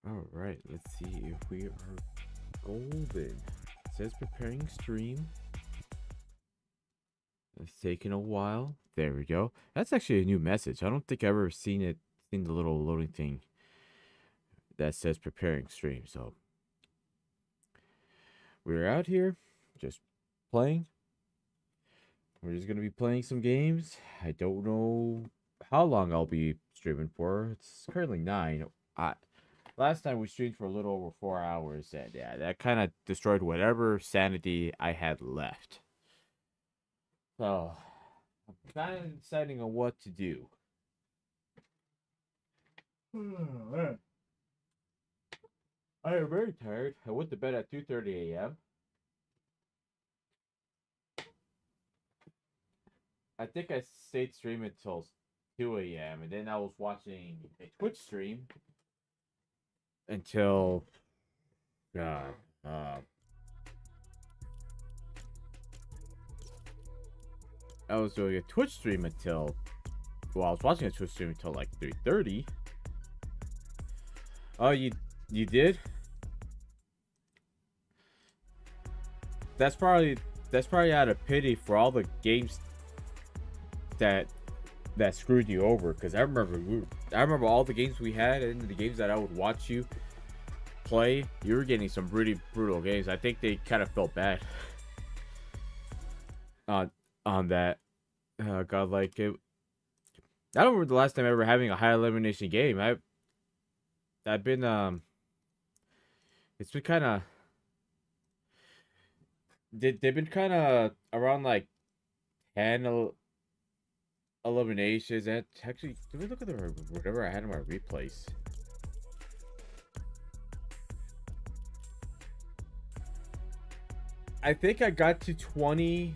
All right, let's see if we are golden. It says preparing stream. It's taking a while. There we go. That's actually a new message. I don't think I've ever seen the little loading thing that says preparing stream. So we're out here just playing. We're just gonna be playing some games. I don't know how long I'll be streaming for. It's currently 9. Last time we streamed for a little over 4 hours, and yeah, that kind of destroyed whatever sanity I had left. So I'm kind of deciding on what to do. I am very tired. I went to bed at 2:30 a.m. I think I stayed streaming until 2 a.m. and then I was watching a Twitch stream until God. I was doing a Twitch stream until I was watching a Twitch stream until like 3:30. Oh, you did? That's probably out of pity for all the games that screwed you over. Because I remember all the games we had and the games that I would watch you play. You were getting some pretty brutal games. I think they kind of felt bad on that. God, like it. I don't remember the last time ever having a high elimination game. I've been it's been kind of they've been kind of around like 10 eliminations. And actually, let me look at the whatever I had in my replays. I think I got to 20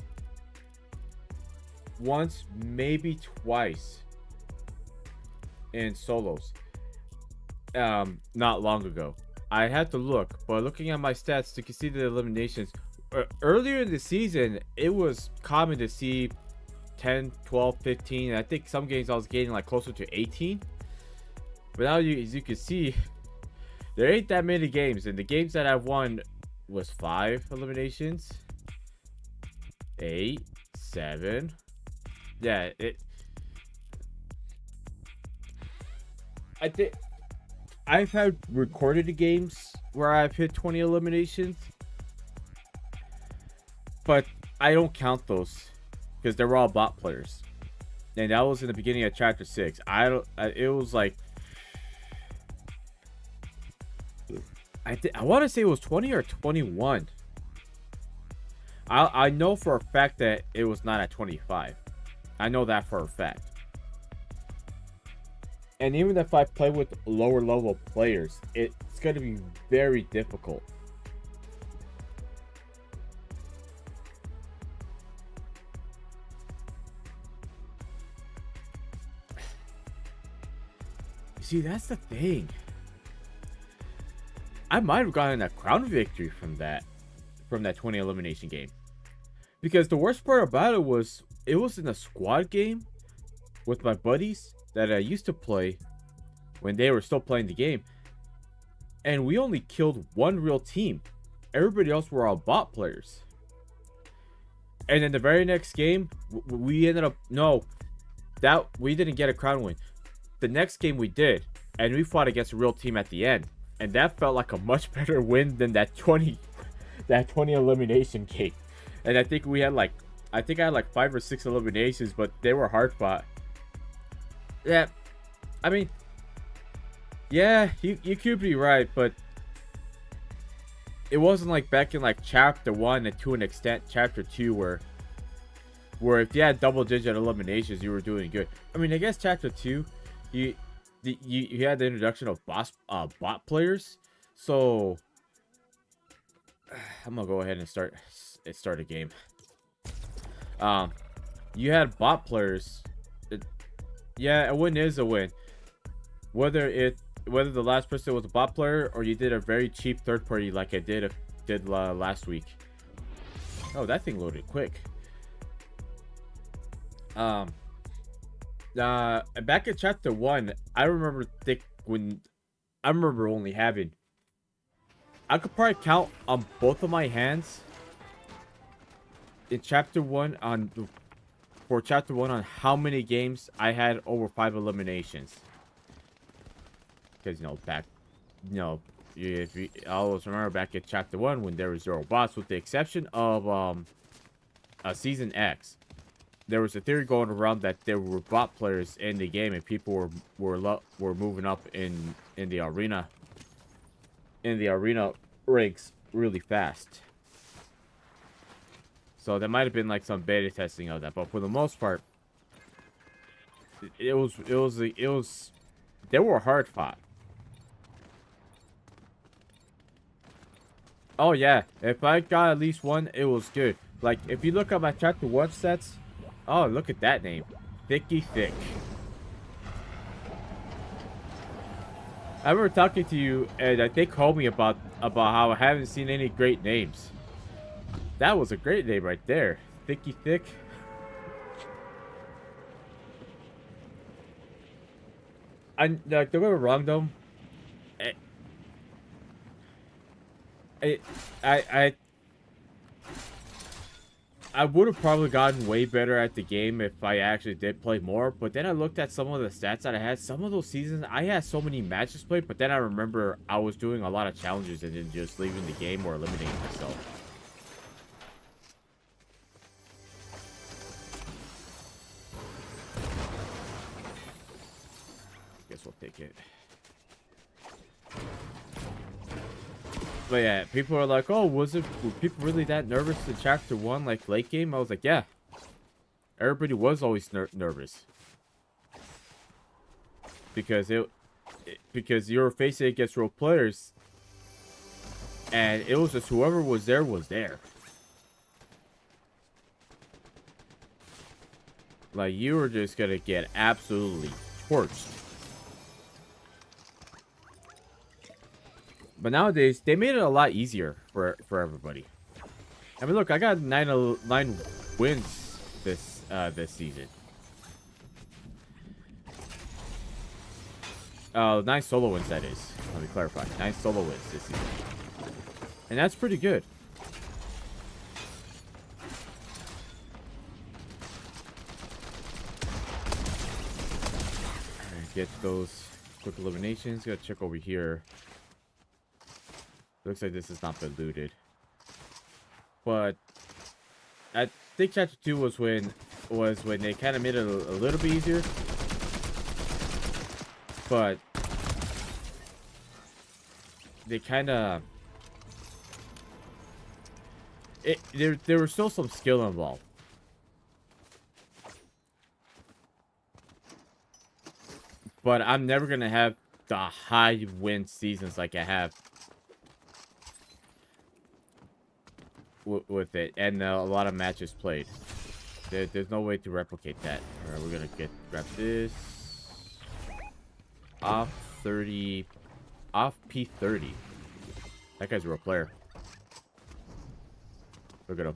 once, maybe twice in solos. Not long ago. I had to look, but looking at my stats, you can see the eliminations. Earlier in the season, it was common to see 10, 12, 15. I think some games I was getting like closer to 18. But now, as you can see, there ain't that many games, and the games that I've won was 5 eliminations, 8, 7. Yeah, I think I've had recorded games where I've hit 20 eliminations, but I don't count those because they were all bot players, and that was in the beginning of chapter 6. It was like I want to say it was 20 or 21. I know for a fact that it was not at 25. I know that for a fact. And even if I play with lower level players, it's going to be very difficult. You see, that's the thing. I might have gotten a crown victory from that 20 elimination game. Because the worst part about it was in a squad game with my buddies that I used to play when they were still playing the game, and we only killed one real team. Everybody else were all bot players. And in the very next game, we ended up we didn't get a crown win. The next game we did, and we fought against a real team at the end, and that felt like a much better win than that 20 elimination game. And I think I had like 5 or 6 eliminations, but they were hard fought. Yeah, I mean, yeah, you could be right, but it wasn't like back in like chapter 1 and to an extent chapter 2 where if you had double-digit eliminations, you were doing good. I mean, I guess chapter 2, you had the introduction of bot players, so I'm gonna go ahead and start a game. You had bot players. Yeah, a win is a win. Whether the last person was a bot player or you did a very cheap third party like I did last week. Oh, that thing loaded quick. Back in chapter 1, I remember when I remember only having, I could probably count on both of my hands in chapter 1 on, for chapter 1 on how many games I had over 5 eliminations. Because, you know, back, you know, if you, I always remember back at chapter 1 when there was 0 bots, with the exception of, Season X. There was a theory going around that there were bot players in the game and people were moving up in the arena ranks really fast. So there might have been like some beta testing of that, but for the most part, it was they were hard fought. Oh yeah, if I got at least one, it was good. Like if you look at my chapter 1 stats, oh look at that name, Thicky Thick. I remember talking to you, and I think called me about how I haven't seen any great names. That was a great name right there, Thicky Thick. I like, don't get me wrong though. I would have probably gotten way better at the game if I actually did play more, but then I looked at some of the stats that I had. Some of those seasons, I had so many matches played, but then I remember I was doing a lot of challenges and then just leaving the game or eliminating myself. Guess we'll take it. But yeah, people are like, oh, were people really that nervous in chapter 1, like late game? I was like, yeah. Everybody was always nervous. Because because you were facing against real players. And it was just whoever was there was there. Like, you were just gonna get absolutely torched. But nowadays, they made it a lot easier for everybody. I mean, look, I got 9 wins this season. 9 solo wins, that is. Let me clarify. 9 solo wins this season. And that's pretty good. Alright, get those quick eliminations. Gotta check over here. Looks like this has not been looted. But I think chapter 2 was when they kind of made it a little bit easier. But they kind of there was still some skill involved. But I'm never gonna have the high win seasons like I have with it, and a lot of matches played. There's no way to replicate that. All right, we're gonna grab this off 30, off P30. That guy's a real player. Look at him.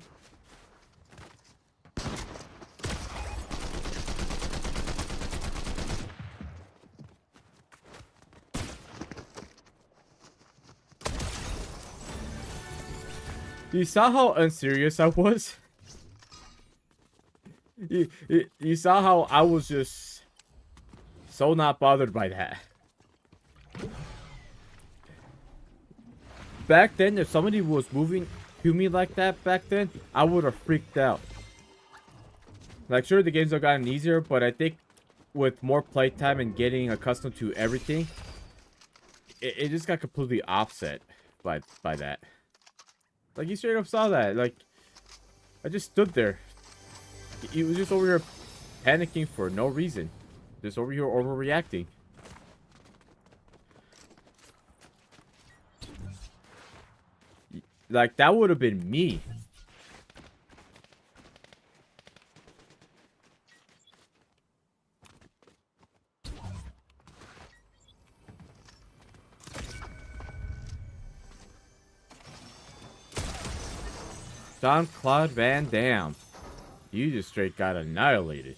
You saw how unserious I was? You saw how I was just so not bothered by that. Back then, if somebody was moving to me like that back then, I would have freaked out. Like, sure, the games have gotten easier, but I think with more playtime and getting accustomed to everything, it just got completely offset by that. Like, you straight up saw that. Like, I just stood there. He was just over here panicking for no reason. Just over here overreacting. Like, that would have been me. Jean-Claude Van Damme. You just straight got annihilated.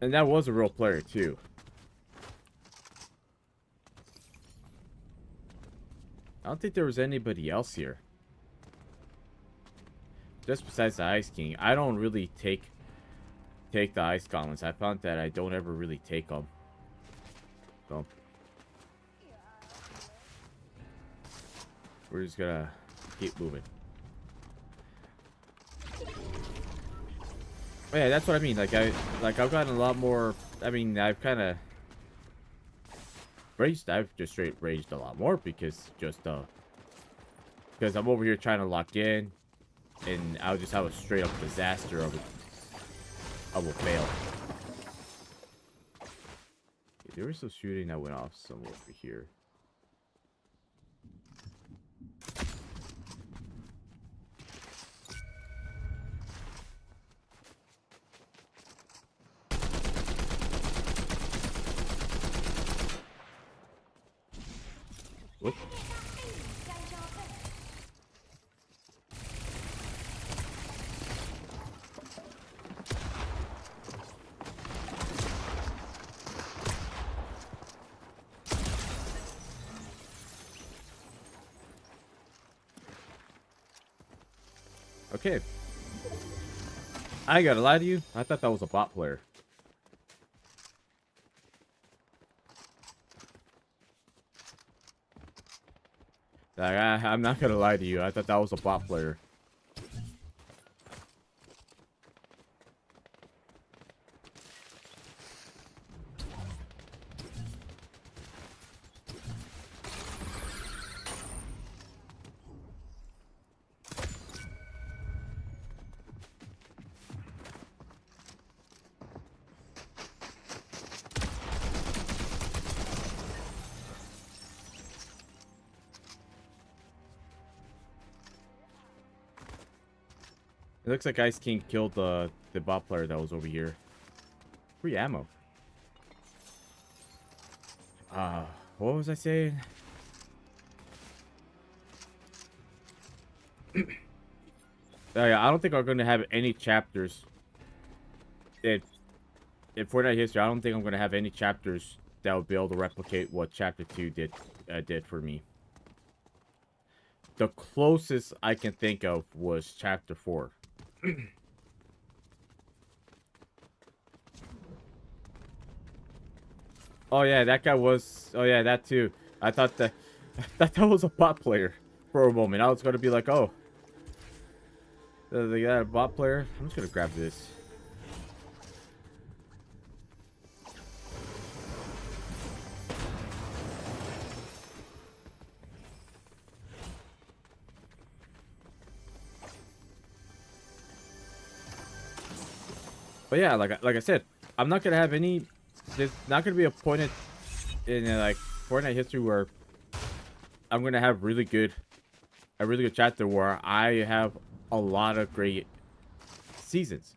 And that was a real player too. I don't think there was anybody else here. Just besides the Ice King. I don't really take the Ice Gauntlets. I found that I don't ever really take them. So we're just gonna keep moving. But yeah, that's what I mean. I've gotten a lot more. I mean, I've kind of raged. I've just straight raged a lot more because because I'm over here trying to lock in, and I'll just have a straight up disaster of a fail. Okay, there was some shooting that went off somewhere over here. What? Okay. I gotta lie to you. I thought that was a bot player. Like, I'm not gonna lie to you. I thought that was a bot player. It looks like Ice King killed the bot player that was over here. Free ammo. What was I saying? Oh, yeah, I don't think I'm going to have any chapters in Fortnite history. I don't think I'm going to have any chapters that would be able to replicate what Chapter 2 did for me. The closest I can think of was Chapter 4. Oh yeah, that guy was. Oh yeah, that too. I thought that was a bot player for a moment. I was gonna be like, oh, they got a bot player. I'm just gonna grab this. But yeah, like I said, I'm not gonna have any. There's not gonna be a point in like Fortnite history where I'm gonna have a really good chapter where I have a lot of great seasons.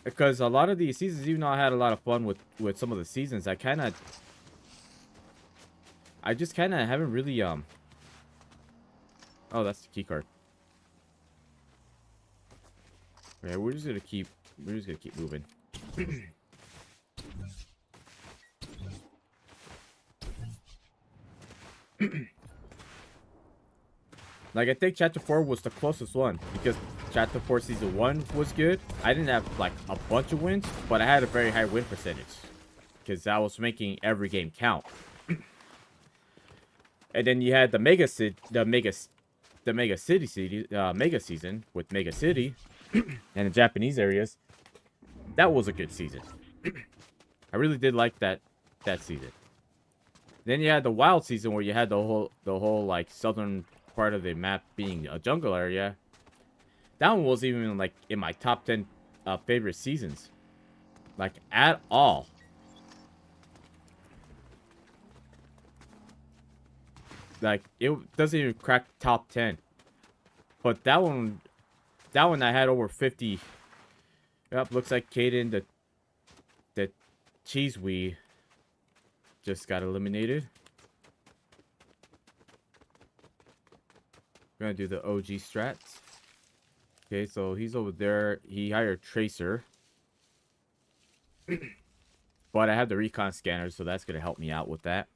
Because a lot of these seasons, even though I had a lot of fun with some of the seasons, I just kind of haven't really Oh, that's the key card. Yeah, we're just gonna keep moving. Like, I think Chapter 4 was the closest one because Chapter 4 Season 1 was good. I didn't have like a bunch of wins, but I had a very high win percentage because I was making every game count. And then you had the Mega season with Mega City and the Japanese areas. That was a good season. I really did like that season. Then you had the Wild season where you had the whole like southern part of the map being a jungle area. That one wasn't even like in my top 10 favorite seasons, like at all. Like, it doesn't even crack top 10. But that one I had over 50. Yep, looks like Caden, the cheese wee, just got eliminated. We're gonna do the OG strats. Okay, so he's over there. He hired Tracer. But I have the recon scanner, so that's gonna help me out with that.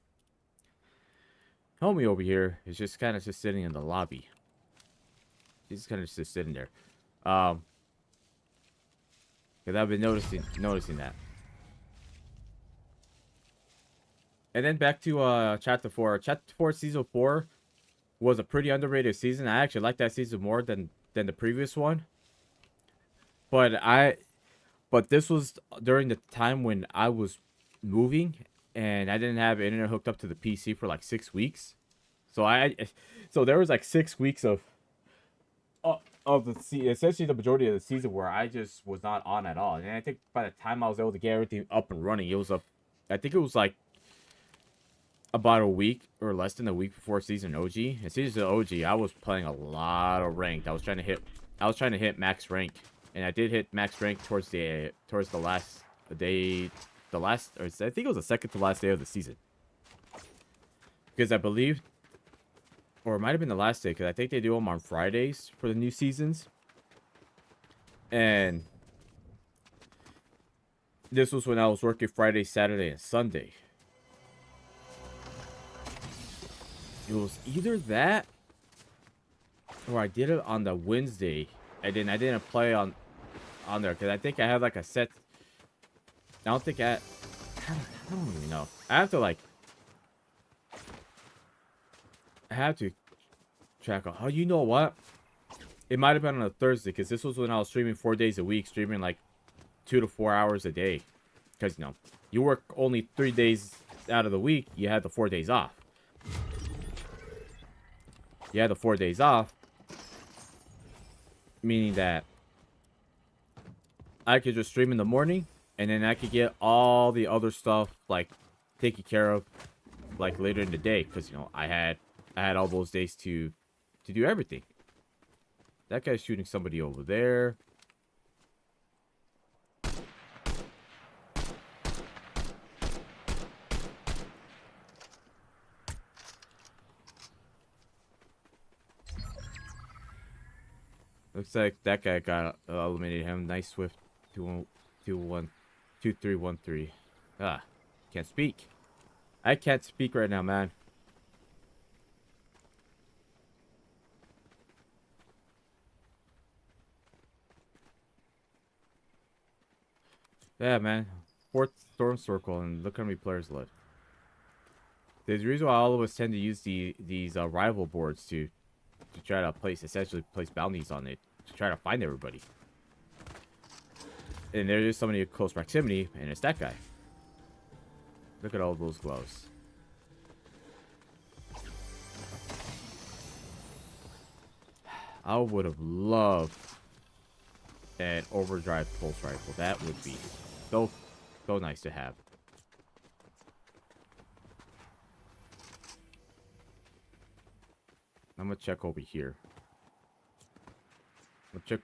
Homie over here is just kind of just sitting in the lobby. He's kind of just sitting there. Because I've been noticing that. And then back to Chapter 4. Chapter 4 Season 4 was a pretty underrated season. I actually like that season more than the previous one. But this was during the time when I was moving and I didn't have internet hooked up to the PC for like 6 weeks. So there was like 6 weeks of essentially the majority of the season where I just was not on at all. And I think by the time I was able to get everything up and running, I think it was like about a week or less than a week before season OG. And season OG, I was playing a lot of ranked. I was trying to hit max rank, and I did hit max rank towards the last day, I think it was the second to last day of the season. Because I believe, or it might have been the last day, because I think they do them on Fridays for the new seasons. And this was when I was working Friday, Saturday, and Sunday. It was either that, or I did it on the Wednesday, and then I didn't play on there, because I think I have like a set. I don't even know. I have to track on. Oh, you know what? It might have been on a Thursday, because this was when I was streaming 4 days a week, streaming like 2 to 4 hours a day. Because, you know, you work only 3 days out of the week, you had the 4 days off. You had the 4 days off, meaning that I could just stream in the morning, and then I could get all the other stuff like taken care of like later in the day, because you know I had all those days to do everything. That guy's shooting somebody over there. Looks like that guy got eliminated him. Nice swift 2313. Ah, can't speak. I can't speak right now, man. Yeah, man. Fourth storm circle, and look how many players left. There's a reason why all of us tend to use these rival boards to try to essentially place bounties on it, to try to find everybody. And there's just somebody in close proximity, and it's that guy. Look at all those gloves. I would have loved an overdrive pulse rifle. That would be so nice to have. I'm gonna check over here. I'm gonna check.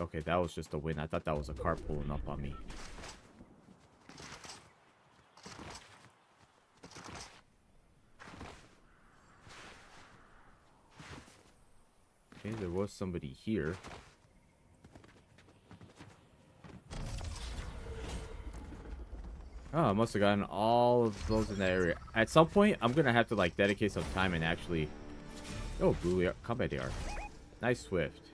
Okay, that was just a win. I thought that was a car pulling up on me. Okay, there was somebody here. Oh, I must have gotten all of those in that area. At some point, I'm gonna have to like dedicate some time and actually. Oh, blue combat AR. Nice swift.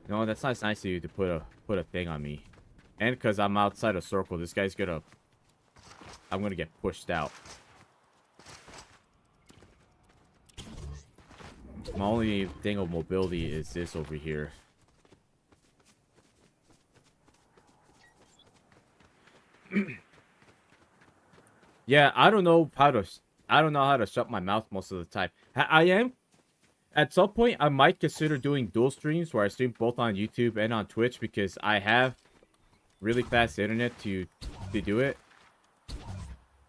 No, that's not nice of you to put a thing on me. And because I'm outside a circle, this guy's gonna. I'm gonna get pushed out. My only thing of mobility is this over here. Yeah, I don't know how to shut my mouth most of the time. I am. At some point, I might consider doing dual streams where I stream both on YouTube and on Twitch, because I have really fast internet to do it.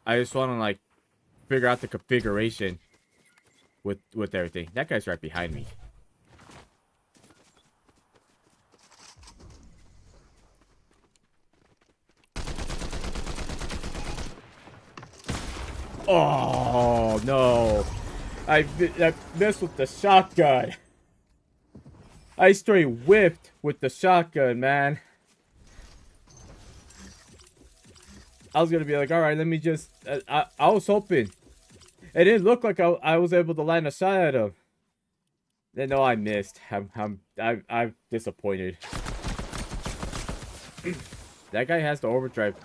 I just want to like figure out the configuration with everything. That guy's right behind me. Oh no! I missed with the shotgun. I straight whipped with the shotgun, man. I was gonna be like, all right, let me just. I was hoping. It didn't look like I was able to land a shot at him. Then no, I missed. I'm disappointed. That guy has the overdrive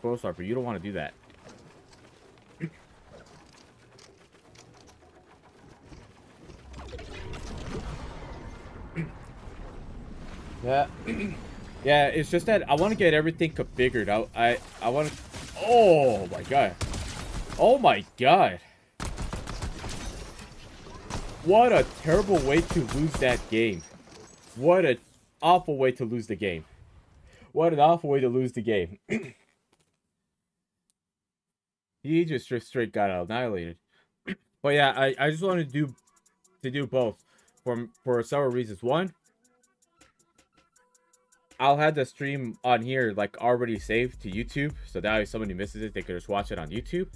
photo sniper. You don't want to do that. Yeah. Yeah, it's just that I want to get everything configured. I want to. Oh my god. Oh my god. What a terrible way to lose that game. What an awful way to lose the game. What an awful way to lose the game. He just straight got annihilated. But yeah, I just wanted to do both for several reasons. One, I'll have the stream on here like already saved to YouTube, so that if somebody misses it, they could just watch it on YouTube.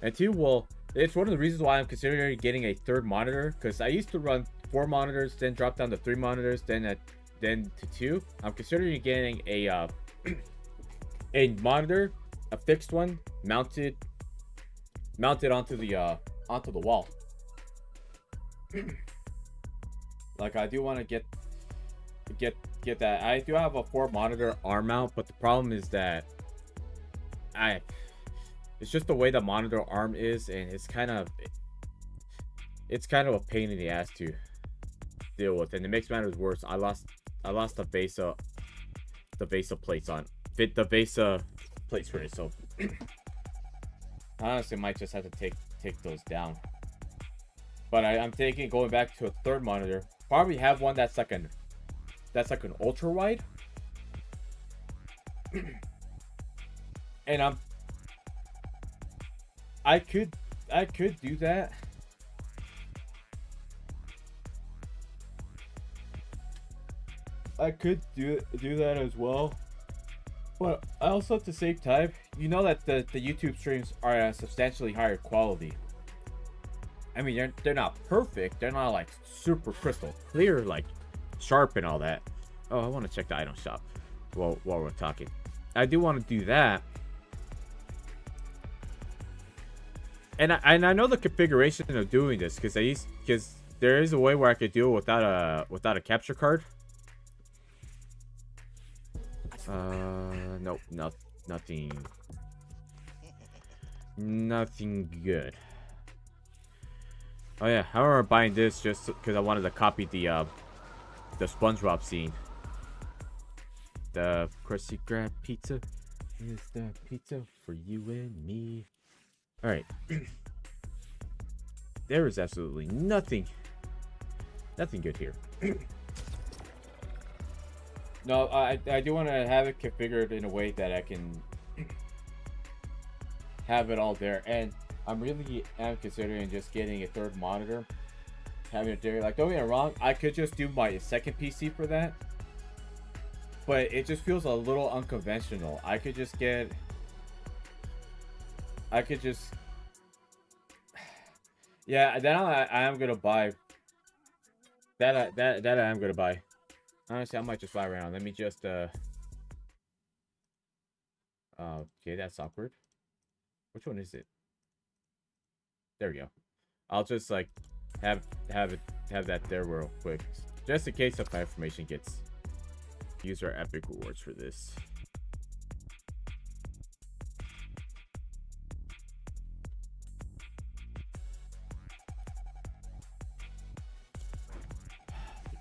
And two, well, it's one of the reasons why I'm considering getting a third monitor, because I used to run 4 monitors, then drop down to 3 monitors, then to 2. I'm considering getting a a monitor, a fixed one, mounted onto the wall. Like I do want to get that. I do have a 4 monitor arm mount, but the problem is that it's just the way the monitor arm is, and it's kind of a pain in the ass to deal with. And it makes matters worse, I lost the VESA plates on the VESA plates for it, so I honestly might just have to take those down. But I'm thinking going back to a third monitor. Probably have one that's like an ultra wide. And I could do that. I could do that as well. But also at the same time, you know that the YouTube streams are at a substantially higher quality. I mean, they're not perfect. They're not like super crystal clear, like sharp and all that. Oh, I want to check the item shop while we're talking. I do want to do that. And I know the configuration of doing this because there is a way where I could do it without a capture card. Nope, nothing good. Oh yeah, I remember buying this just because I wanted to copy the SpongeBob scene. The crusty crab pizza is the pizza for you and me. All right. There is absolutely nothing good here. No, I do want to have it configured in a way that I can have it all there, and I'm really considering just getting a third monitor, having it there. Like, don't get me wrong, I could just do my second PC for that, but it just feels a little unconventional. I could just yeah, then I am gonna buy that. I am gonna buy. Honestly, I might just fly around. Let me just okay, that's awkward. Which one is it? There we go. I'll just like have that there real quick, just in case if my information gets used. Our epic rewards for this.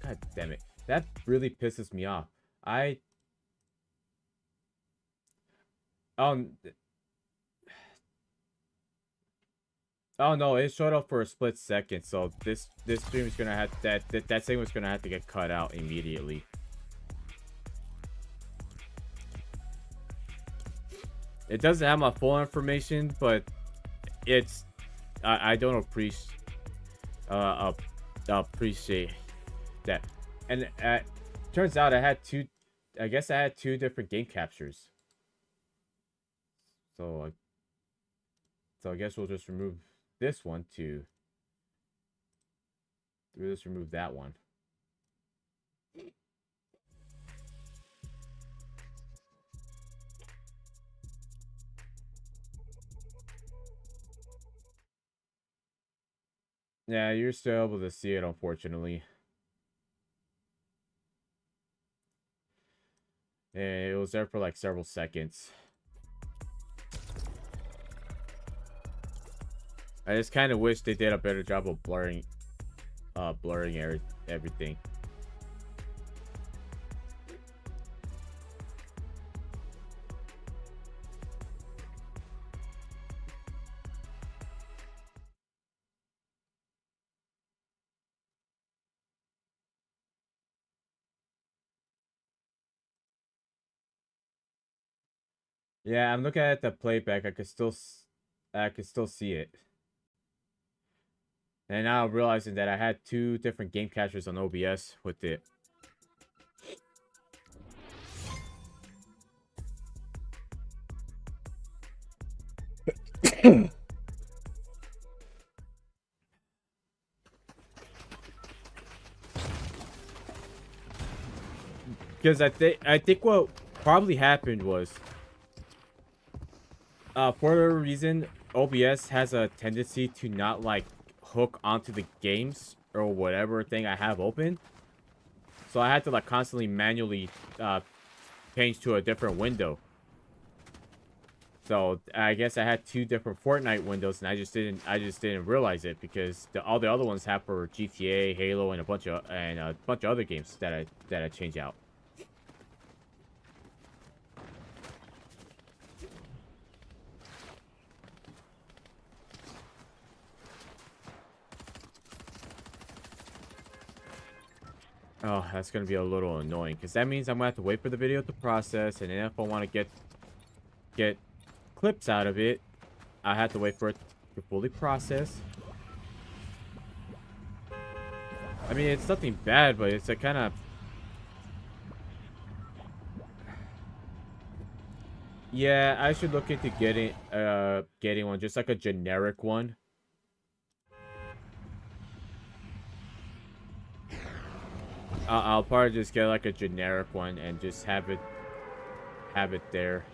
God damn it. That really pisses me off. Oh no, it showed up for a split second, so this stream is gonna have that segment's gonna have to get cut out immediately. It doesn't have my full information, but it's I don't appreciate that. And turns out I had two different game captures. So I guess we'll just remove this one to Let's remove that one. Yeah, you're still able to see it, unfortunately. And it was there for like several seconds. I just kind of wish they did a better job of blurring everything. Yeah, I'm looking at the playback. I could still see it. And now I'm realizing that I had two different game captures on OBS with it. Because I think what probably happened was, for whatever reason, OBS has a tendency to not like hook onto the games or whatever thing I have open. So I had to like constantly manually change to a different window. So I guess I had two different Fortnite windows, and I just didn't realize it because all the other ones have for GTA, Halo, and a bunch of other games that I change out. Oh, that's gonna be a little annoying because that means I'm gonna have to wait for the video to process, and then if I want to get clips out of it, I have to wait for it to fully process. I mean, it's nothing bad, but it's a kind of... Yeah, I should look into getting one, just like a generic one. I'll probably just get like a generic one and just have it there.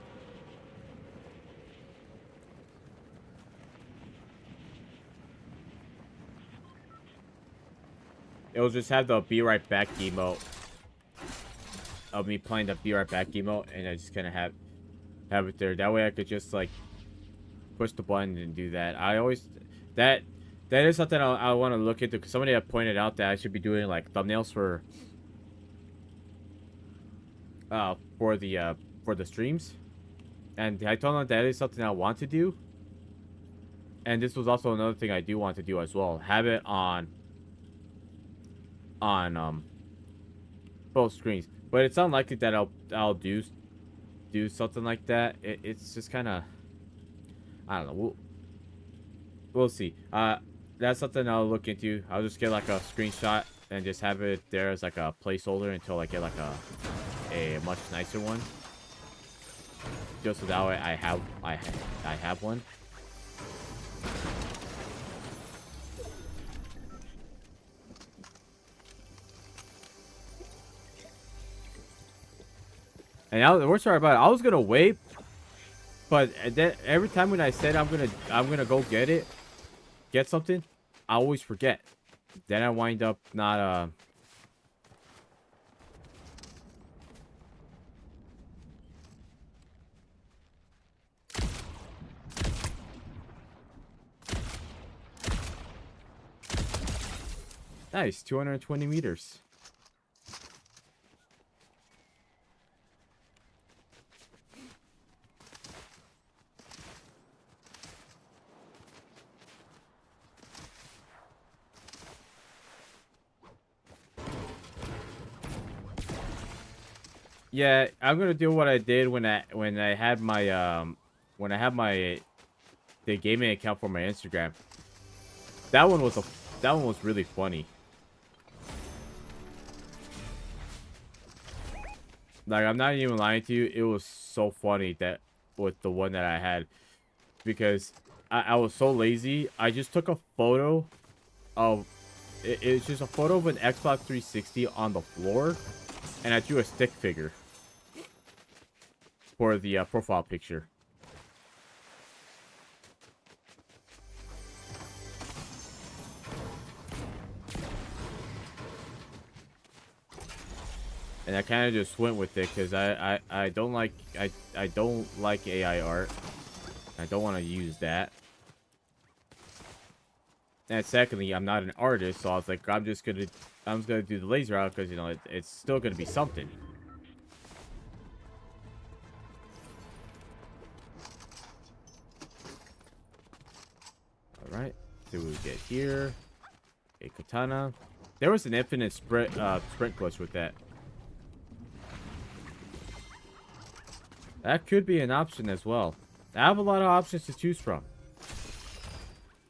It'll just have the be right back emote of me playing the be right back emote, and I just kind of have it there. That way I could just like push the button and do that. That is something I want to look into, because somebody had pointed out that I should be doing like thumbnails for the streams, and I told them that is something I want to do. And this was also another thing I do want to do as well. Have it on both screens. But it's unlikely that I'll do something like that. It's just kind of, I don't know. We'll see. That's something I'll look into. I'll just get like a screenshot and just have it there as like a placeholder until I get like a much nicer one. Just so that way I have one. And now the worst part about it, I was gonna wait, but then every time when I said I'm gonna go get something, I always forget. Then I wind up not Nice, 220 meters. Yeah, I'm gonna do what I did when I had my the gaming account for my Instagram. That one was really funny. Like, I'm not even lying to you, it was so funny that with the one that I had, because I was so lazy. I just took a photo of It's just a photo of an Xbox 360 on the floor, and I drew a stick figure for the profile picture. And I kind of just went with it because I don't like I don't like AI art. I don't want to use that. And secondly, I'm not an artist, so I was like, I'm just gonna do the laser out because, you know, it's still gonna be something. All right, see what we get here. A katana. There was an infinite sprint glitch with that. That could be an option as well. I have a lot of options to choose from.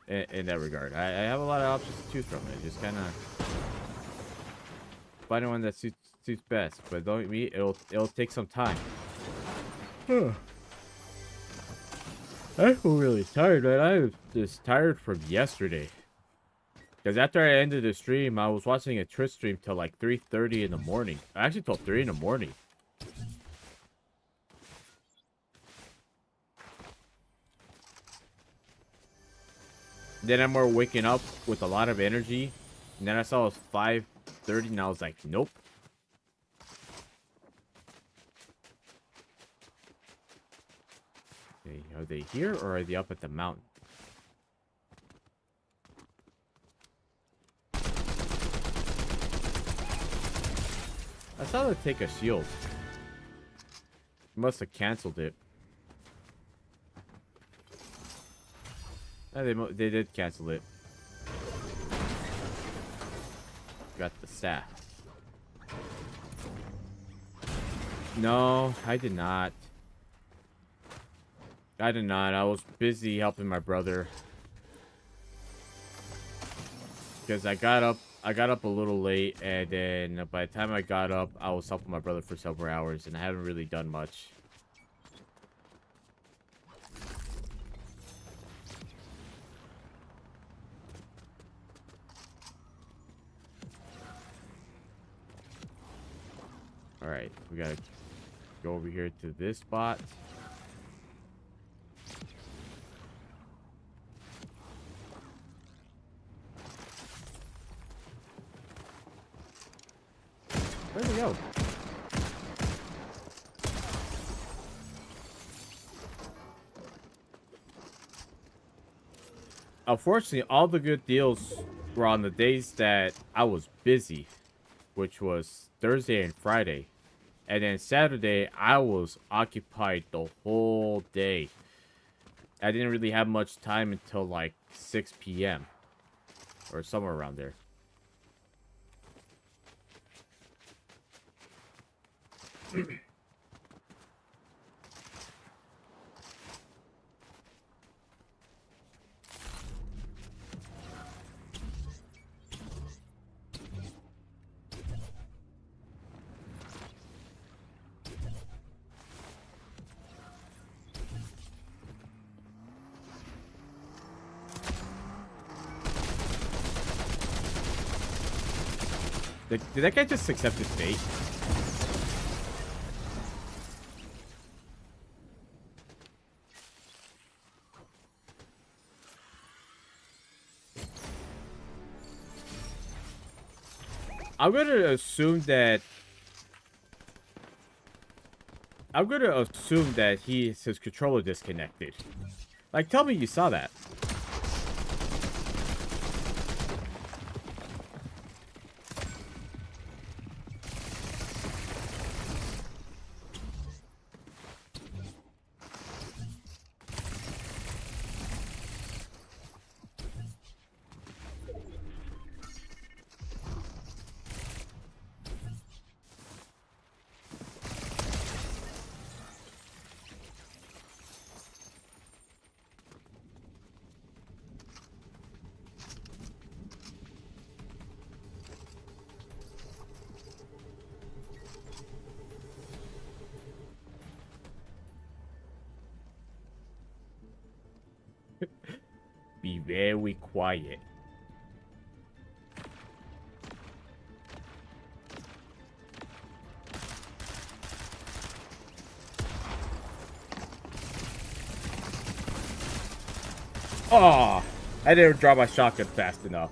In that regard, I have a lot of options to choose from. It just kind of find one that suits best. But don't me, it'll take some time. I feel really tired, man. I was just tired from yesterday. Because after I ended the stream, I was watching a Twitch stream till like 3:30 in the morning. Actually, till 3 in the morning. Then I'm more waking up with a lot of energy. And then I saw it was 5:30 and I was like, nope. Okay, are they here or are they up at the mountain? I saw them take a shield. Must have canceled it. Oh, they did cancel it. Got the staff. No, I did not. I did not. I was busy helping my brother. Because I got up a little late, and then by the time I got up, I was helping my brother for several hours, and I haven't really done much. Alright, we gotta go over here to this spot. Where'd we go? Unfortunately, all the good deals were on the days that I was busy, which was Thursday and Friday. And then Saturday, I was occupied the whole day. I didn't really have much time until like 6 p.m. or somewhere around there. Did that guy just accept his fate? I'm gonna assume that his controller disconnected. Like, tell me you saw that. Be very quiet. Oh, I didn't draw my shotgun fast enough.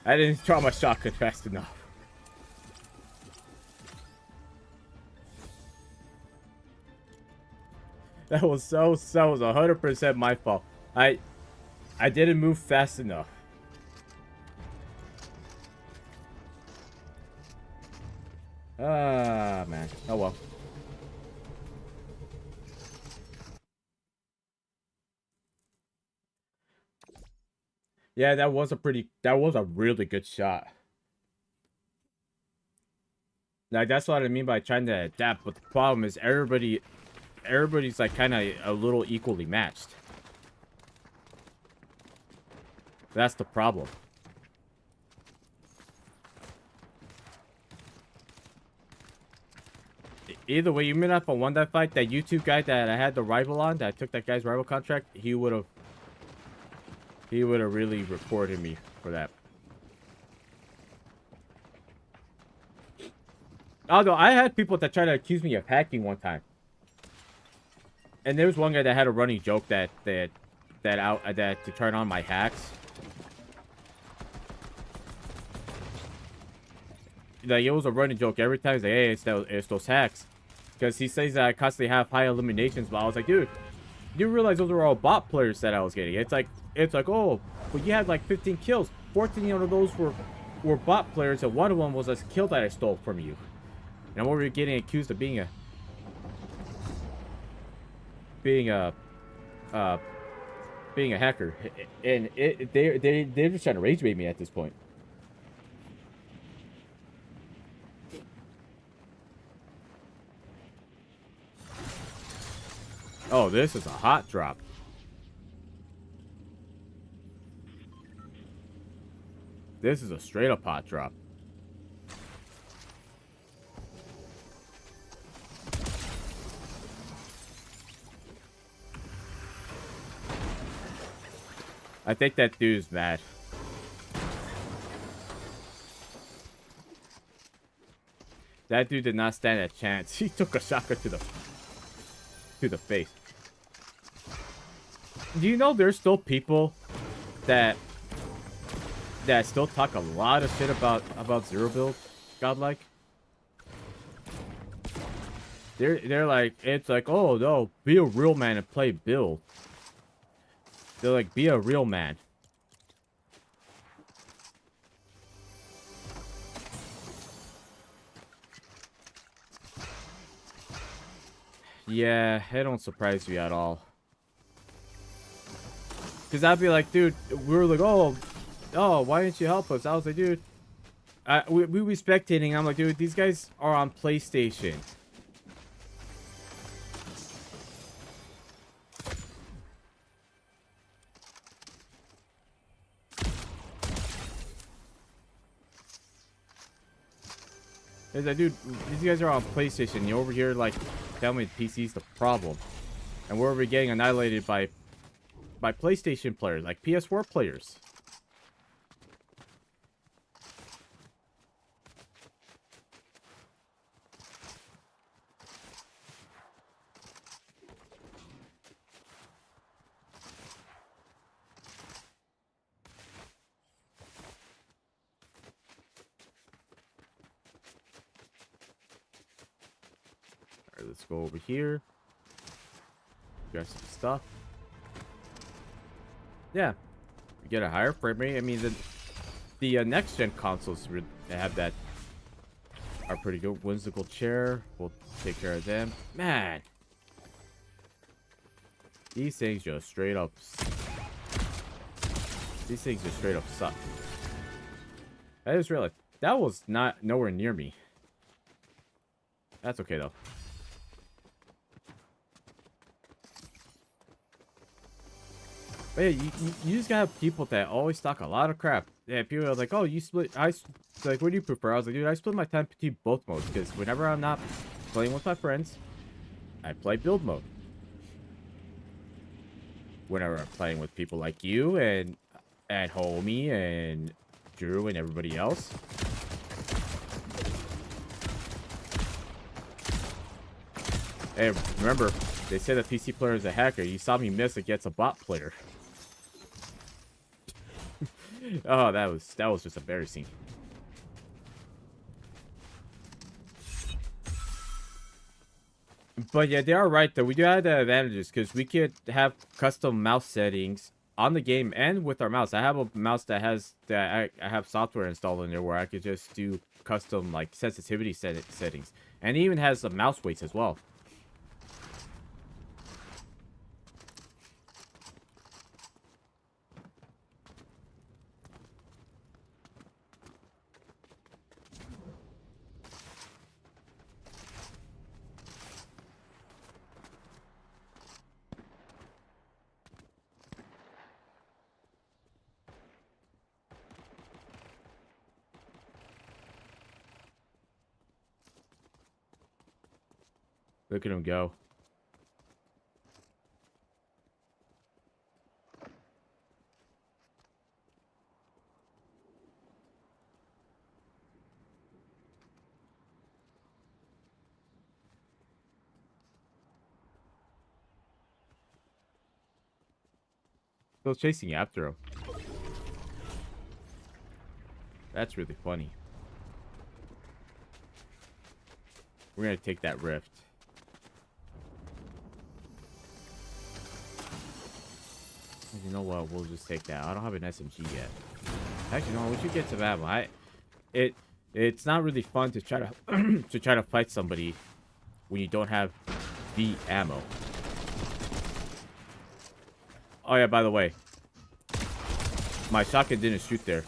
I didn't draw my shotgun fast enough. That was 100% my fault. I didn't move fast enough. Ah, man. Oh well. Yeah, that was a really good shot. Like, that's what I mean by trying to adapt, but the problem is everybody's like kind of a little equally matched. That's the problem. Either way, even if I won that fight, that YouTube guy that I had the rival on, that I took that guy's rival contract, he would have really reported me for that. Although I had people that tried to accuse me of hacking one time, and there was one guy that had a running joke that to turn on my hacks. Like, it was a running joke every time. He's like, hey, it's those hacks, because he says that I constantly have high eliminations. But I was like, dude, you realize those were all bot players that I was getting? It's like, oh, but you had like 15 kills. 14 of those were bot players, and one of them was a kill that I stole from you. And what were you getting accused of being a hacker? And they're just trying to rage bait me at this point. Oh, this is a hot drop. This is a straight up hot drop. I think that dude's mad. That dude did not stand a chance. He took a shotgun to the face. Do you know there's still people that still talk a lot of shit about Zero Build Godlike? They're like, it's like, oh no, be a real man and play Build. They're like, be a real man. Yeah, it don't surprise me at all. Because I'd be like, dude, we were like, oh, why didn't you help us? I was like, dude, we were spectating. I'm like, dude, these guys are on PlayStation. It's like, dude, these guys are on PlayStation. You're over here, like, telling me PC's the problem. And we're over getting annihilated by PlayStation players, like PS4 players. Alright, let's go over here. Got some stuff. Yeah, we get a higher frame rate. I mean, the next gen consoles have that are pretty good. Whimsical chair, we'll take care of them. Man, these things just straight up. These things just straight up suck. I just realized that was nowhere near me. That's okay though. But yeah, you just gotta have people that always talk a lot of crap. Yeah, people are like, oh, you split. Like, what do you prefer? I was like, dude, I split my time between both modes because whenever I'm not playing with my friends, I play build mode. Whenever I'm playing with people like you and Homie and Drew and everybody else, hey, remember, They say the PC player is a hacker. You saw me miss against a bot player. Oh, that was just embarrassing. But yeah, they are right though. We do have the advantages because we could have custom mouse settings on the game and with our mouse. I have a mouse that has I have software installed in there where I could just do custom like sensitivity settings, and it even has the mouse weights as well. Look at him go. Still chasing after him. That's really funny. We're gonna take that rift. You know what? We'll just take that. I don't have an SMG yet. Actually, no. We should get some ammo. It's not really fun to try to to try to fight somebody when you don't have the ammo. Oh yeah, by the way, my shotgun didn't shoot there.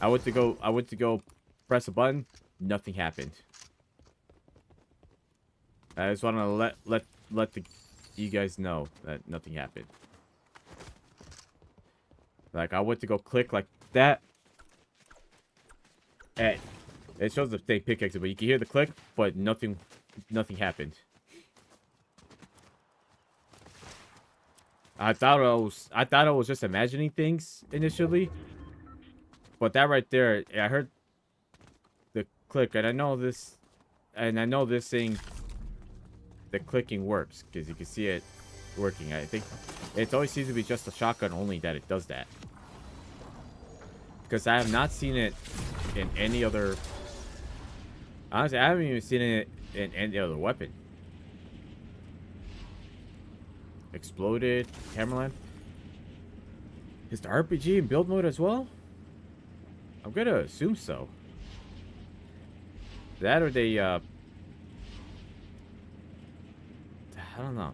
I went to go press a button. Nothing happened. I just want to let you guys know that nothing happened. Like I went to go click like that, and it shows the thing pickaxe, but you can hear the click, but nothing happened. I thought I was just imagining things initially, but that right there, I heard the click, and I know this thing, the clicking works because you can see it working. I think it always seems to be just a shotgun only that it does that, because I have not seen it in any other. Honestly, I haven't even seen it in any other weapon. Exploded camera lamp. Is the RPG in build mode as well? I'm gonna assume so. That or they I don't know.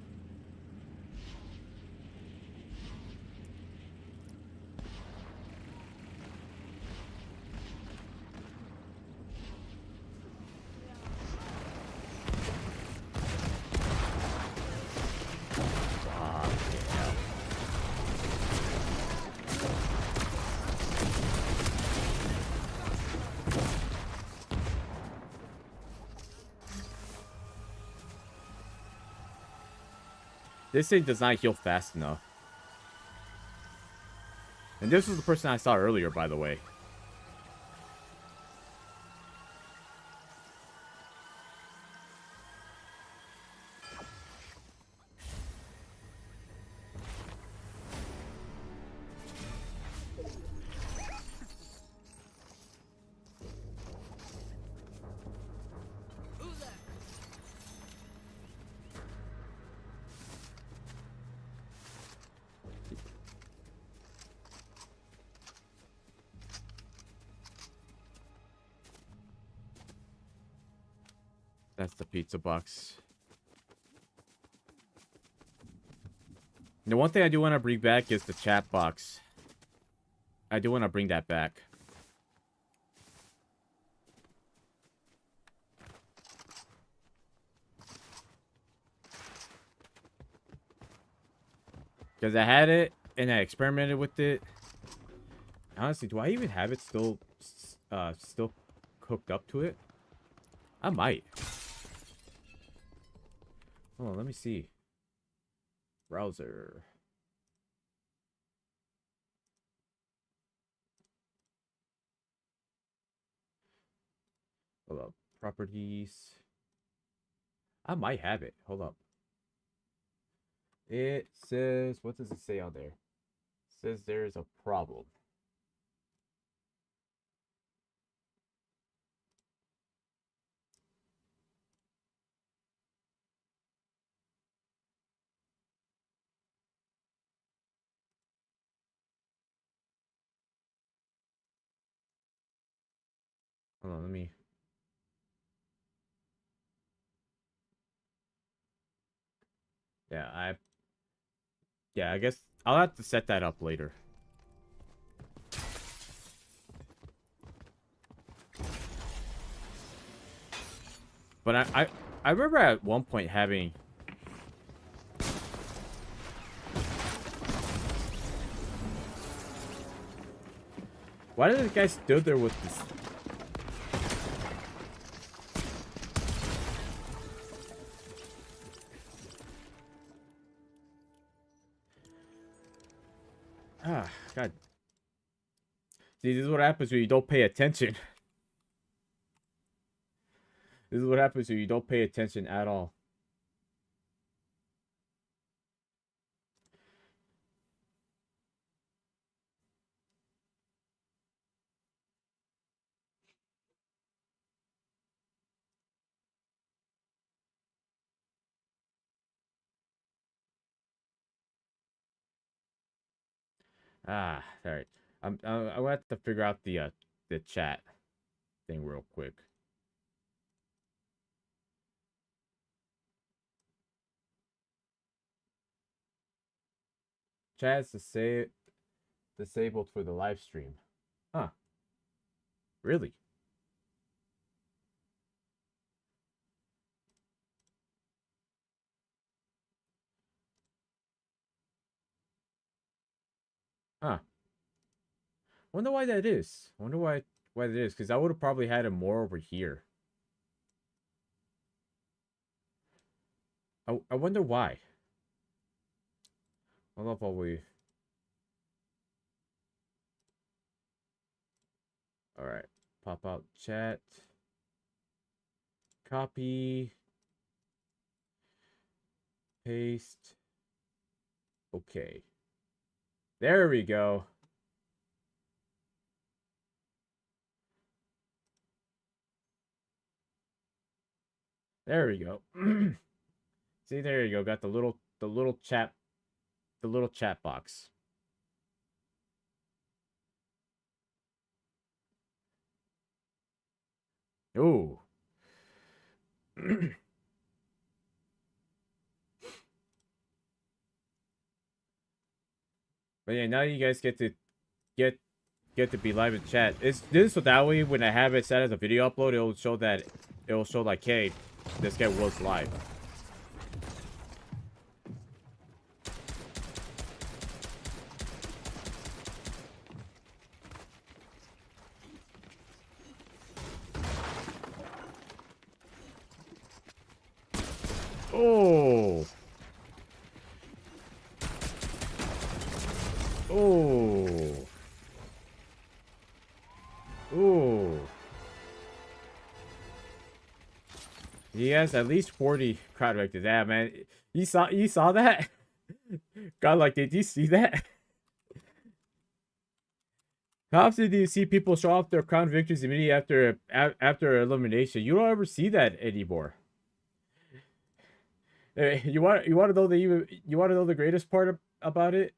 This thing does not heal fast enough. And this was the person I saw earlier, by the way. That's the pizza box. The one thing I do want to bring back is the chat box. I do want to bring that back. Because I had it, and I experimented with it. Honestly, do I even have it still hooked up to it? I might. Hold on, let me see. Browser. Hold up. Properties. I might have it. Hold up. It says, what does it say on there? It says there's a problem. Hold on, let me. Yeah, I guess I'll have to set that up later. But I remember at one point having. Why did the guy stood there with this? Ah, God. See, this is what happens when you don't pay attention. This is what happens when you don't pay attention at all. Ah, all right. I want to figure out the chat thing real quick. Chat is disabled for the live stream. Huh? Really? Huh? Wonder why that is. Wonder why that is. Because I would have probably had it more over here. I wonder why. I love how we. All right. Pop out chat. Copy. Paste. Okay. There we go. There we go. See, there you go. Got the little chat box. Ooh. But yeah, now you guys get get to be live in chat. It's this so that way when I have it set as a video upload, it'll show like, hey, this guy was live. Oh. Oh. Oh. He has at least 40 crowd vectors. Yeah, man. You saw that? God, like, did you see that? How often do you see people show off their crown victories immediately after elimination? You don't ever see that anymore. You want to know the greatest part about it?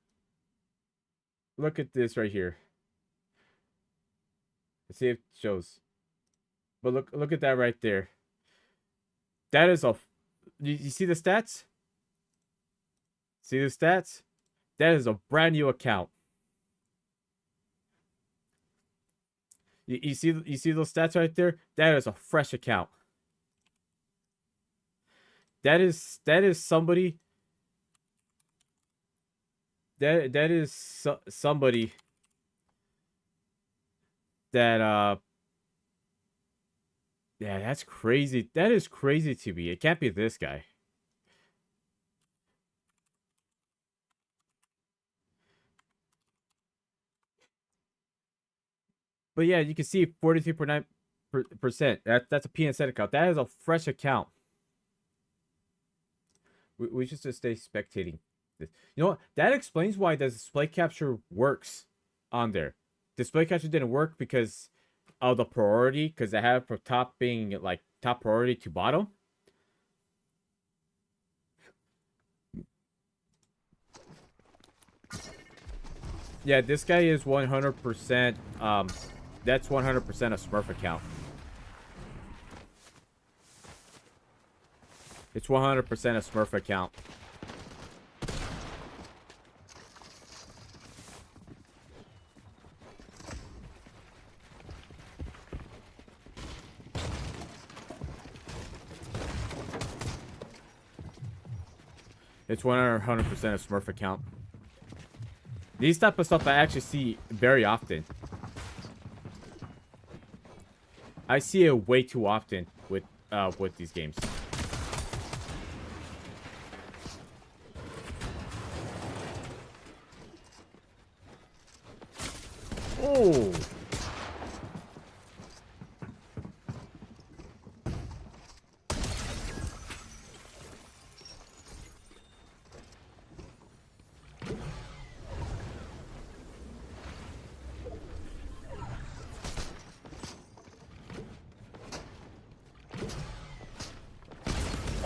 Look at this right here. Let's see if it shows. But look at that right there. That is a. You see the stats? See the stats? That is a brand new account. You see those stats right there? That is a fresh account. That is somebody. That is somebody that yeah, that's crazy. That is crazy to me. It can't be this guy. But yeah, you can see 43.9%. That's a PNC account. That is a fresh account. We should just stay spectating. You know what? That explains why the display capture works on there. Display capture didn't work because of the priority, because I have from top being like top priority to bottom. Yeah, this guy is 100%. That's 100% a Smurf account. It's 100% a Smurf account. It's 100% a Smurf account. These type of stuff I actually see very often. I see it way too often with these games. Oh.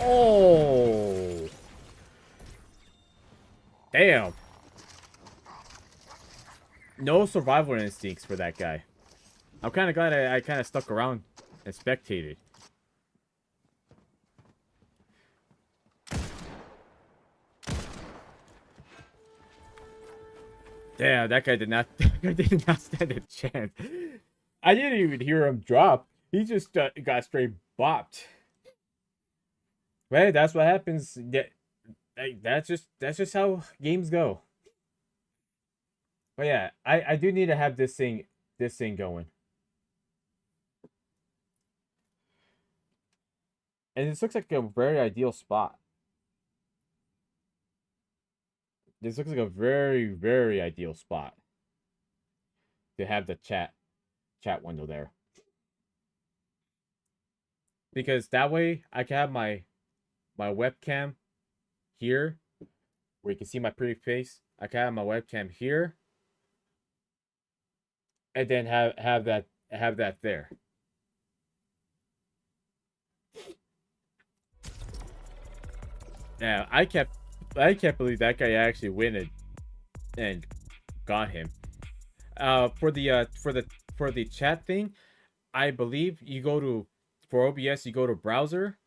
Oh. Damn. No survival instincts for that guy. I'm kind of glad I kind of stuck around and spectated. Damn, that guy did not. That guy did not stand a chance. I didn't even hear him drop. He just got straight bopped. Right, that's what happens. That's just how games go. But yeah, I do need to have this thing going. And this looks like a very ideal spot. This looks like a very, very ideal spot to have the chat window there. Because that way I can have my webcam here where you can see my pretty face. I can have my webcam here and then have that there. Now I can't believe that guy actually win and got him. For the chat thing, I believe you go to, for OBS you go to browser.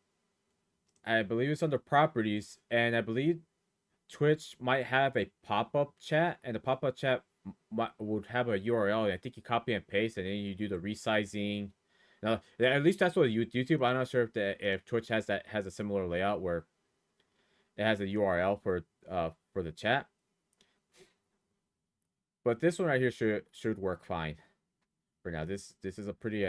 I believe it's under properties, and I believe Twitch might have a pop-up chat, and the pop-up chat would have a URL. And I think you copy and paste, and then you do the resizing. Now, at least that's what YouTube. I'm not sure if Twitch has a similar layout where it has a URL for the chat. But this one right here should work fine for now. This is a pretty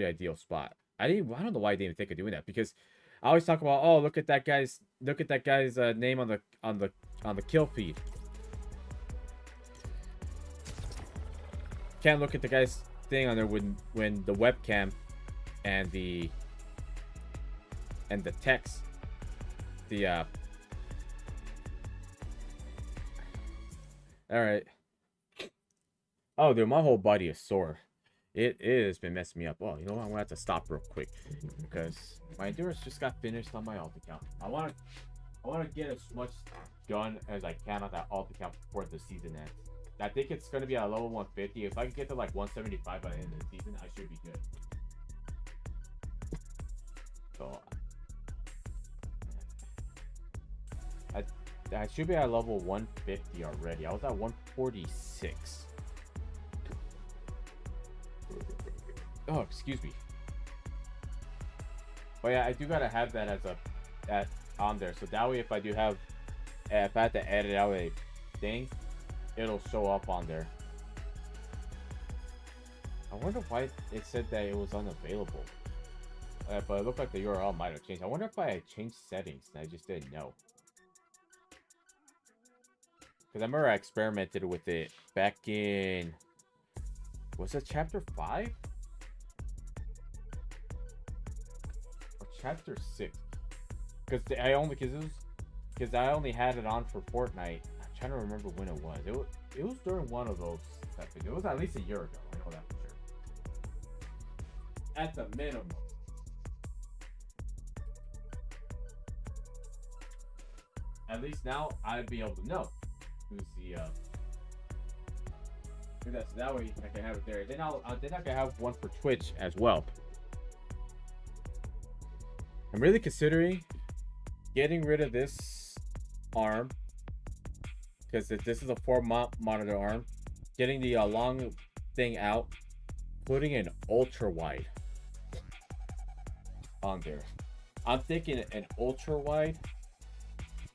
ideal spot. I don't know why I didn't think of doing that, because I always talk about, oh, look at that guy's name on the kill feed. Can't look at the guy's thing on there when the webcam and the text, all right. Oh, dude, my whole body is sore. It has been messing me up. Oh, you know what? I'm gonna have to stop real quick because my endurance just got finished on my alt account. I wanna get as much done as I can on that alt account before the season ends. I think it's gonna be at level 150. If I can get to like 175 by the end of the season, I should be good. So I should be at level 150 already. I was at 146. Oh, excuse me. But yeah, I do gotta have that as on there, so that way if I have to edit out a thing, it'll show up on there. I wonder why it said that it was unavailable. But it looked like the URL might have changed. I wonder if I had changed settings and I just didn't know. Because I remember I experimented with it back in, was it chapter 5? Or chapter 6? Because it was because I only had it on for Fortnite. I'm trying to remember when it was. It was during one of those type things. It was at least a year ago. I know that for sure. At the minimum. At least now I'd be able to know who's the that's that way I can have it there. Then I can have one for Twitch as well. I'm really considering getting rid of this arm because this is a 4 monitor arm. Getting the long thing out, putting an ultra wide on there. I'm thinking an ultra wide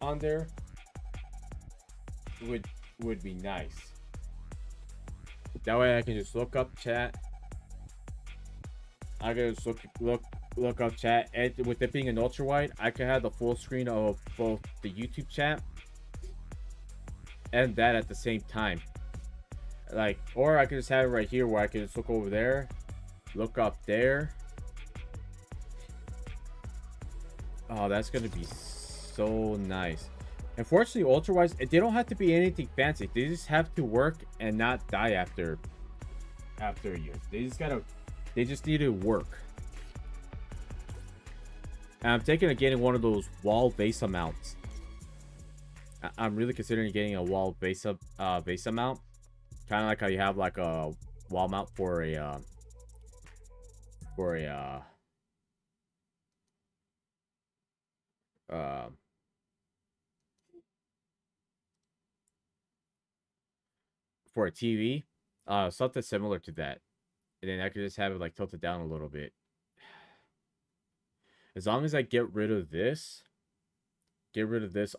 on there would be nice. That way I can just look up chat. I can just look up chat, and with it being an ultra wide, I can have the full screen of both the YouTube chat and that at the same time. Like, or I can just have it right here where I can just look over there, look up there. Oh, that's gonna be so nice. Unfortunately, ultra wides, they don't have to be anything fancy. They just have to work and not die after a year. They just need to work. And I'm thinking of getting one of those wall base mounts. I'm really considering getting a wall base mount, kind of like how you have like a wall mount for a TV, something similar to that, and then I could just have it like tilted down a little bit. As long as I get rid of this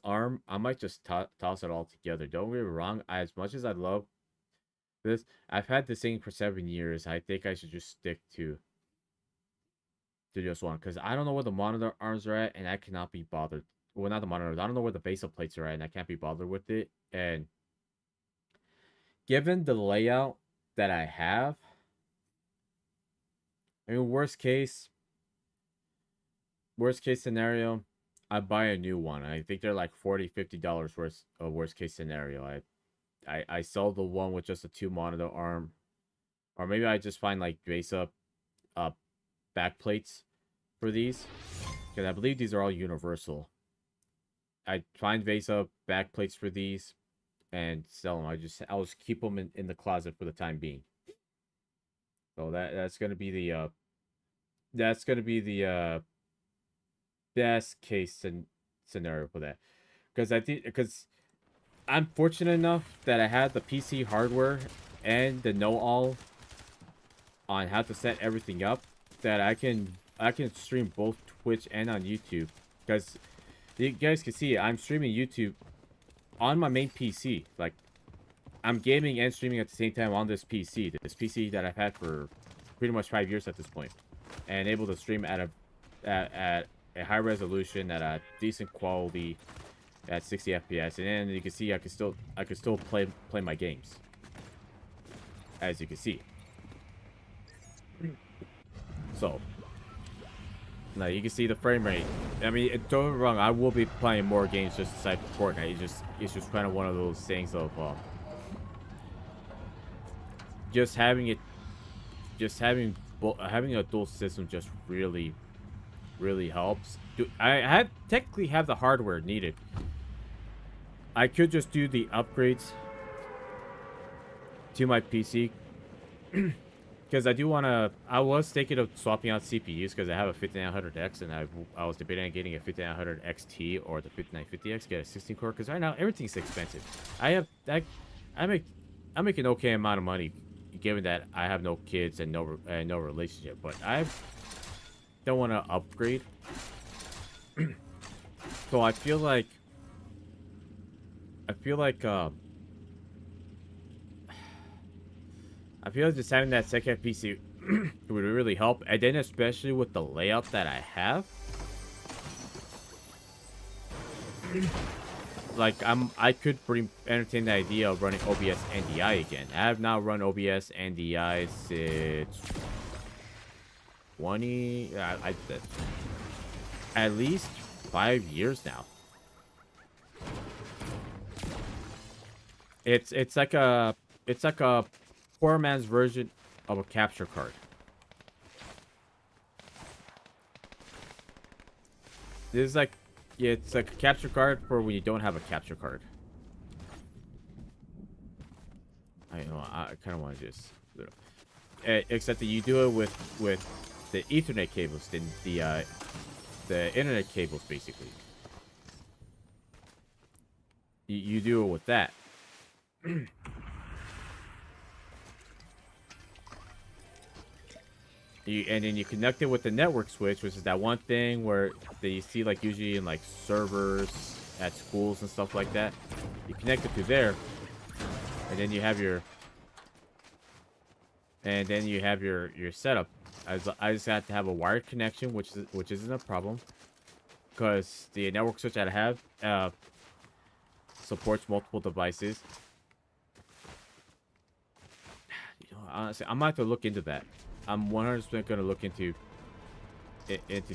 arm, I might just toss it all together. Don't get me wrong, as much as I love this, I've had this thing for 7 years. I think I should just stick to just one, because I don't know where the monitor arms are at, and I cannot be bothered. Well, not the monitors. I don't know where the base of plates are at, and I can't be bothered with it. And given the layout that I have, I mean, worst case scenario, I buy a new one. I think they're like $40-$50 worth of worst case scenario. I sell the one with just a 2 monitor arm, or maybe I just find like base up back plates for these, because I believe these are all universal. I find base up back plates for these and sell them. I'll just keep them in the closet for the time being. So that's gonna be the best case scenario for that, because I'm fortunate enough that I had the PC hardware and the know-all on how to set everything up, that I can stream both Twitch and on YouTube. Because you guys can see, I'm streaming YouTube on my main PC. Like, I'm gaming and streaming at the same time on this PC. This PC that I've had for pretty much 5 years at this point, and able to stream at a high resolution, at a decent quality, at 60 FPS, and then you can see I can still play my games, as you can see. So now you can see the frame rate. I mean, don't get me wrong, I will be playing more games just aside from Fortnite. It's just kind of one of those things of having a dual system just really helps. I technically have the hardware needed. I could just do the upgrades to my PC, because I was thinking of swapping out CPUs, because I have a 5900X, and I was debating on getting a 5900 XT or the 5950X, get a 16 core, because right now everything's expensive. I make an okay amount of money, given that I have no kids and no relationship, but I don't want to upgrade. So I feel like just having that second PC would really help, and then especially with the layout that I have. Like, I could entertain the idea of running OBS NDI again. I have not run OBS NDI since 20, at least 5 years now. It's like a poor man's version of a capture card. This is like, yeah, it's like a capture card for when you don't have a capture card. I know. I kind of want to just, except that you do it with the Ethernet cables, the internet cables, basically. You do it with that. And then you connect it with the network switch, which is that one thing where you see like usually in like servers at schools and stuff like that. You connect it to there, and then you have your your setup. I just have to have a wired connection, which isn't a problem, because the network switch that I have supports multiple devices. You know, honestly, I might have to look into that. I'm 100% gonna look into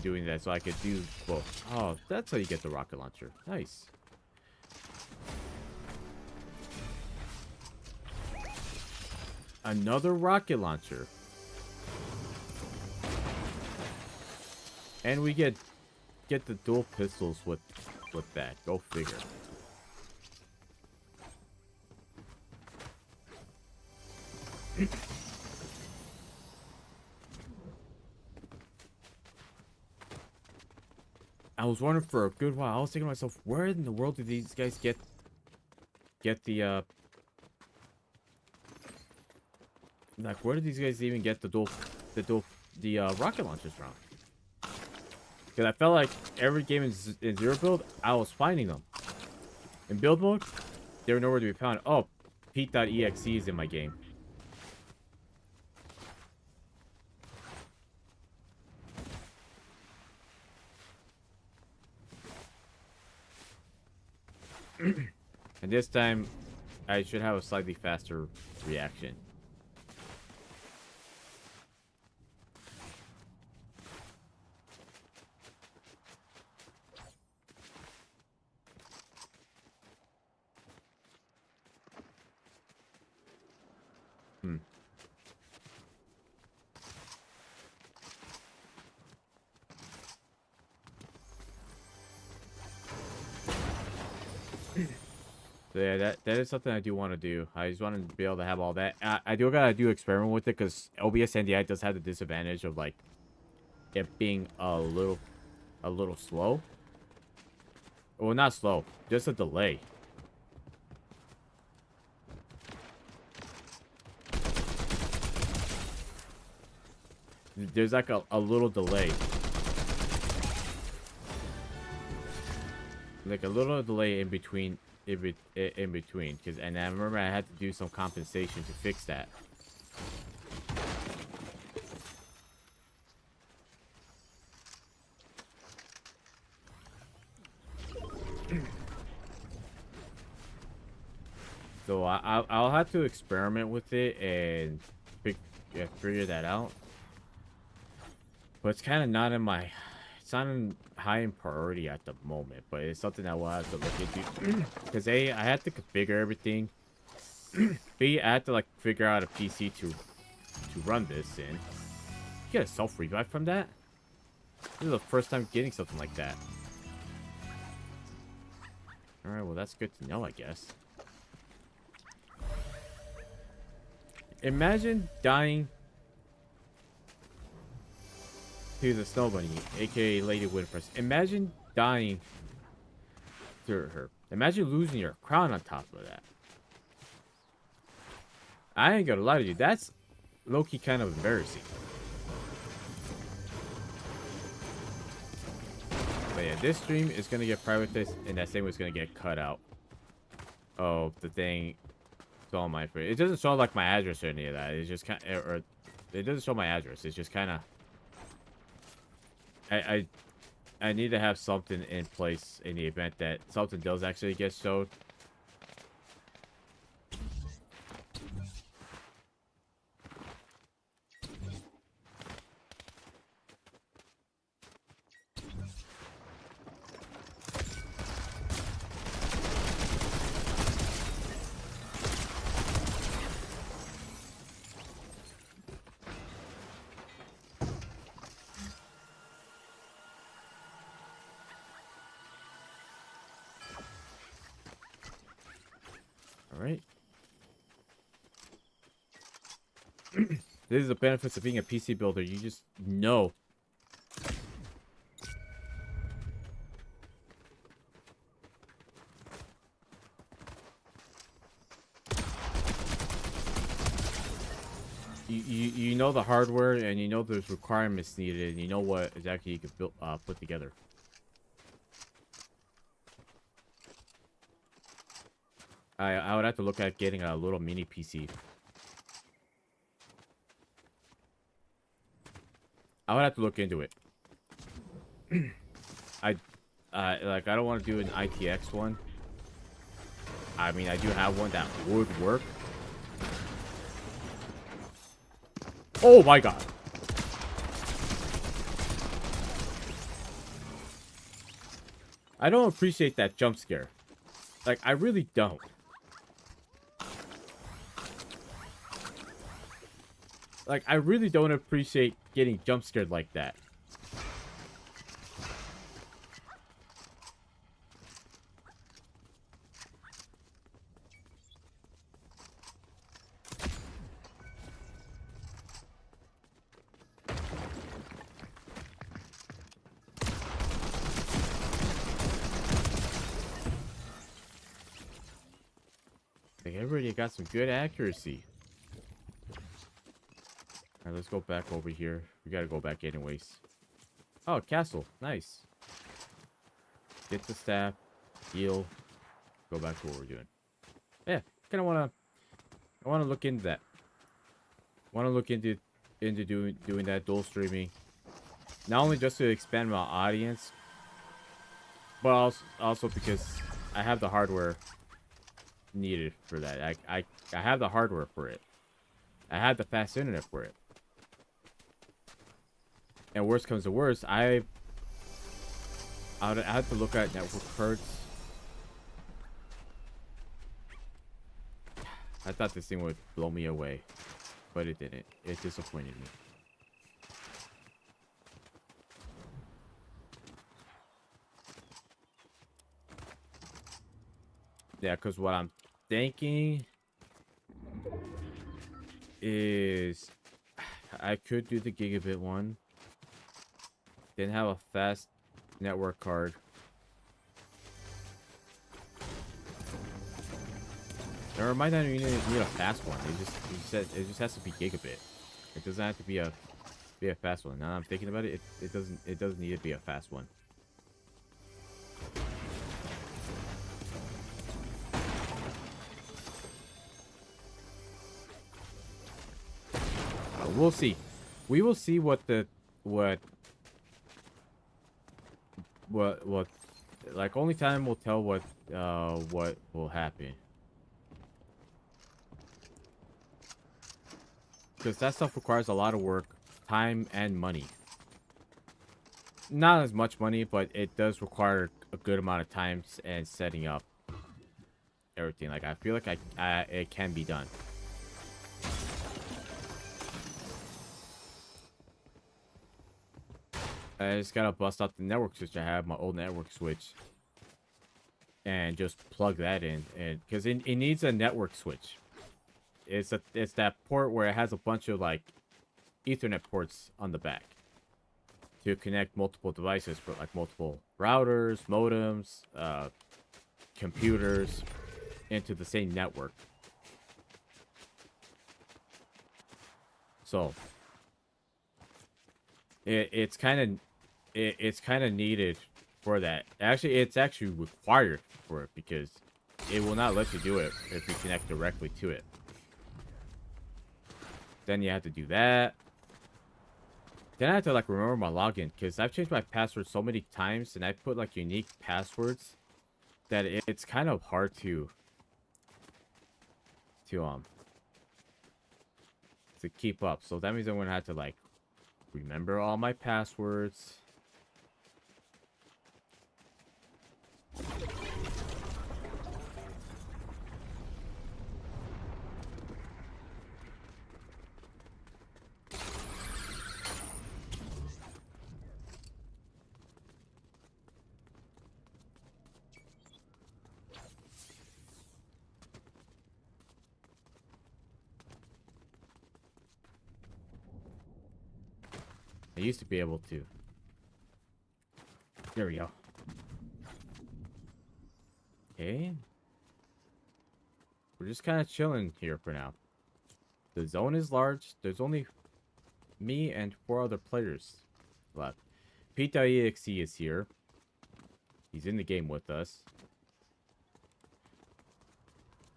doing that so I could do both. Oh, that's how you get the rocket launcher. Nice. Another rocket launcher. And we get the dual pistols with that. Go figure. I was wondering for a good while. I was thinking to myself, where in the world did these guys get the like, where did these guys even get the rocket launchers from? Because I felt like every game in zero build, I was finding them. In build mode, they were nowhere to be found. Oh, Pete.exe is in my game. And this time, I should have a slightly faster reaction. So yeah, that is something I do want to do. I just want to be able to have all that. I do gotta do experiment with it because OBS NDI does have the disadvantage of like it being a little slow. Well, not slow, just a delay. There's like a little delay. Like a little delay in between. Because and I remember I had to do some compensation to fix that. So I'll have to experiment with it and figure that out. But it's kind of not in my. It's not high in priority at the moment, but it's something that we'll have to look into. Because A, I had to configure everything. B, I had to like figure out a PC to run this in. Get a self revive from that. This is the first time getting something like that. All right, well that's good to know, I guess. Imagine dying to the Snow Bunny, aka Lady Winterpress. Imagine dying to her. Imagine losing your crown on top of that. I ain't gonna lie to you, that's low-key kind of embarrassing. But yeah, this stream is gonna get privatized, and that same way is gonna get cut out. Oh, the thing. It's all my. It doesn't show like my address or any of that. It's just kind of, or it doesn't show my address. It's just kind of. I need to have something in place in the event that something does actually get showed. All right. This is the benefits of being a PC builder. You just know. You know the hardware, and you know there's requirements needed, and you know what exactly you could build put together. I would have to look at getting a little mini PC. I would have to look into it. I like, I don't want to do an ITX one. I mean, I do have one that would work. Oh my god. I don't appreciate that jump scare. Like, I really don't. Like, I really don't appreciate getting jump scared like that. Like, everybody got some good accuracy. Alright, let's go back over here. We gotta go back anyways. Oh, castle. Nice. Get the staff. Heal. Go back to what we're doing. Yeah, kind of wanna... I wanna look into that. Wanna look into doing that dual streaming. Not only just to expand my audience, but also because I have the hardware needed for that. I have the hardware for it. I have the fast internet for it. And worst comes to worst, I would have to look at network cards. I thought this thing would blow me away, but it didn't. It disappointed me. Yeah, because what I'm thinking is I could do the gigabit one, then have a fast network card. Or it might not even need a fast one. It just has to be gigabit. It doesn't have to be a fast one. Now that I'm thinking about it, it doesn't need to be a fast one. We'll see. We will see what like, only time will tell what will happen. Because that stuff requires a lot of work, time, and money. Not as much money, but it does require a good amount of time and setting up everything. Like, I feel like it can be done. I just gotta bust out the network switch I have, my old network switch, and just plug that in, and because it needs a network switch. It's that port where it has a bunch of like Ethernet ports on the back to connect multiple devices, for like multiple routers, modems, computers into the same network. So it's kind of needed for that. Actually, it's actually required for it because it will not let you do it if you connect directly to it. Then you have to do that. Then I have to like remember my login because I've changed my password so many times and I put like unique passwords that it's kind of hard to keep up. So that means I'm gonna have to like remember all my passwords. used to be able to. There we go. Okay. We're just kind of chilling here for now. The zone is large. There's only me and 4 other players left. Pete.exe is here. He's in the game with us.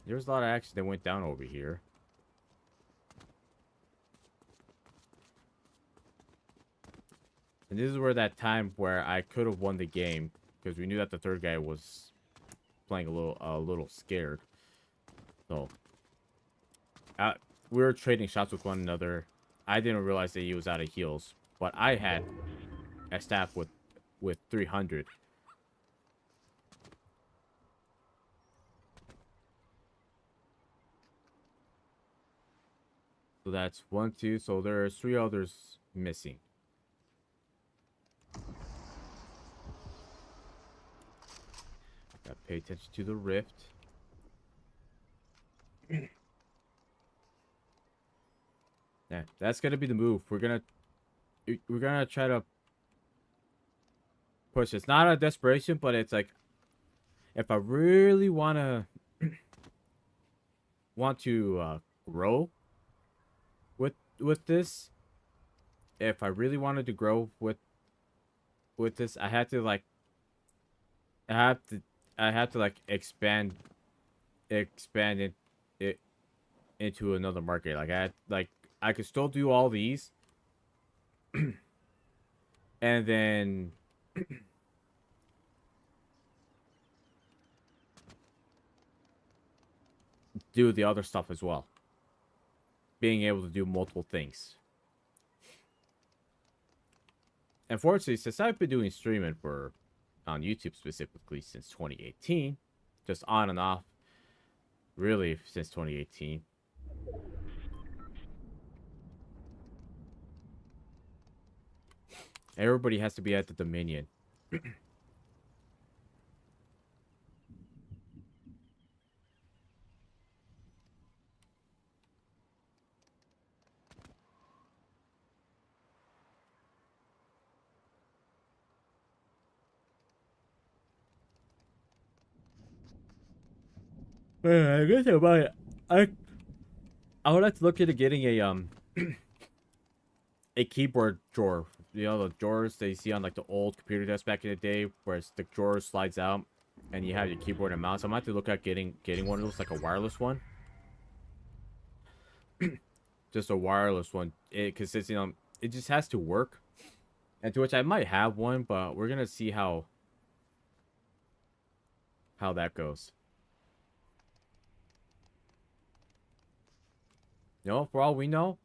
There's a lot of action that went down over here. And this is where that time where I could have won the game, because we knew that the third guy was playing a little scared. So we were trading shots with one another. I didn't realize that he was out of heals, but I had a staff with 300. So that's 1, 2. So there's 3 others missing. Gotta pay attention to the rift. Yeah, that's gonna be the move. We're gonna try to push. It's not a desperation, but it's like, if I really want to grow with this, if I really wanted to grow with this, I had to like, I have to like expand it into another market. Like I could still do all these, and then do the other stuff as well. Being able to do multiple things. Unfortunately, since I've been doing streaming on YouTube specifically since 2018, just on and off, really since 2018. Everybody has to be at the Dominion. I guess about it. I would like to look into getting a a keyboard drawer. You know, the drawers that you see on like the old computer desks back in the day, where the drawer slides out and you have your keyboard and mouse. I might have to look at getting one of those, like a wireless one. Just a wireless one, because it's, you know, it just has to work. And to which I might have one, but we're gonna see how that goes. You know, for all we know,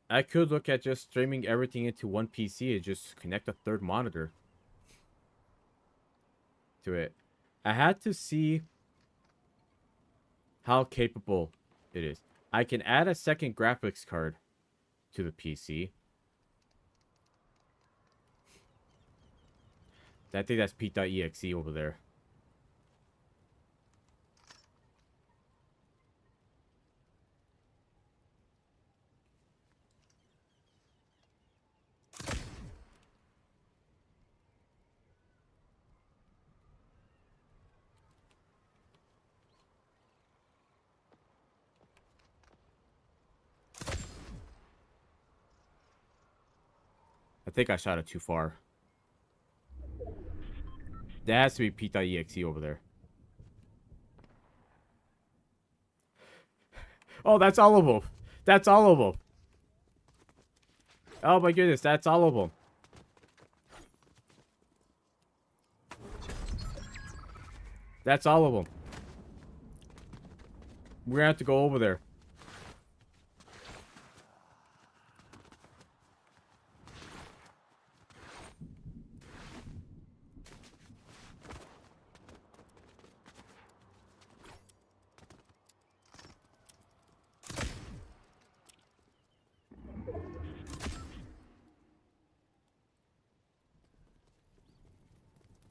I could look at just streaming everything into one PC and just connect a third monitor to it. I had to see how capable it is. I can add a second graphics card to the PC. I think that's Pete.exe over there. I think I shot it too far. That has to be Pete.exe over there. Oh, that's all of them. That's all of them. Oh my goodness, that's all of them. That's all of them. We're gonna have to go over there.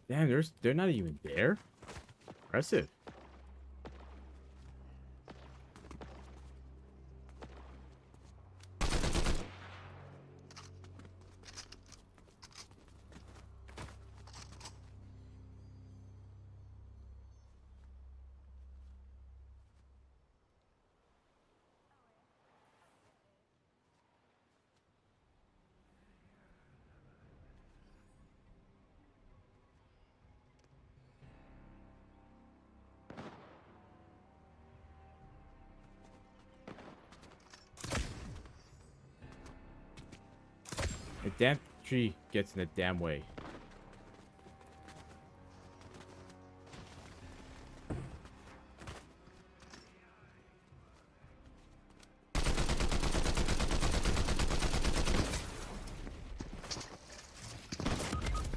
Damn, they're not even there. Impressive. The damn tree gets in the damn way.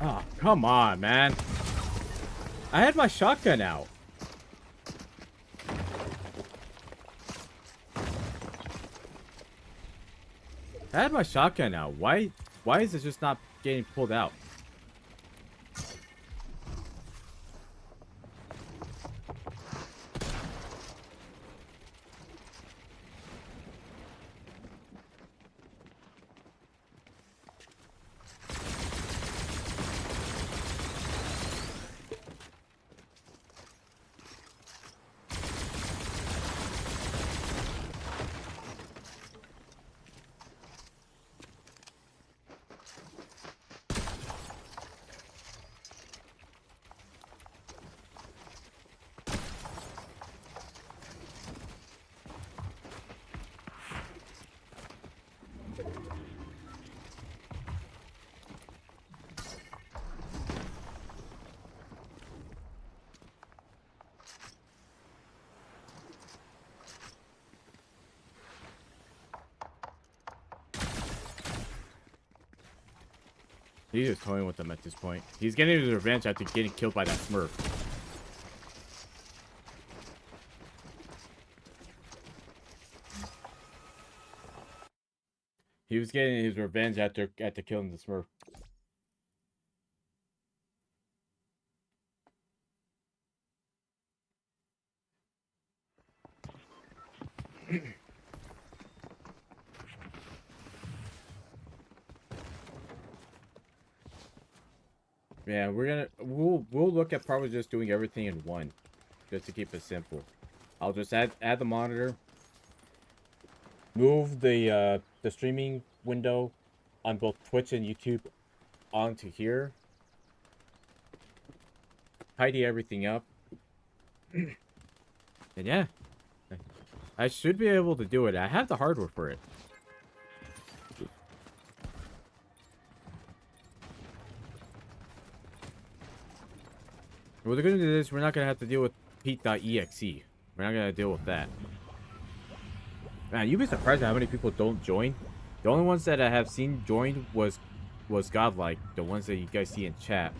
Oh, come on, man. I had my shotgun out. I had my shotgun out. Why is it just not getting pulled out? He's just toying with them at this point. He's getting his revenge after getting killed by that Smurf. He was getting his revenge after killing the Smurf. Yeah, we'll look at probably just doing everything in one, just to keep it simple. I'll just add the monitor, move the streaming window on both Twitch and YouTube onto here, tidy everything up, and yeah, I should be able to do it. I have the hardware for it. What we're gonna do is we're not gonna have to deal with Pete.exe. We're not gonna deal with that. Man, you'd be surprised at how many people don't join. The only ones that I have seen join was Godlike, the ones that you guys see in chat.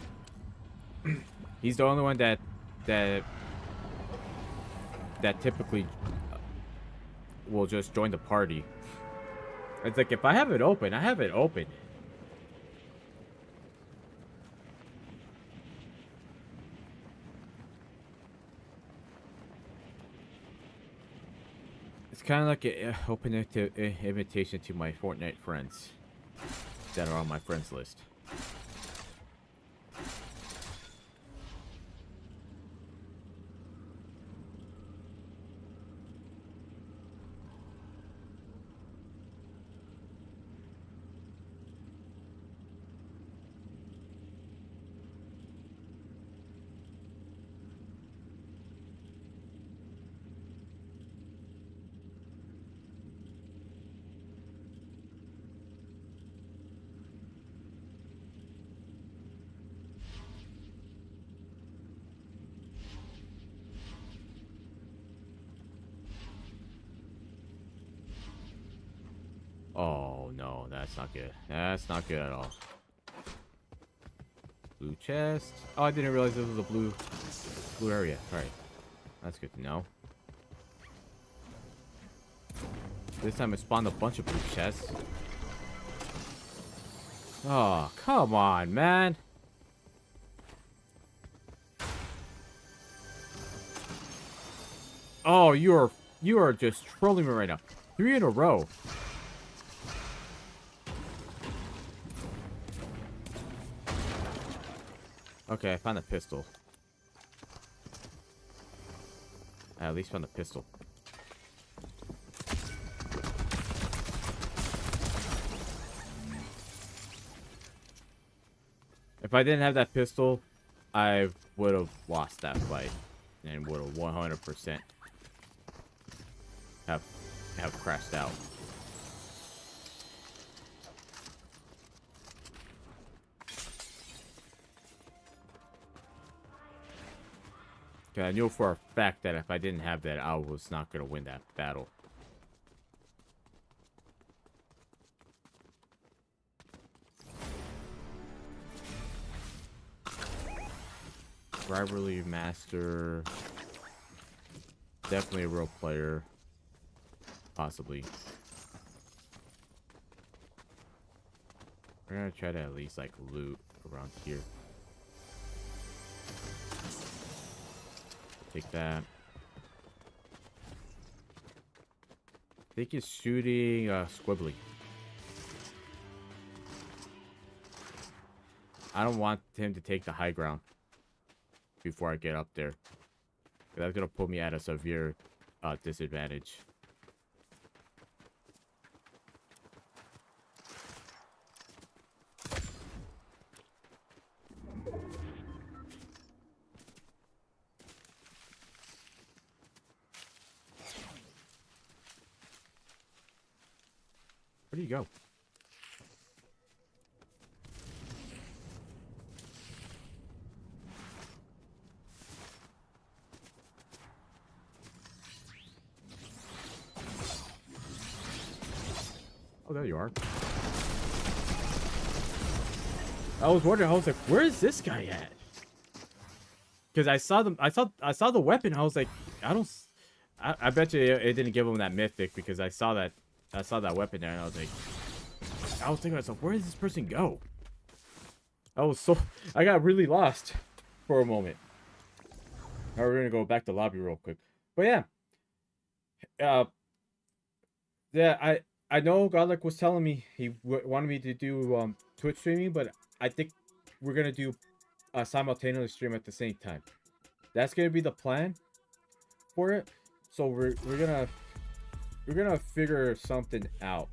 He's the only one that typically will just join the party. It's like, if I have it open, I have it open. It's kind of like an open invitation to my Fortnite friends that are on my friends list. Oh, no, that's not good. That's not good at all. Blue chest. Oh, I didn't realize this was a blue area. Alright. That's good to know. This time it spawned a bunch of blue chests. Oh, come on, man. Oh, you are just trolling me right now. 3 in a row. Okay, I found a pistol. I at least found a pistol. If I didn't have that pistol, I would have lost that fight and would have 100% have crashed out. 'Cause I knew for a fact that if I didn't have that, I was not gonna win that battle. Rivalry master. Definitely a real player. Possibly. We're gonna try to at least like loot around here. Take that. I think he's shooting Squibbly. I don't want him to take the high ground before I get up there. That's gonna put me at a severe disadvantage. Where do you go? Oh, there you are. I was wondering. I was like, "Where is this guy at?" Because I saw them. I saw the weapon. I was like, I bet you it didn't give him that mythic because I saw that weapon there, and I was thinking to myself, where does this person go? I got really lost for a moment. Now we're gonna go back to lobby real quick. But yeah, I know Godlike was telling me he wanted me to do Twitch streaming, but I think we're gonna do a simultaneous stream at the same time. That's gonna be the plan for it. So we're gonna figure something out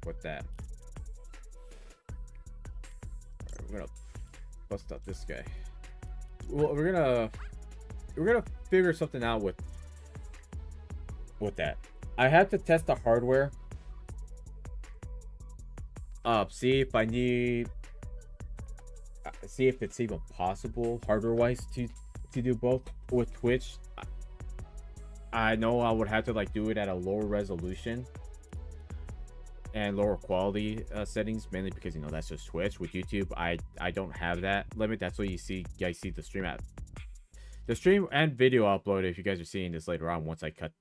with that. Alright, we're gonna bust up this guy. Well, we're gonna figure something out with that. I have to test the hardware. See if I need. See if it's even possible hardware-wise to do both with Twitch. I know I would have to like do it at a lower resolution and lower quality settings, mainly because that's just Twitch. With YouTube, I don't have that limit. That's what you guys see the stream at. The stream and video upload, if you guys are seeing this later on, once I cut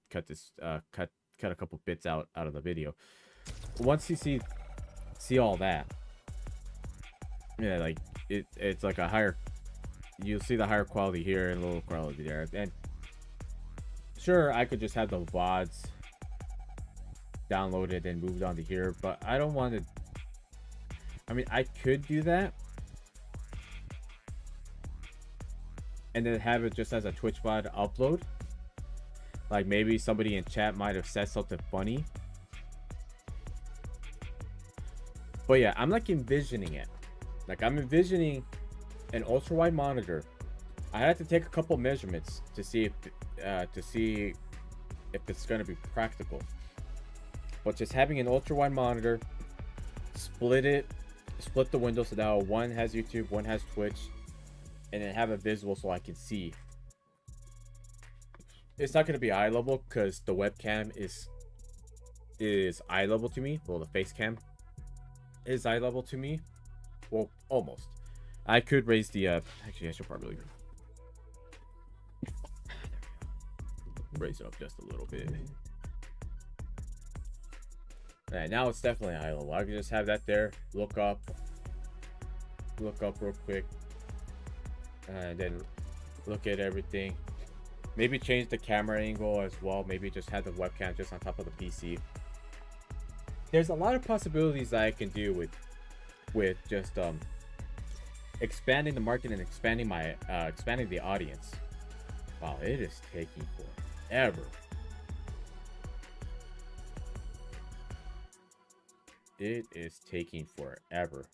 a couple bits out of the video. Once you see all that, yeah, like it's like a higher. You'll see the higher quality here and lower quality there, and sure, I could just have the VODs downloaded and moved onto here, but I don't want to. I mean, I could do that and then have it just as a Twitch VOD upload. Like maybe somebody in chat might have said something funny. But yeah, I'm like envisioning it. Like I'm envisioning an ultra wide monitor. I had to take a couple measurements to see if it's going to be practical. But just having an ultra wide monitor, split the window so that one has YouTube, one has Twitch, and then have it visible so I can see. It's not going to be eye level because the webcam is eye level to me. Well, the face cam is eye level to me. Well, almost. I could raise the actually I should probably raise it up just a little bit. Alright, now it's definitely eye level. I can just have that there, look up real quick, and then look at everything. Maybe change the camera angle as well. Maybe just have the webcam just on top of the PC. There's a lot of possibilities that I can do with just expanding the market and expanding the audience. Wow, it is taking forever. It is taking forever.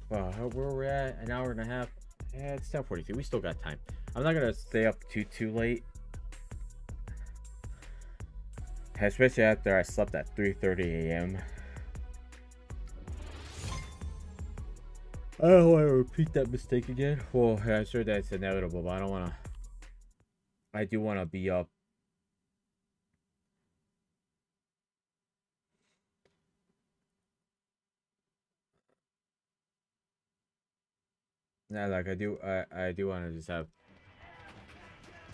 Where we're at, an hour and a half. It's 10:42. We still got time. I'm not gonna stay up too late, especially after I slept at 3:30 a.m. I don't want to repeat that mistake again. Well, yeah, I'm sure that's inevitable, but I don't want to. I do want to be up. Yeah, like I do. I do want to just have.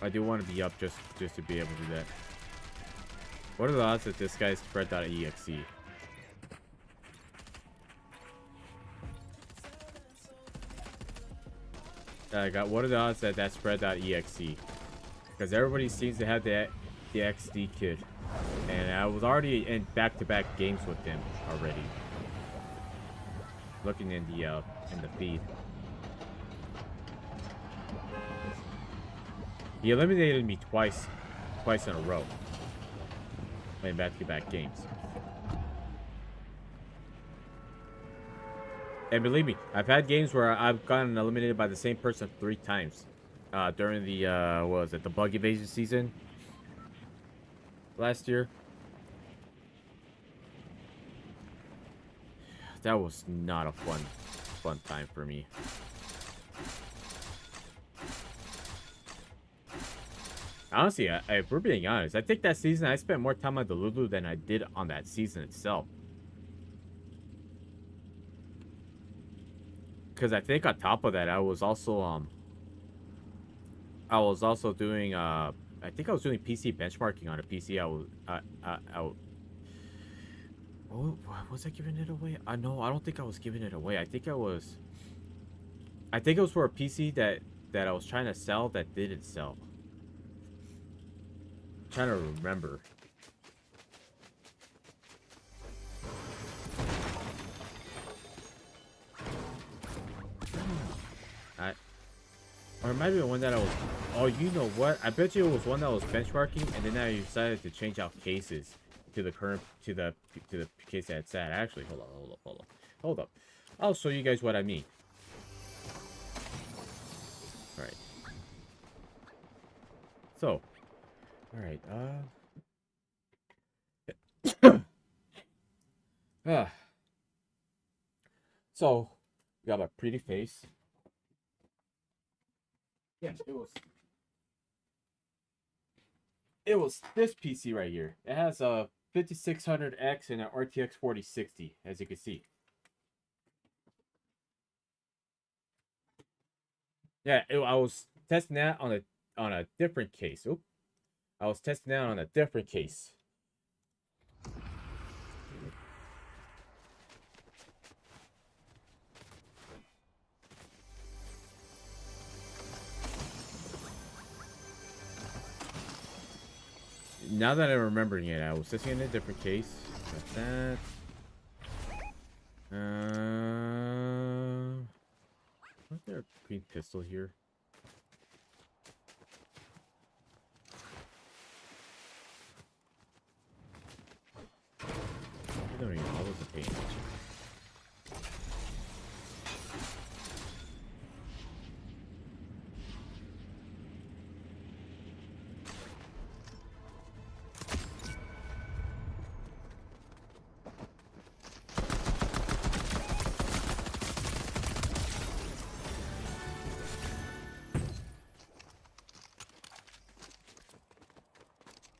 I do want to be up just to be able to do that. What are the odds that this guy's spread.exe? I got. What are the odds that that's spread.exe? Because everybody seems to have the XD kid, and I was already in back-to-back games with him already. Looking in the feed, he eliminated me twice in a row in back-to-back games. And believe me, I've had games where I've gotten eliminated by the same person 3 times. During the, what was it, the bug evasion season last year. That was not a fun time for me. Honestly, if we're being honest, I think that season I spent more time on the Lulu than I did on that season itself. Because I think on top of that, I was also doing I think I was doing PC benchmarking on a PC. Oh, was I giving it away? No, I don't think I was giving it away. I think it was for a PC that I was trying to sell that didn't sell. I'm trying to remember. Or it might be the one that I was. Oh, you know what? I bet you it was one that was benchmarking, and then I decided to change out cases to the current to the case that it's at. Actually, hold up. I'll show you guys what I mean. All right. So, all right. So, we got a pretty face. Yeah, it was this PC right here. It has a 5600X and an RTX 4060, as you can see. Yeah, I was testing that on a different case. Oop. I was testing that on a different case. Now that I'm remembering it, I was testing in a different case. Got that. Wasn't there a green pistol here? I don't even know. I wasn't paying attention.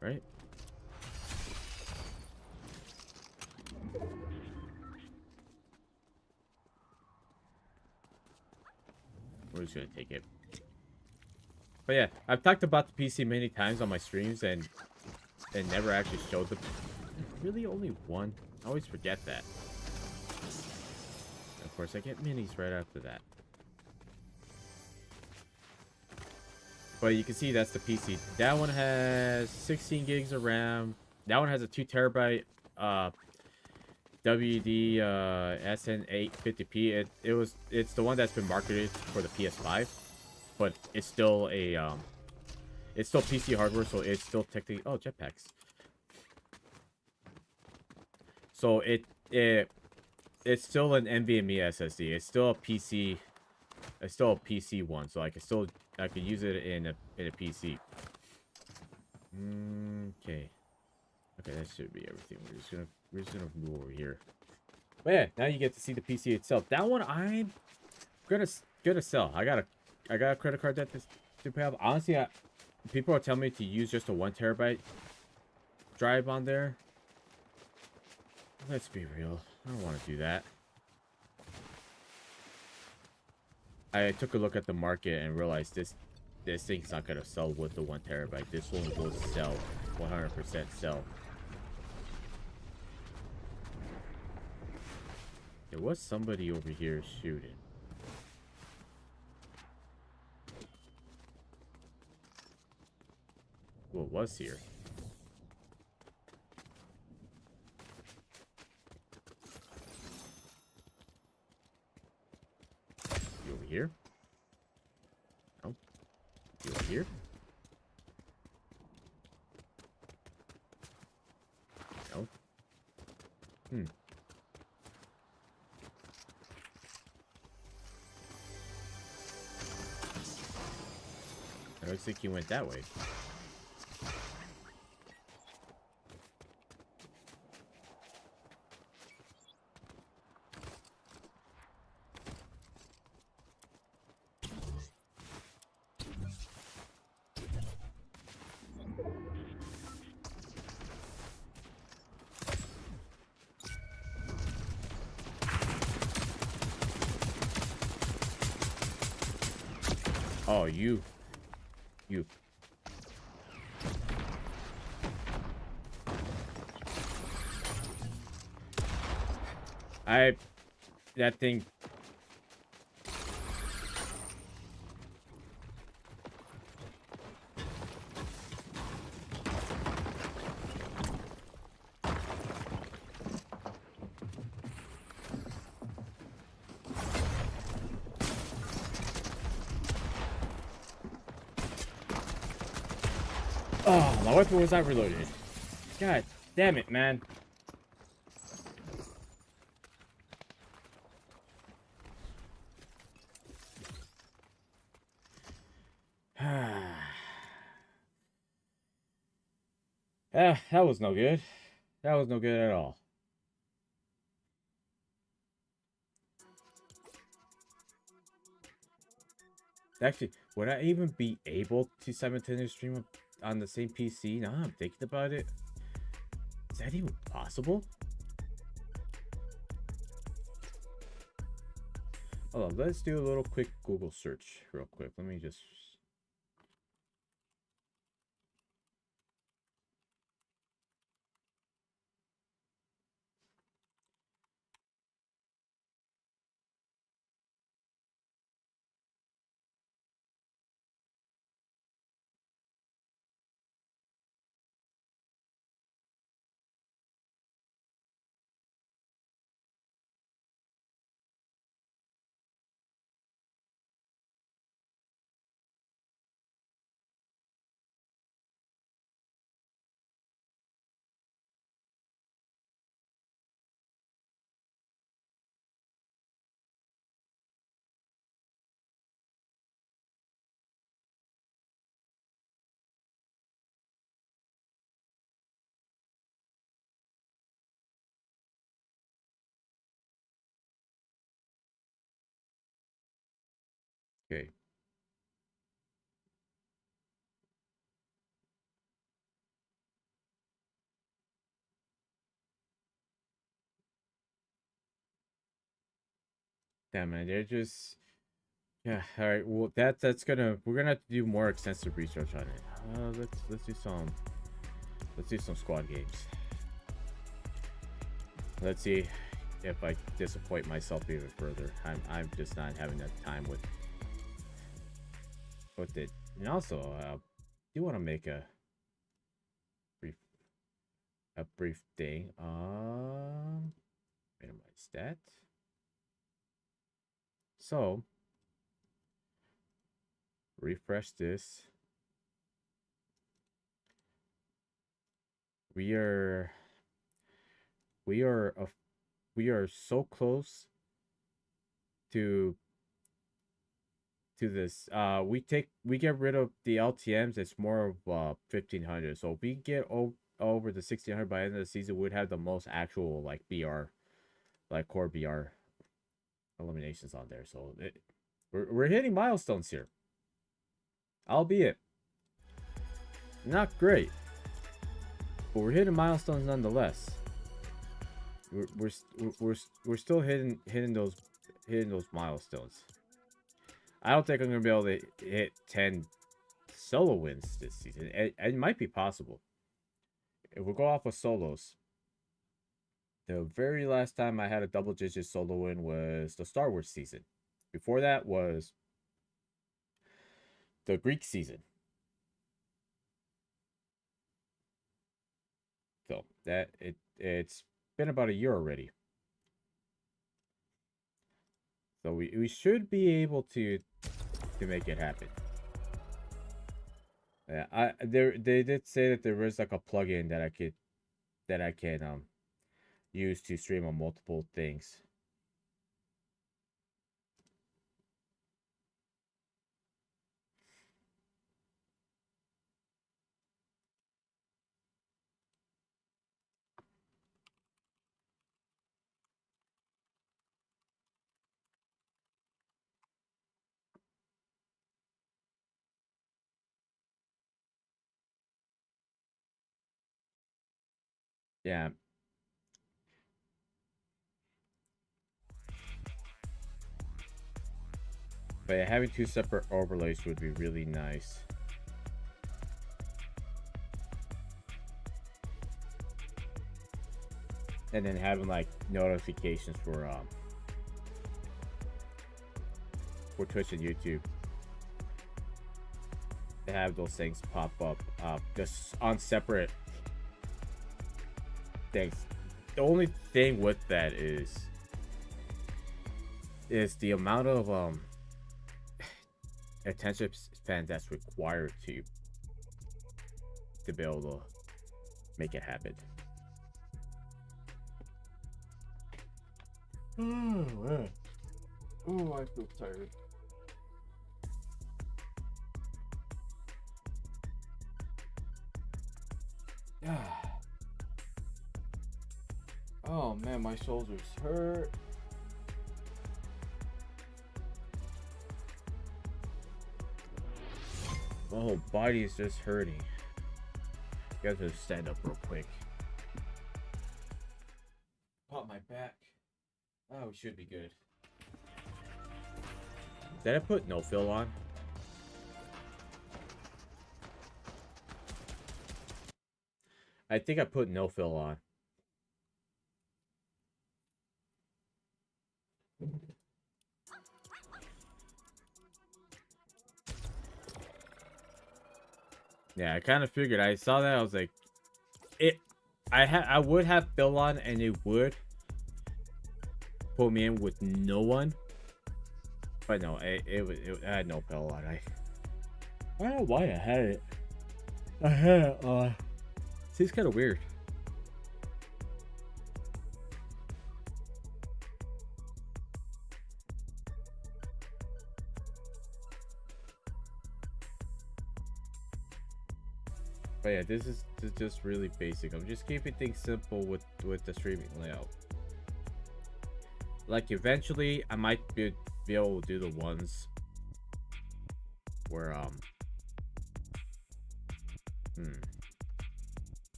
Right? We're just gonna take it. But yeah, I've talked about the PC many times on my streams and never actually showed the. Really, only one. I always forget that. Of course, I get minis right after that. But you can see that's the PC. That one has 16 gigs of RAM. That one has a 2 terabyte WD SN850p. It's the one that's been marketed for the PS5, but it's still a it's still PC hardware, so it's still technically jetpacks. So it's still an NVMe SSD. It's still a PC. It's still a PC one, so I can use it in a PC. Okay, that should be everything. We're just gonna move over here. But yeah, now you get to see the PC itself. That one, I'm gonna sell. I got a credit card that to pay off. Honestly, people are telling me to use just a 1 TB drive on there. Let's be real. I don't want to do that. I took a look at the market and realized this thing's not gonna sell with the 1 TB. This one will sell, 100% sell. There was somebody over here shooting. What was here? You over here? No. You over here? No. Hmm. It looks like you went that way. Oh, you. That thing. Oh, my weapon was not reloaded. God damn it, man. That was no good. That was no good at all. Actually, would I even be able to simultaneously stream on the same PC? Now I'm thinking about it. Is that even possible? Hold on, let's do a little quick Google search real quick. Let me just... Okay. Damn it, they're just... Yeah, alright, well that's gonna... We're gonna have to do more extensive research on it. Let's do some... Let's do some squad games. Let's see if I disappoint myself even further. I'm just not having that time with it. And also, do want to make brief a brief thing. Minimize that. So refresh this. We are so close to this. We get rid of the LTMs. It's more of 1500. So if we get over the 1600 by the end of the season, we'd have the most actual like BR, like core BR eliminations on there. So We're hitting milestones here, albeit not great, but we're hitting milestones nonetheless. We're still hitting those milestones. I don't think I'm gonna be able to hit 10 solo wins this season. It might be possible. If we go off of solos, the very last time I had a double-digit solo win was the Star Wars season. Before that was the Greek season. So it's been about a year already. So we should be able to make it happen. Yeah, they did say that there is like a plugin that I can use to stream on multiple things. Yeah. But yeah, having two separate overlays would be really nice. And then having like notifications for Twitch and YouTube. To have those things pop up just on separate things. The only thing with that is the amount of attention span that's required to be able to make it happen. Oh man. Oh, I feel tired. Oh man, my shoulders hurt. My whole body is just hurting. You guys just stand up real quick. Pop my back. Oh, we should be good. Did I put no fill on? I think I put no fill on. Yeah, I kind of figured. I saw that. I was like, I would have fill on, and it would put me in with no one. But no, it had no fill on. I don't know why I had it. I had it on. Seems kind of weird. But yeah, this is just really basic. I'm just keeping things simple with the streaming layout. Like eventually, I might be able to do the ones where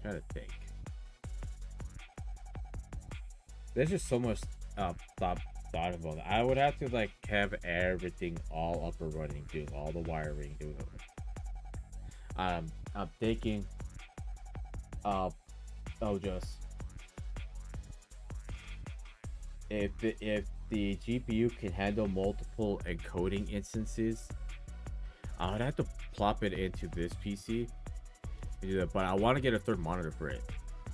trying to think. There's just so much thought about it. I would have to like have everything all up and running, doing all the wiring, doing it. I'm thinking just if the GPU can handle multiple encoding instances, I would have to plop it into this PC. But I want to get a third monitor for it,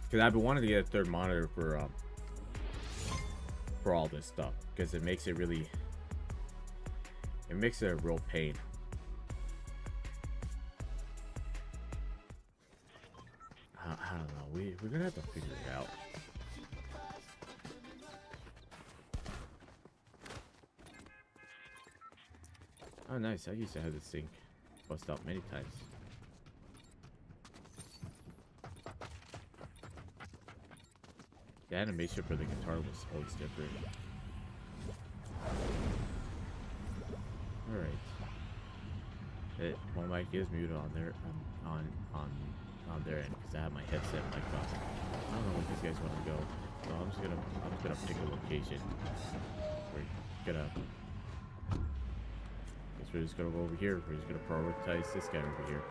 because I've been wanting to get a third monitor for all this stuff, because it makes it a real pain. I don't know. We're gonna have to figure it out. Oh nice, I used to have this thing bust out many times. The animation for the guitar was always different. Alright. My mic is muted on there, on their end because I have my headset mic on. I don't know where these guys want to go, so I'm just gonna pick a location. We're just gonna go over here. We're just gonna prioritize this guy over here.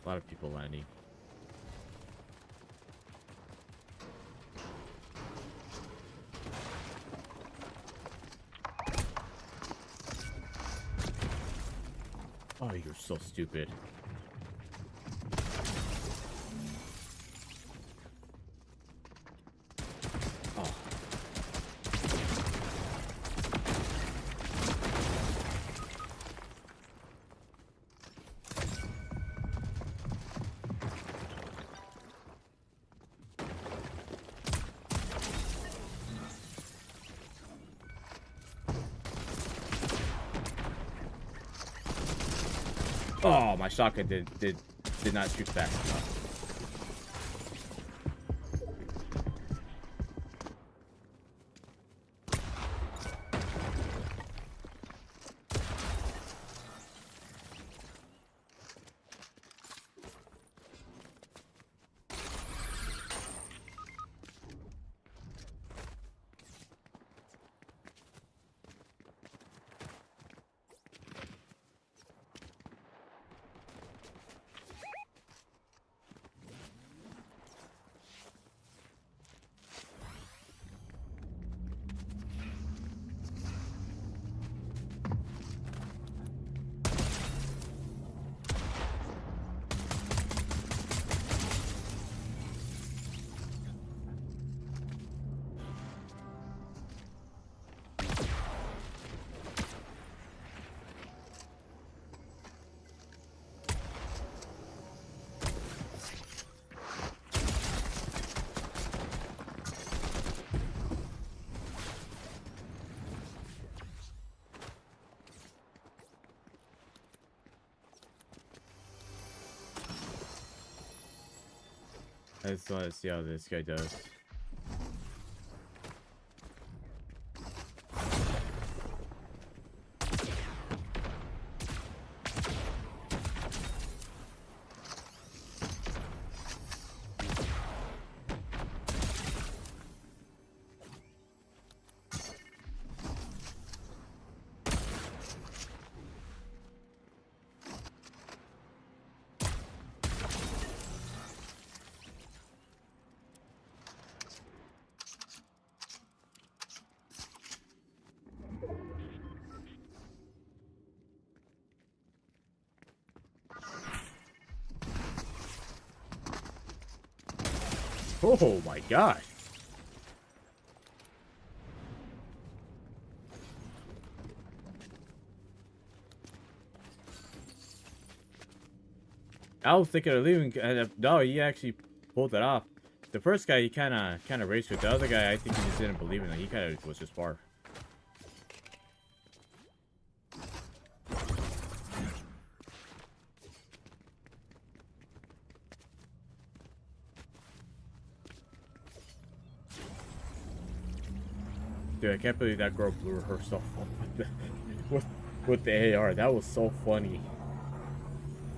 A lot of people landing. Oh, you're so stupid. Oh. Oh, my shotgun did not shoot fast enough. I just want to see how this guy does. Oh my god. I was thinking of leaving, and no, he actually pulled it off. The first guy, he kind of raced with. The other guy, I think he just didn't believe in it. He kind of was just far. Dude, I can't believe that girl blew herself up with the AR. That was so funny.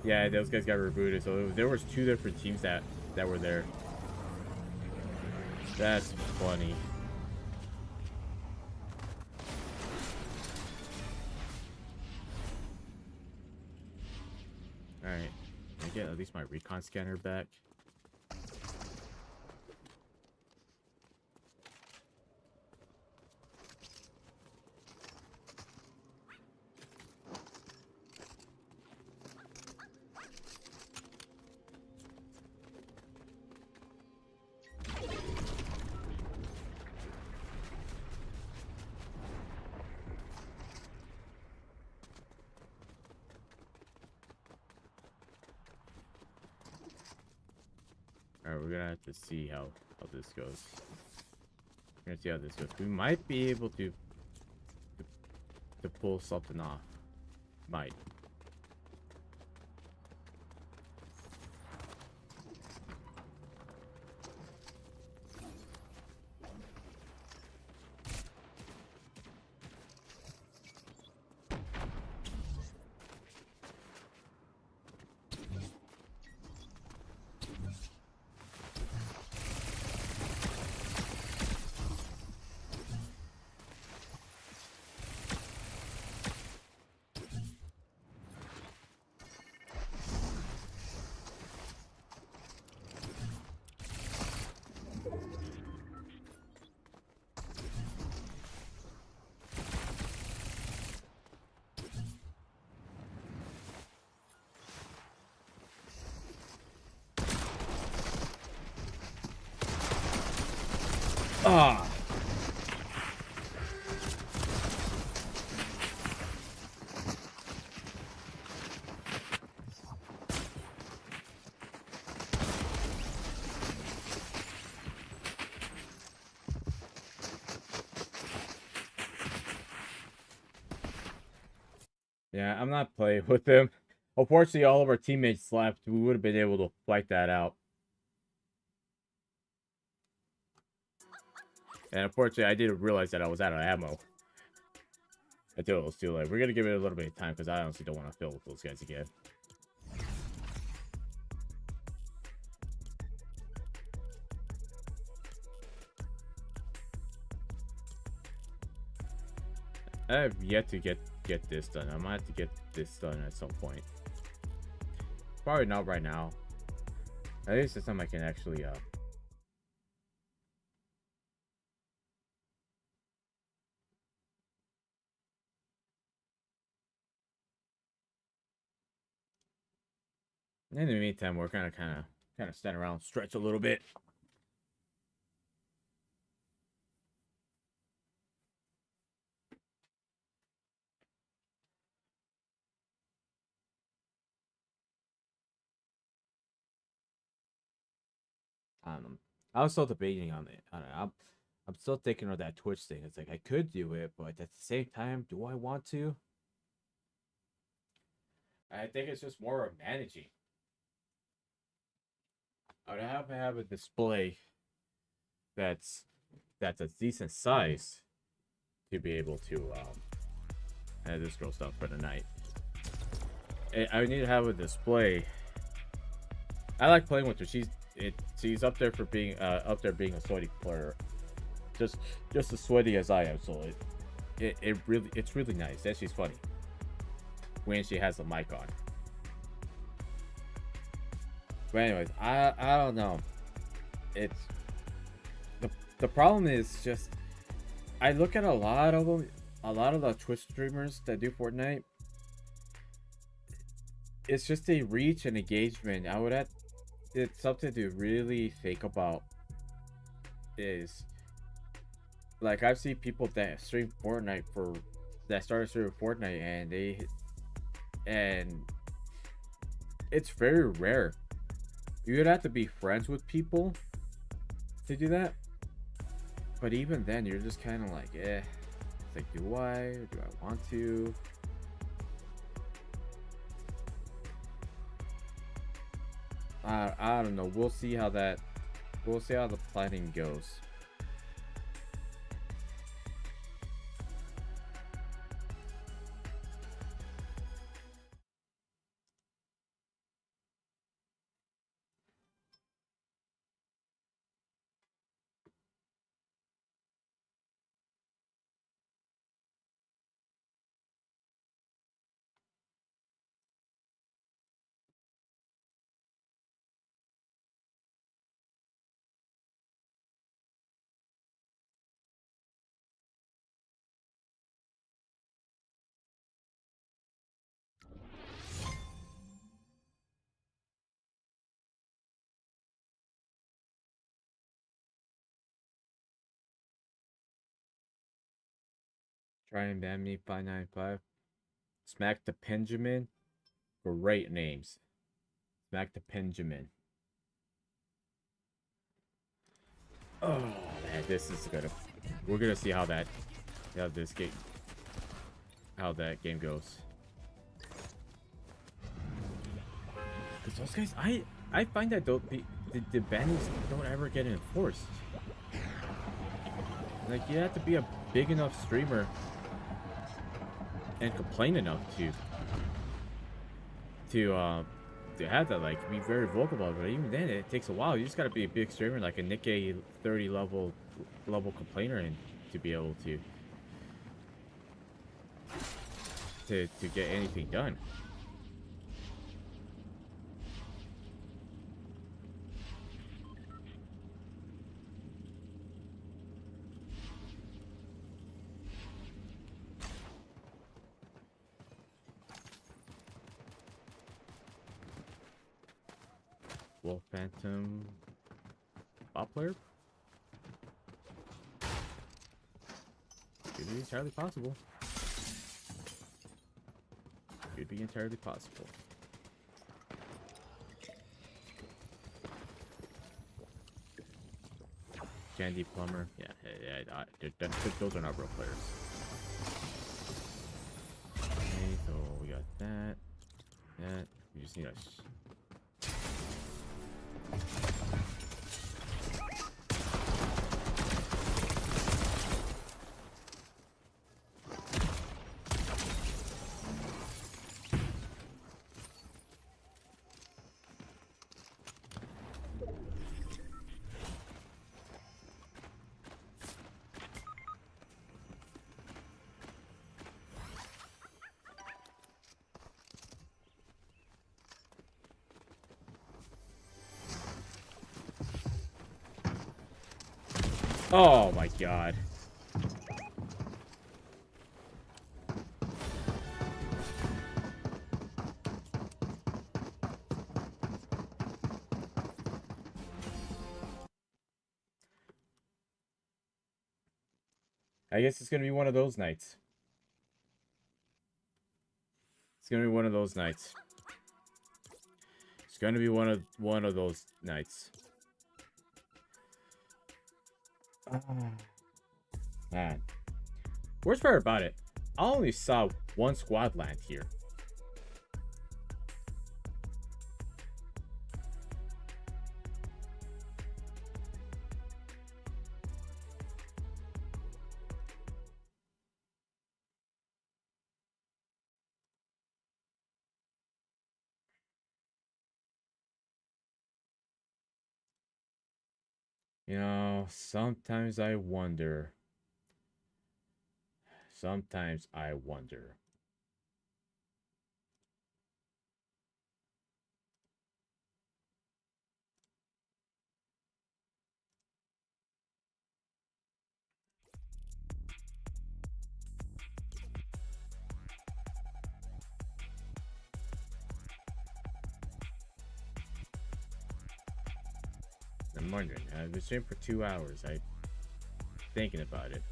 Yeah, those guys got rebooted. So there was two different teams that were there. That's funny. All right, I get at least my recon scanner back. Alright, we're gonna have to see how this goes. We're gonna see how this goes. We might be able to pull something off. Might. Ah. Yeah, I'm not playing with them. Unfortunately, all of our teammates left. We would have been able to fight that out. And unfortunately, I didn't realize that I was out of ammo until it was too late. We're going to give it a little bit of time because I honestly don't want to fill with those guys again. I have yet to get this done. I might have to get this done at some point. Probably not right now. At least this time I can actually in the meantime, we're kind of stand around, stretch a little bit. I don't know. I was still debating on it. I don't know. I'm still thinking of that Twitch thing. It's like I could do it, but at the same time, do I want to? I think it's just more of managing. I would have to have a display that's a decent size to be able to have this girl stuff for the night. I need to have a display. I like playing with her. She's up there for being being a sweaty player, just as sweaty as I am. So it's really nice. And she's funny when she has the mic on. But anyways, I don't know. It's the problem is just I look at a lot of them, a lot of the Twitch streamers that do Fortnite. It's just a reach and engagement. It's something to really think about. Is like I've seen people that stream Fortnite that started streaming Fortnite and it's very rare. You'd have to be friends with people to do that. But even then, you're just kind of like, eh. It's like, do I want to? I don't know. We'll see how the planning goes. Try and ban me 595. Smack the Benjamin. Great names. Smack the Benjamin. Oh man, this is gonna. We're gonna see how that, how that game goes. Cause those guys, I find that the bannings don't ever get enforced. Like you have to be a big enough streamer and complain enough to have that, like, be very vocal about it. But even then, it takes a while. You just gotta be a big streamer, like a Nikkei 30 level complainer, and to be able to get anything done. Wolf Phantom bot player? Could be entirely possible. Could be entirely possible. Candy Plumber. Yeah, those are not real players. Okay, so we got that. We just need a... Oh my god. I guess it's gonna be one of those nights. It's gonna be one of those nights. It's gonna be one of those nights. Man. Worst part about it, I only saw one squad land here. You know, sometimes I wonder. Sometimes I wonder. I'm wondering. I've been streaming for 2 hours. I'm thinking about it.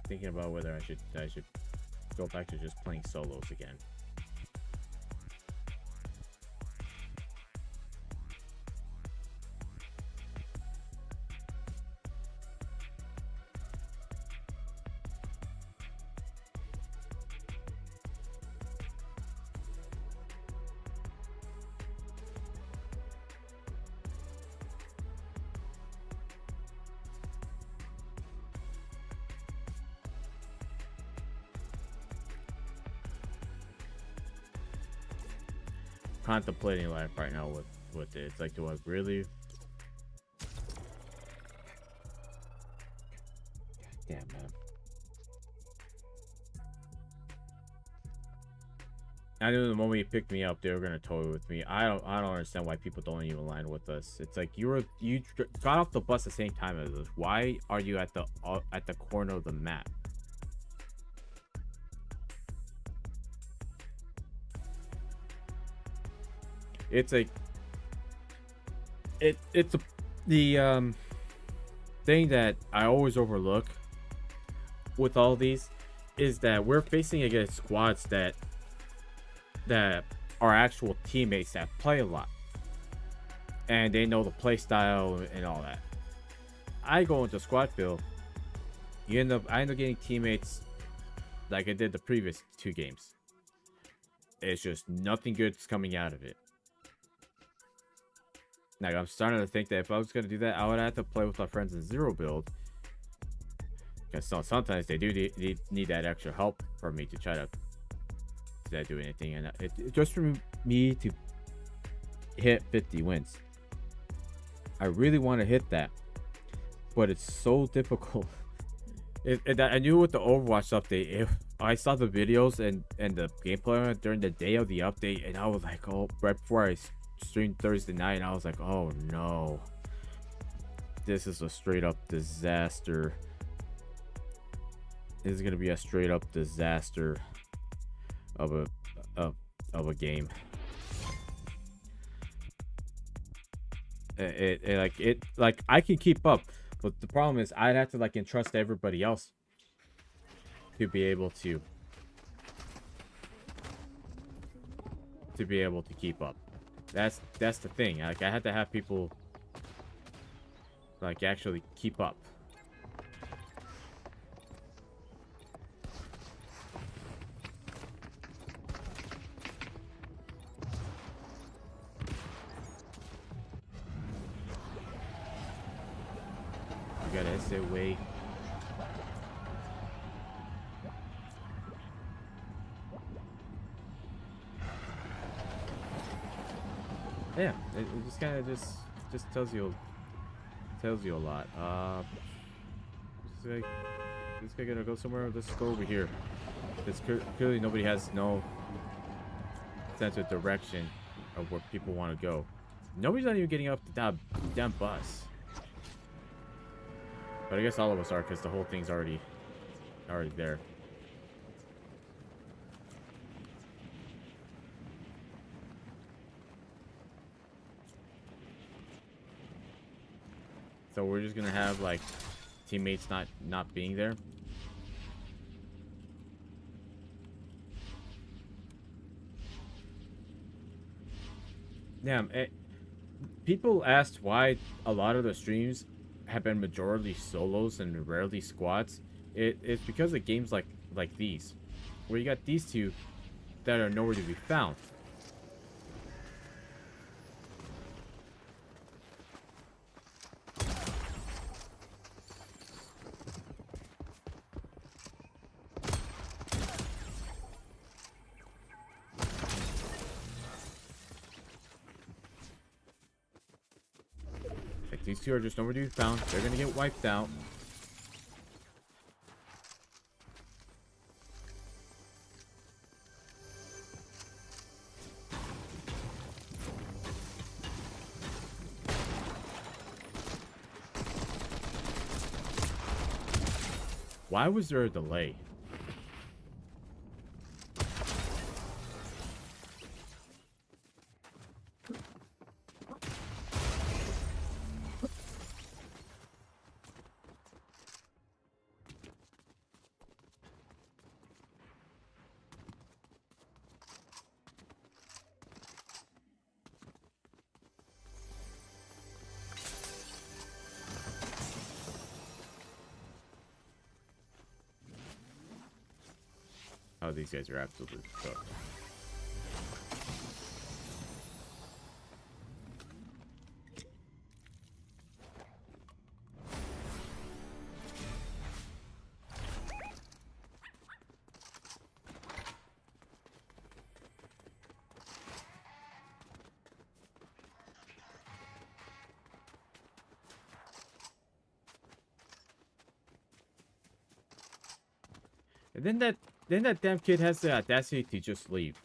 Thinking about whether I should go back to just playing solos again. Contemplating life right now with it. It's like, do I really? Damn, man. I knew the moment you picked me up, they were gonna toy with me. I don't understand why people don't even align with us. It's like you got off the bus the same time as us. Why are you at the corner of the map? It's like it's the thing that I always overlook with all these is that we're facing against squads that are actual teammates that play a lot and they know the play style and all that. I go into squad field, I end up getting teammates like I did the previous 2 games. It's just nothing good's coming out of it. Like, I'm starting to think that if I was gonna do that, I would have to play with my friends in zero build. Because sometimes they do need that extra help from me to try to do anything, and just for me to hit 50 wins. I really want to hit that, but it's so difficult. I knew with the Overwatch update, I saw the videos and the gameplay during the day of the update, and I was like, oh, right before I streamed Thursday night, and I was like, oh no, this is a straight up disaster. This is gonna be a straight up disaster of a game. Like I can keep up, but the problem is I'd have to like entrust everybody else to be able to keep up. That's the thing. Like, I had to have people like actually keep up. You gotta stay away. Yeah, it just kind of just tells you a lot. This guy gonna go somewhere. Let's go over here. It's clearly nobody has no sense of direction of where people want to go. Nobody's not even getting up the damn bus. But I guess all of us are, because the whole thing's already there. So we're just gonna have like teammates not being there. Yeah, people asked why a lot of the streams have been majority solos and rarely squads. It's because of games like these, where you got these two that are nowhere to be found. These two are just nowhere to be found. They're gonna get wiped out. Why was there a delay? Oh, these guys are absolutely cooked. And then that damn kid has the audacity to just leave.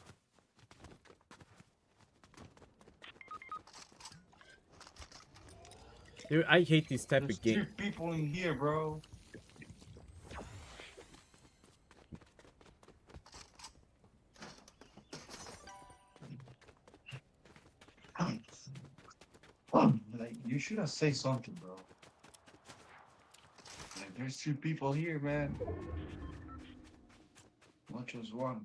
Dude, I hate these type of games. There's 2 people in here, bro. Like, you should have said something, bro. Like, there's 2 people here, man. Not just one.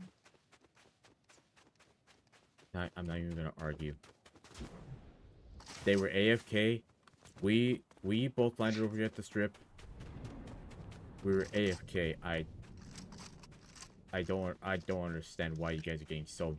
I'm not even gonna argue. They were AFK. We We both landed over here at the strip. We were AFK. I don't understand why you guys are getting so.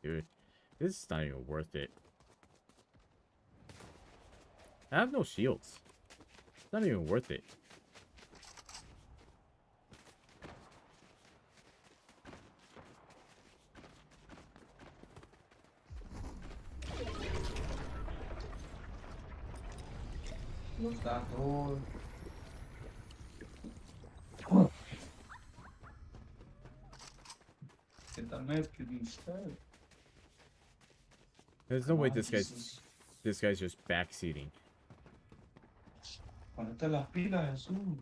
Dude, this is not even worth it. I have no shields. It's not even worth it. Los datos. Get the napkin instead. There's no way Come on, Jesus. this guy's just backseating. Ponete las pilas, Jesús.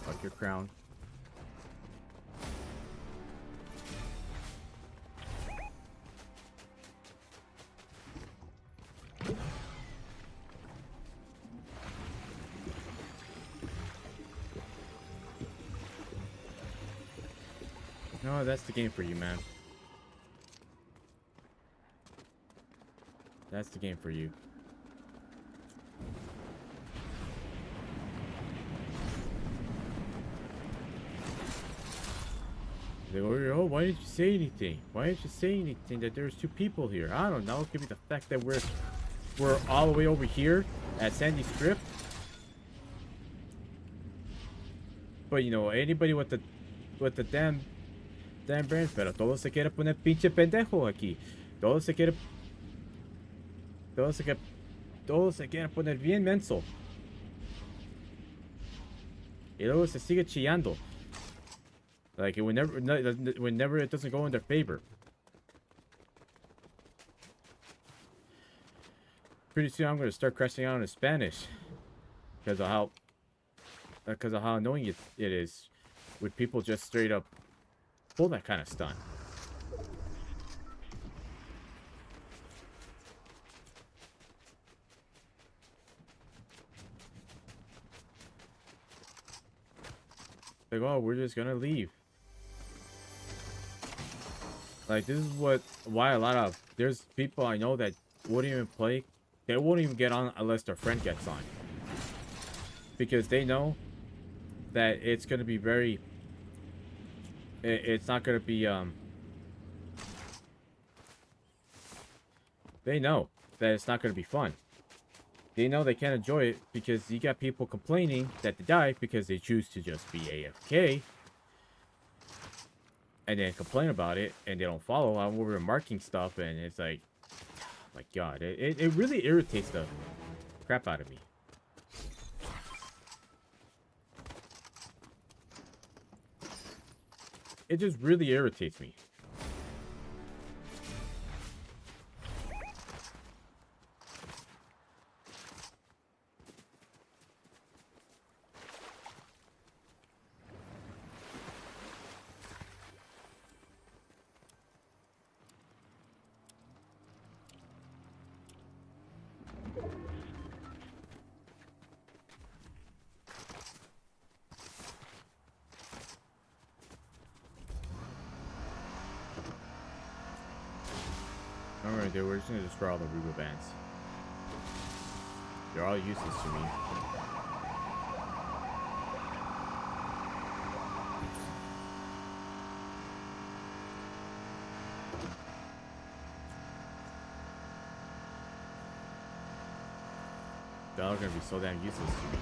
Fuck your crown. No, that's the game for you, man. That's the game for you. They were, oh, why didn't you say anything? Why didn't you say anything that there's two people here? I don't know. Give me the fact that we're all the way over here at Sandy Strip. But you know, anybody with the damn brands, pero todo se quiere poner pinche pendejo aquí. Todo se quiere poner bien menso. Y luego se sigue chillando. Like, whenever it doesn't go in their favor. Pretty soon I'm going to start crashing out in Spanish. Because of how annoying it is when people just straight up pull that kind of stunt. Like, oh, we're just gonna leave. Like, this is why there's people I know that wouldn't even play. They won't even get on unless their friend gets on. Because they know that it's gonna be very... It's not gonna be, They know that it's not gonna be fun. They know they can't enjoy it because you got people complaining that they die because they choose to just be AFK. And then complain about it, and they don't follow. I'm over marking stuff, and it's like, oh my god, it really irritates the crap out of me. It just really irritates me. do, we're just gonna destroy all the Reba bands. They're all useless to me. They're all gonna be so damn useless to me.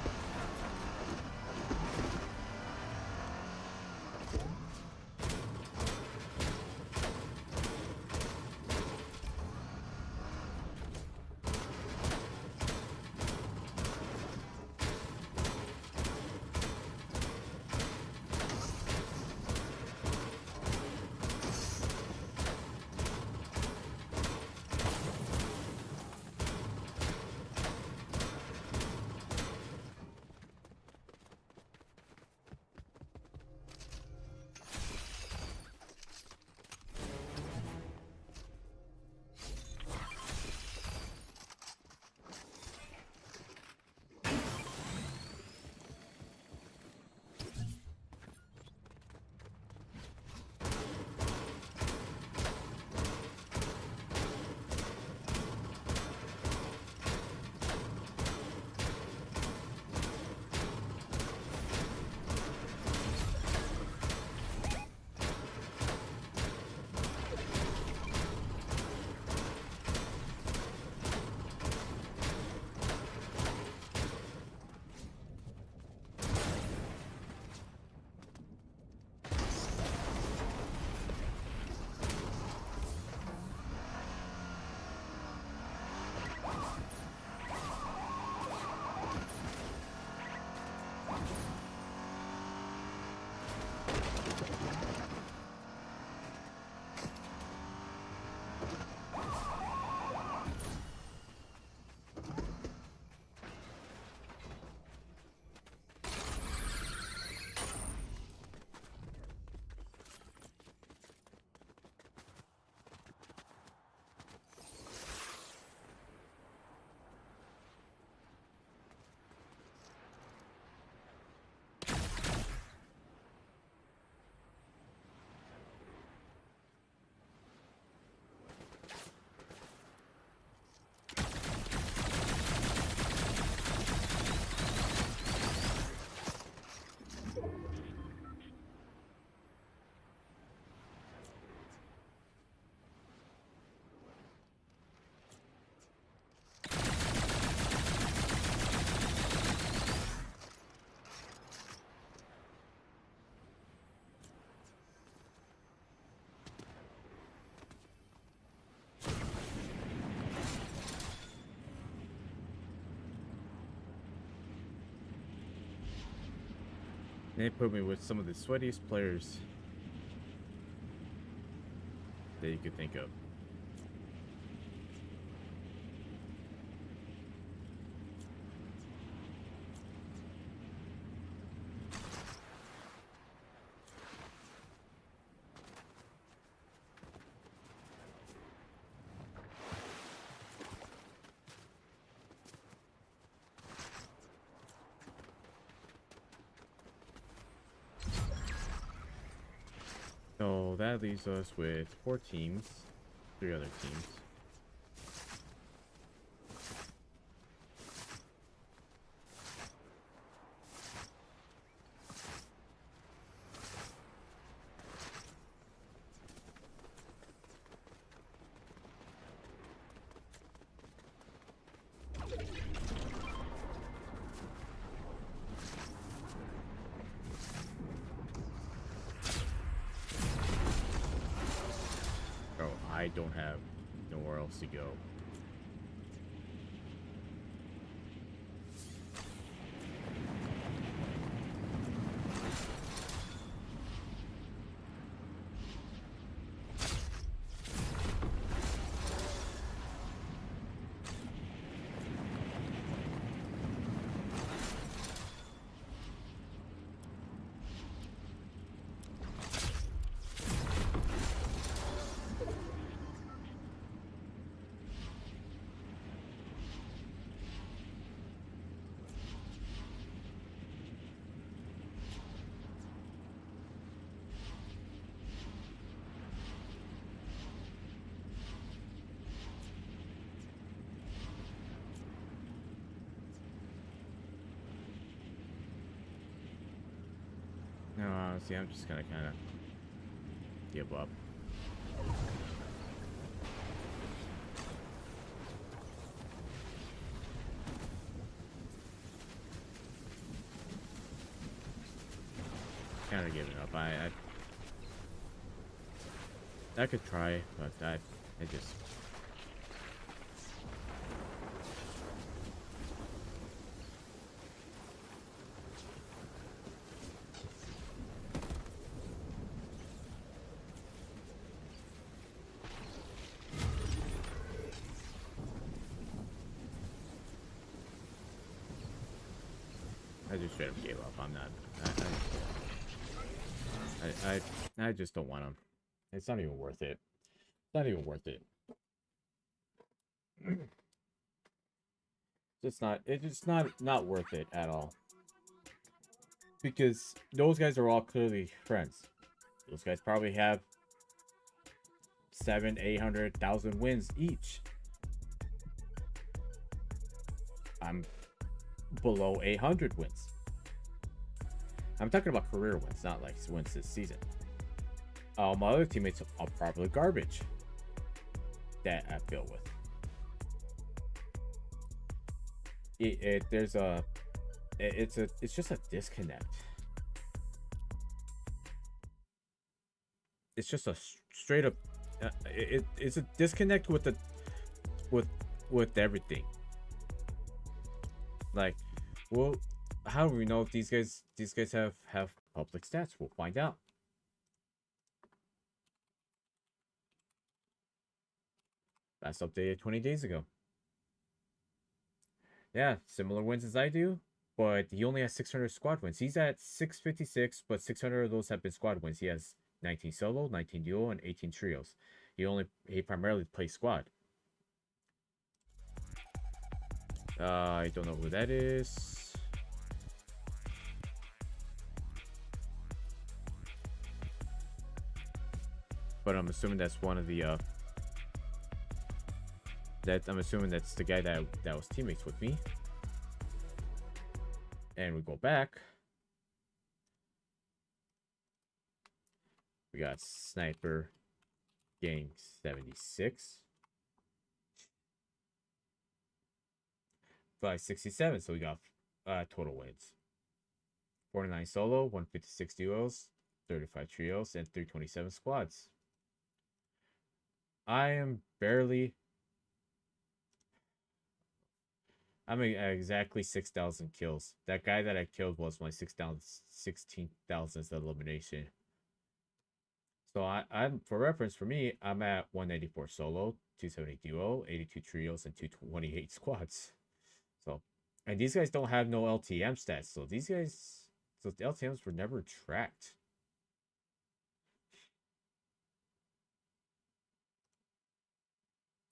They put me with some of the sweatiest players that you could think of. So that leaves us with 4 teams, 3 other teams. I don't have nowhere else to go. No, honestly, I'm just gonna kind of give up. Kind of giving up. I could try, but I just straight up gave up. I'm not. I just don't want them. It's not even worth it. Not even worth it. It's not. It's just not worth it at all. Because those guys are all clearly friends. Those guys probably have 700,000, 800,000 wins each. I'm below 800 wins. I'm talking about career wins, not like wins this season. My other teammates are probably garbage that I feel with. It's just a disconnect. It's just a straight up. It's a disconnect with the with with everything. Like, well, how do we know if these guys have public stats? We'll find out. Last updated 20 days ago. Yeah, similar wins as I do, but he only has 600 squad wins. He's at 656, but 600 of those have been squad wins. He has 19 solo, 19 duo, and 18 trios. He primarily plays squad. I don't know who that is. But I'm assuming that's one of the I'm assuming that's the guy that was teammates with me. And we go back. We got Sniper Gang 76. 567. So we got total wins. 49 solo, 156 duos, 35 trios, and 327 squads. I'm at exactly 6,000 kills. That guy that I killed was my 16,000th elimination. So I'm for reference for me, I'm at 194 solo, 270 duo, 82 trios, and 228 squads. So, and these guys don't have no LTM stats. So the LTMs were never tracked.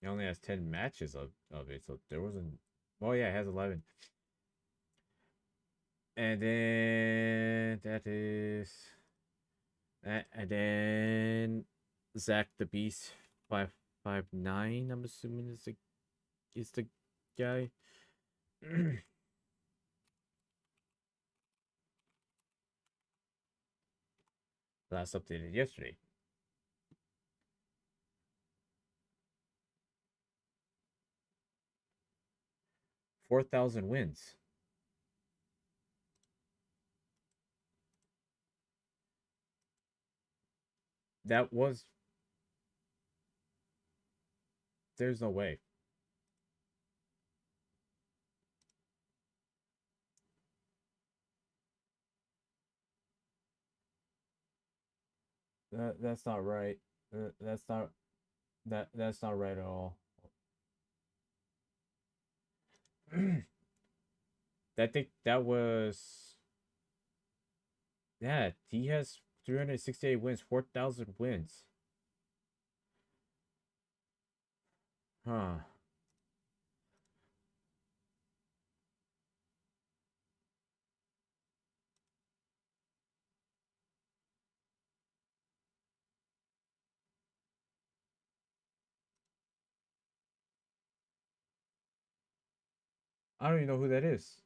It only has 10 matches of it, so there wasn't. Oh yeah, it has 11. And then that is that, and then Zach the Beast 559. I'm assuming is the guy. Last updated yesterday. $4,000 wins. That was. There's no way. That's not right. That's not right at all. That was. Yeah, he has 368 wins, 4,000 wins. Huh. I don't even know who that is.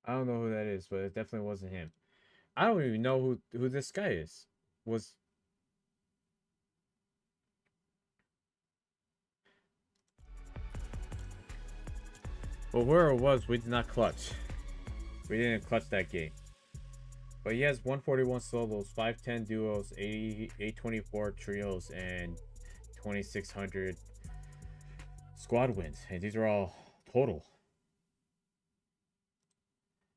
I don't know who that is, but it definitely wasn't him. I don't even know who this guy is. Was Well, where it was, we did not clutch. We didn't clutch that game. But he has 141 solos, 510 duos, 824 trios, and 2600 squad wins. And these are all total.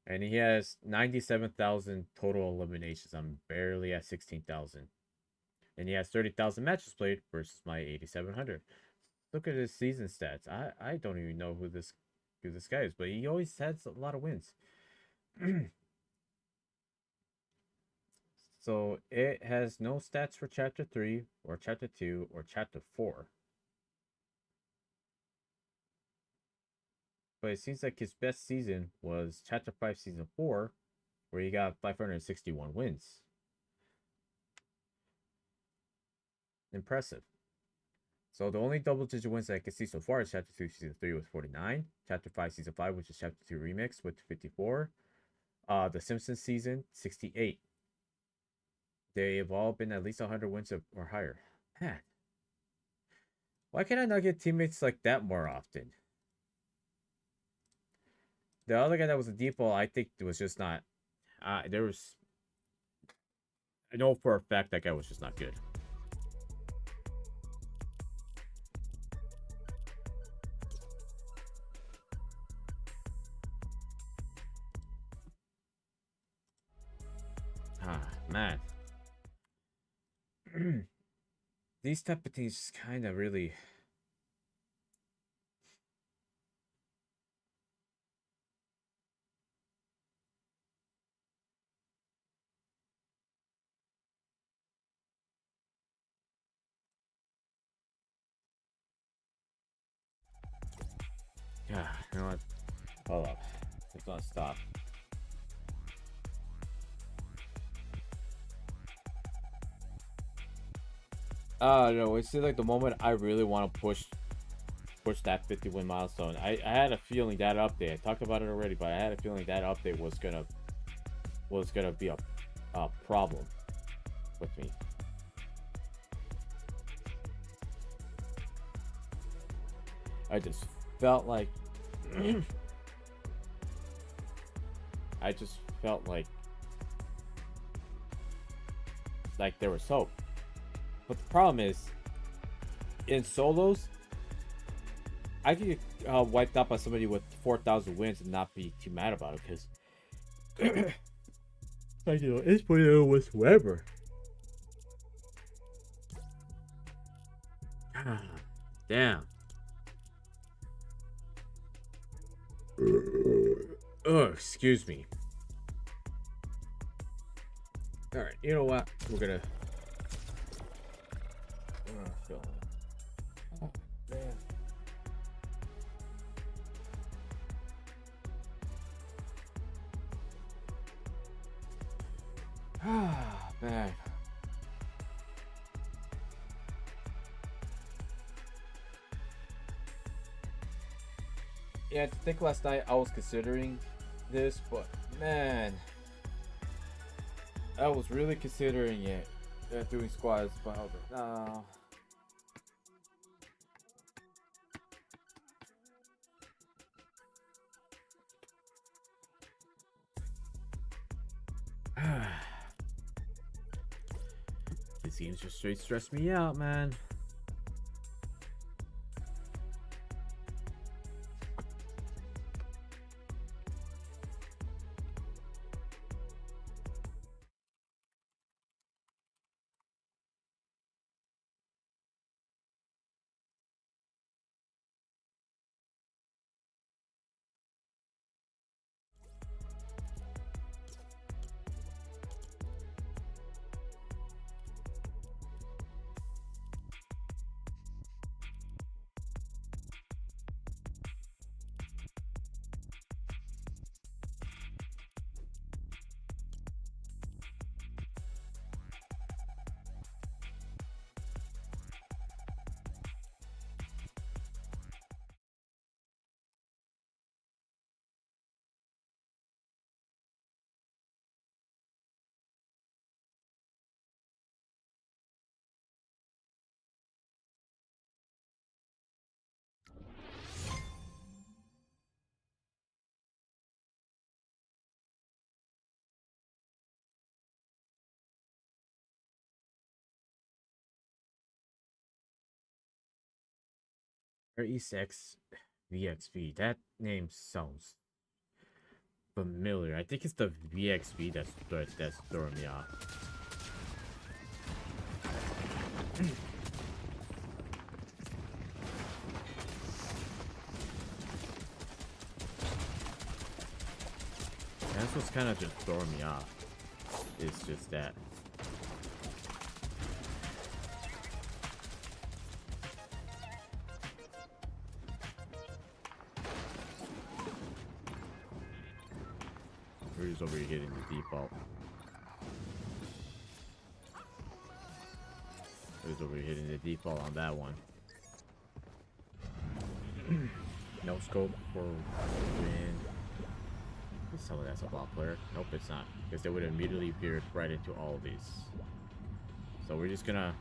And he has 97,000 total eliminations. I'm barely at 16,000. And he has 30,000 matches played versus my 8,700. Look at his season stats. I don't even know who this guy is, but he always has a lot of wins. So it has no stats for chapter 3 or chapter 2 or chapter 4. But it seems like his best season was chapter 5 season 4, where he got 561 wins. Impressive. So the only double digit wins that I can see so far is chapter 2 season 3 with 49, chapter 5 season 5, which is chapter 2 remix with 54, the Simpsons season 68. They've all been at least 100 wins or higher. Man, why can I not get teammates like that more often? The other guy that was a default, I think it was just not. There was. I know for a fact that guy was just not good. Ah, man. These type of things just kind of really. Yeah, you know what? Hold up. It's gonna stop. No, it's like the moment I really want to push that 50 win milestone. I had a feeling that update. I talked about it already, but I had a feeling that update was gonna be a problem with me. I just felt like I just felt like there was hope. But the problem is, in solos, I could get wiped out by somebody with 4,000 wins and not be too mad about it because, like, you know, it's pretty whatsoever. Damn. Oh, excuse me. All right, you know what? We're gonna. Oh, man. Ah, man. Yeah, I think last night I was considering this, but man, I was really considering it. Doing squads, but I was like, no. These games just straight stress me out, man. E6 VXV. That name sounds familiar. I think it's the VXV that's throwing me off. That's what's kind of just throwing me off. It's just that. We're just over here getting the default. We're just over here hitting the default on that one. No scope for win. Some of that's a bot player. Nope, it's not. Because they would immediately appear right into all of these. So we're just gonna...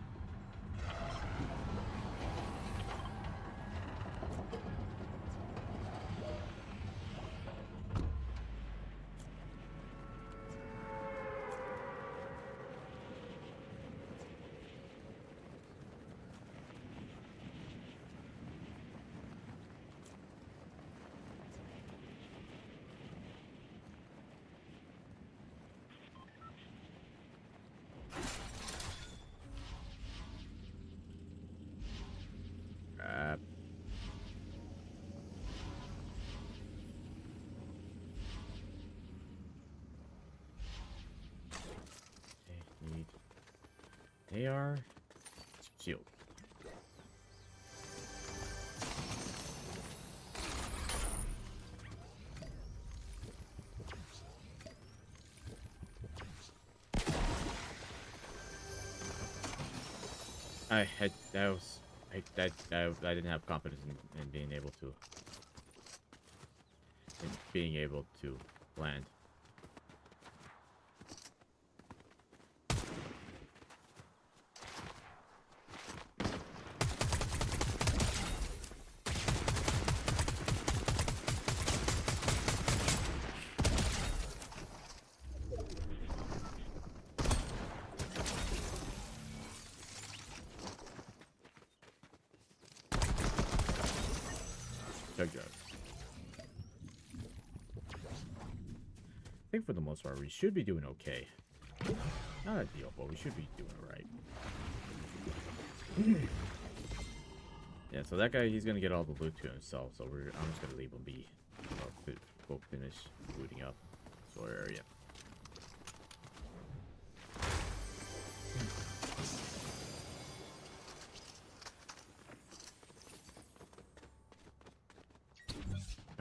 They are shield. I didn't have confidence in being able to land. I think for the most part we should be doing okay. Not ideal, but we should be doing alright. Yeah, so that guy, he's gonna get all the loot to himself, so I'm just gonna leave him be. Go finish looting up this area.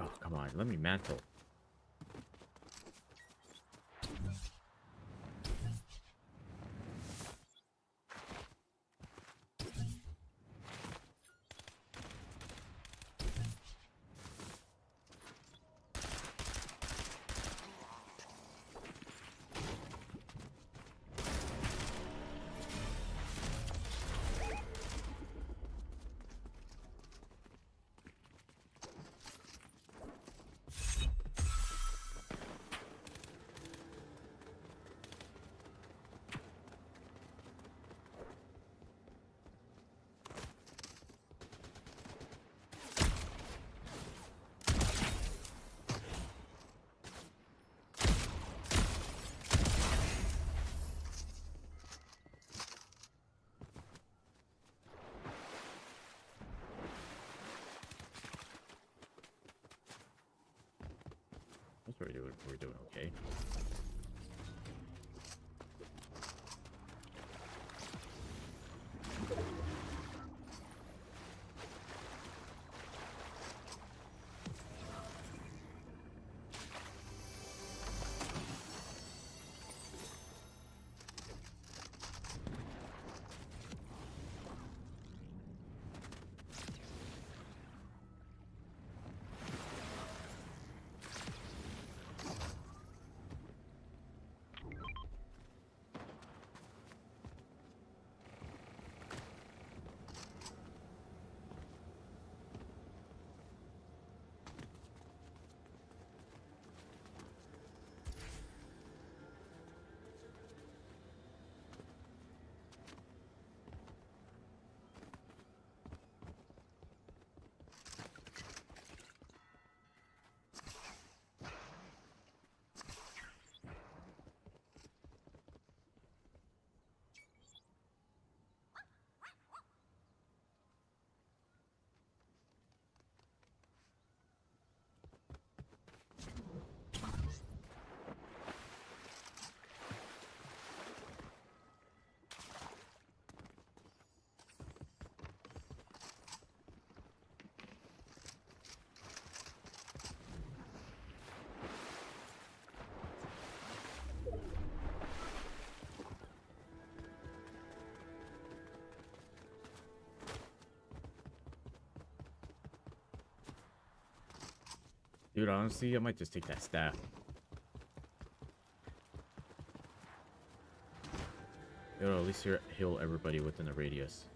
Oh, come on, let me mantle. We're doing okay. Dude, honestly, I might just take that staff. It'll at least heal everybody within the radius.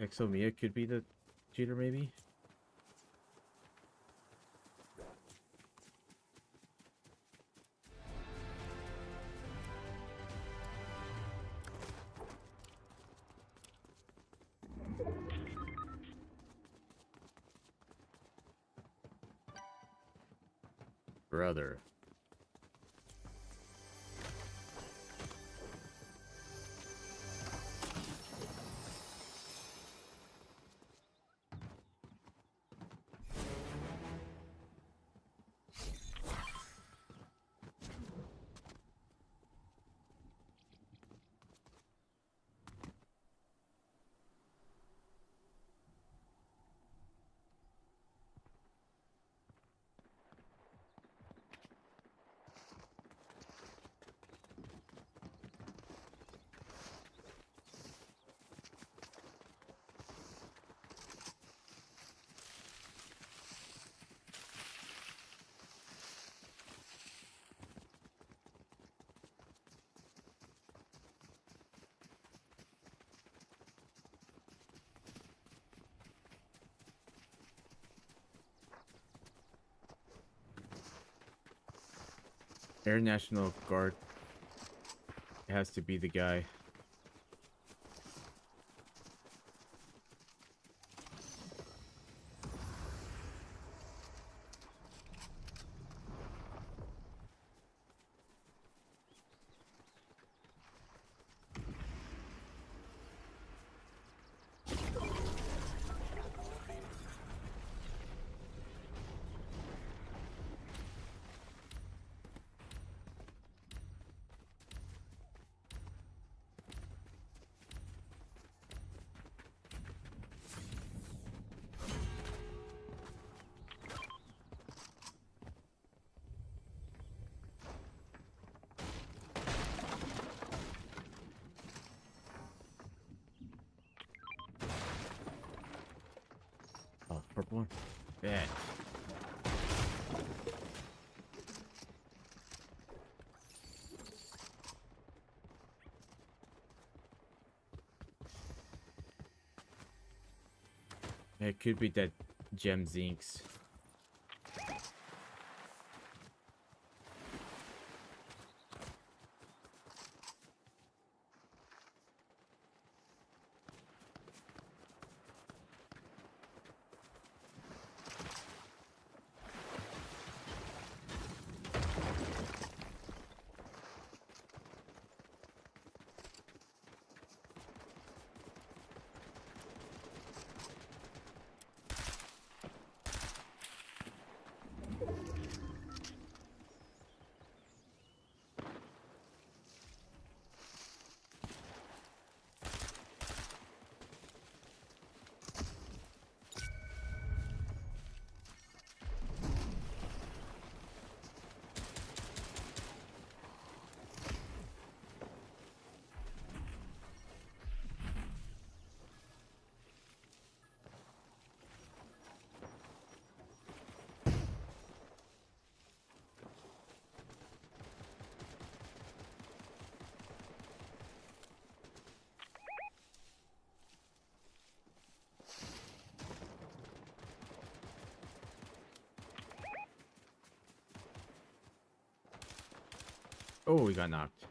Exomia could be the cheater, maybe? Brother. Air National Guard has to be the guy. Oh, purple one? Yeah. It could be that gem zincs. Oh, we got knocked.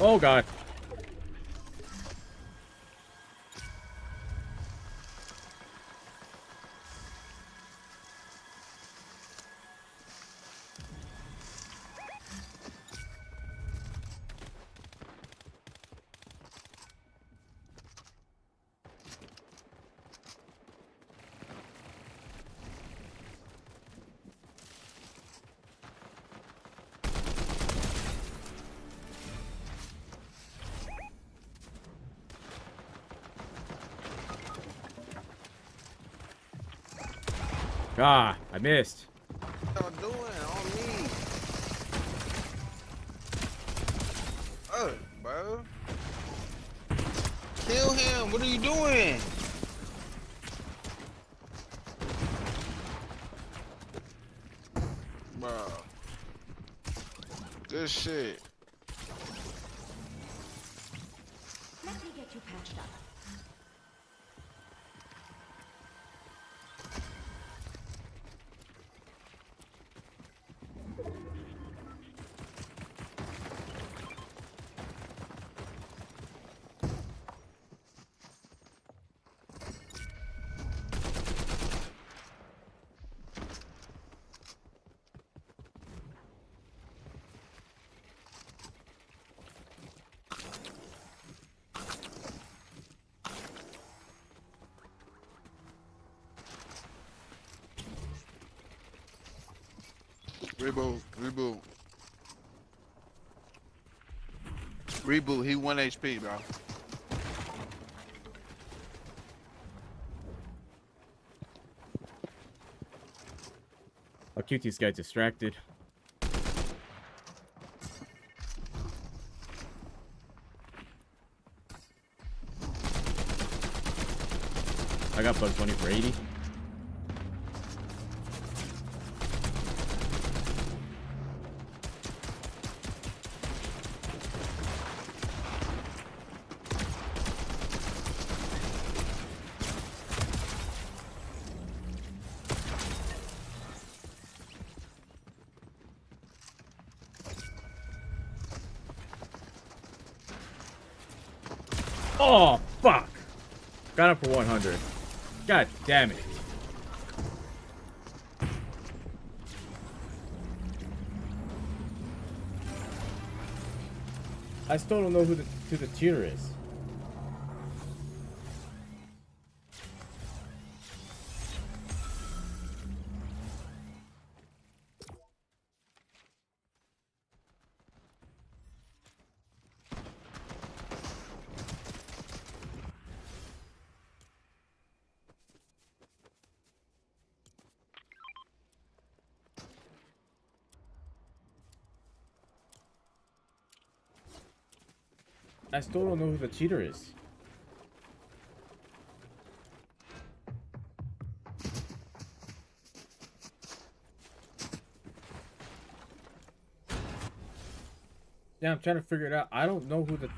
Oh god. Ah, I missed. What y'all doing on me? Bro. Kill him. What are you doing? Bro. This shit. Let me get you patched up. Reboot. Reboot. Reboot. He 1 HP, bro. I'll keep these guys distracted. I got Bugs Bunny for 80. Oh, fuck. Got him for 100. God damn it. I still don't know who the cheater is. I still don't know who the cheater is. Yeah, I'm trying to figure it out. I don't know who the...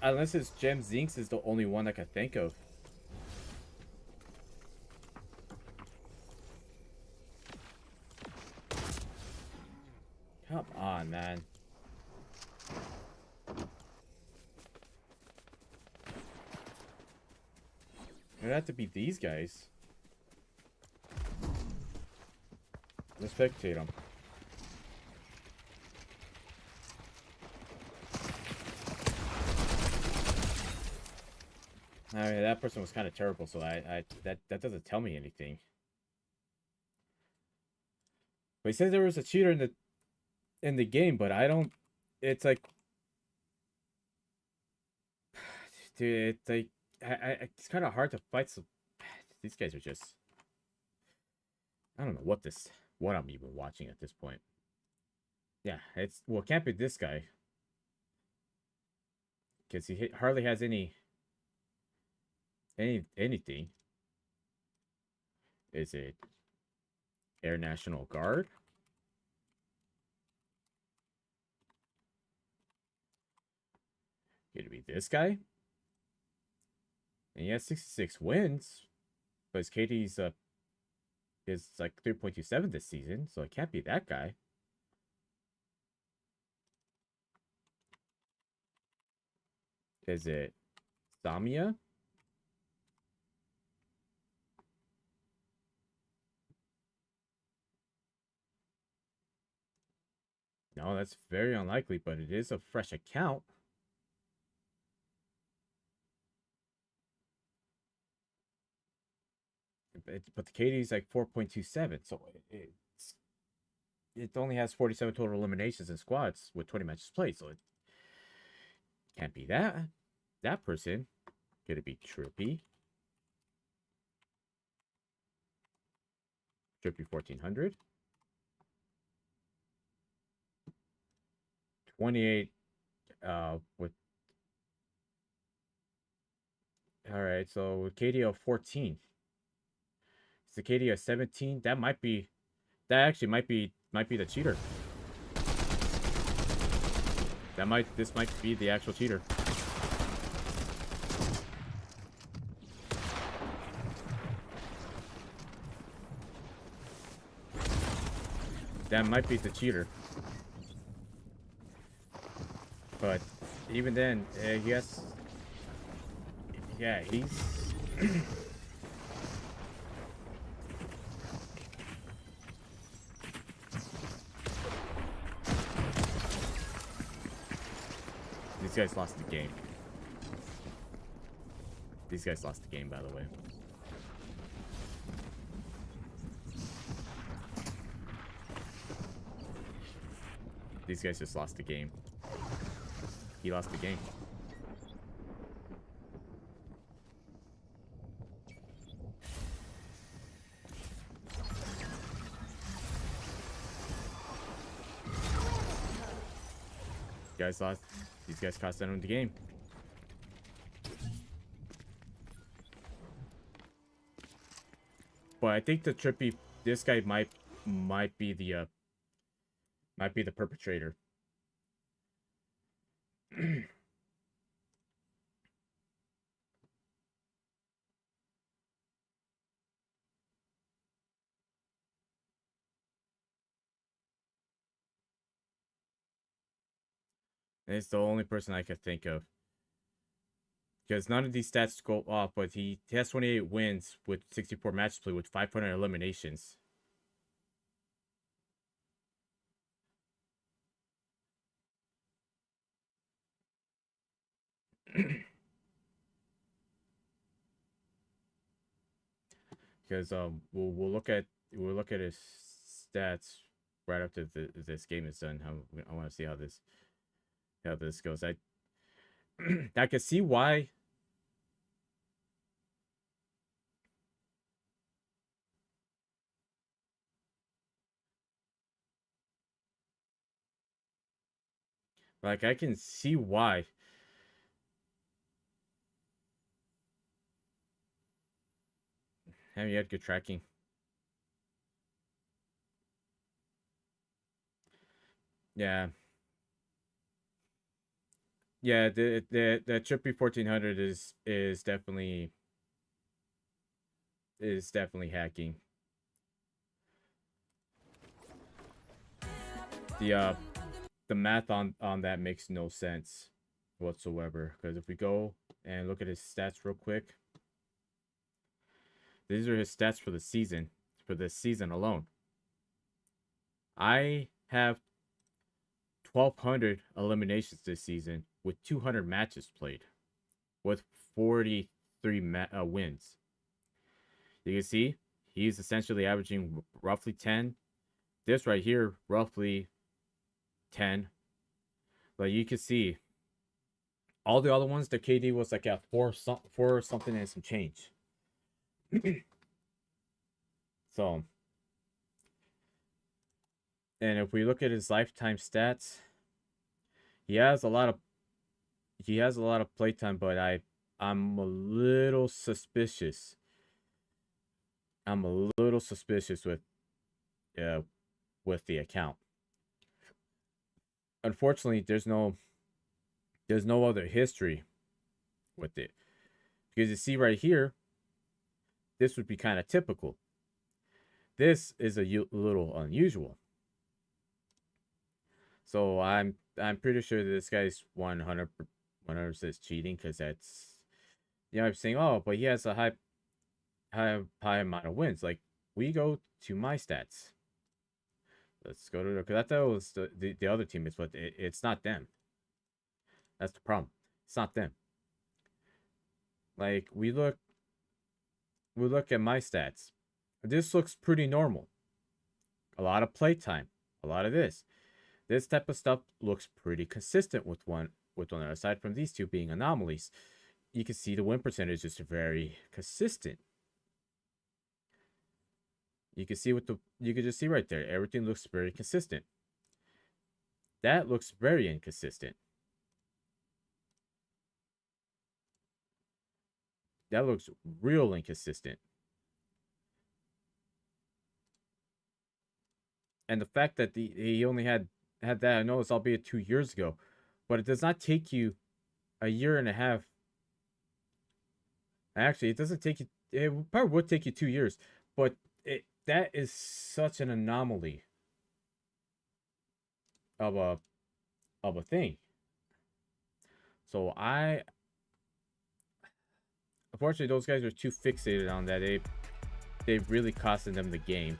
Unless it's Gem Zinks is the only one I can think of. Come on, man. It'd have to be these guys. Let's spectate them. I mean, that person was kind of terrible, so that doesn't tell me anything. But he says there was a cheater in the game, but I don't. It's like, dude, it's like it's kind of hard to fight. So these guys are just. I don't know what I'm even watching at this point. Yeah, it can't be this guy, because he hardly has anything. Is it Air National Guard? Could it be this guy? And he has 66 wins, but his KD's is like 3.27 this season, so it can't be that guy. Is it Samia? No, that's very unlikely, but it is a fresh account. But the KD is like 4.27, so it only has 47 total eliminations in squads with 20 matches played, so it can't be that person. Could it be Trippy? Trippy 1400. 28 with all right, so with KD of 14. It's the KD of 17. That actually might be the cheater. This might be the actual cheater. That might be the cheater. But even then, yes. Yeah, he's these guys lost the game. These guys lost the game, by the way. These guys just lost the game. He lost the game. Guys lost. These guys cost them the game. But I think the Trippy, this guy might be the perpetrator. And it's the only person I could think of. Because none of these stats go off, but he has 28 wins with 64 matches played with 500 eliminations. Because we'll look at his stats right after this game is done. I want to see how this goes. I can see why. Like I can see why. Have you had good tracking? Yeah. Yeah, the Trippy 1400 is definitely hacking. The math on that makes no sense whatsoever, because if we go and look at his stats real quick, these are his stats for the season, for this season alone. I have 1,200 eliminations this season with 200 matches played, with 43 wins. You can see he's essentially averaging roughly 10. This right here, roughly 10. But you can see all the other ones, the KD was like at 4 something and some change. So, and if we look at his lifetime stats, he has a lot of playtime, but I'm a little suspicious. I'm a little suspicious with the account. Unfortunately, there's no other history with it. Because you see right here, this would be kind of typical. This is a little unusual. So I'm pretty sure that this guy's 100 whenever it says cheating, because that's, I'm saying, oh, but he has a high amount of wins. Like, we go to my stats. Let's go to, because I thought it was the other teammates, but it's not them. That's the problem. It's not them. Like, we look at my stats. This looks pretty normal. A lot of playtime, a lot of this. This type of stuff looks pretty consistent with one another. Aside from these two being anomalies, you can see the win percentage is very consistent. You can see you can just see right there. Everything looks very consistent. That looks very inconsistent. That looks real inconsistent. And the fact that he only had that, I know it's albeit 2 years ago, but it does not take you a year and a half. Actually, it doesn't take you. It probably would take you 2 years, but that is such an anomaly of a thing. So unfortunately, those guys are too fixated on that. They really costed them the game.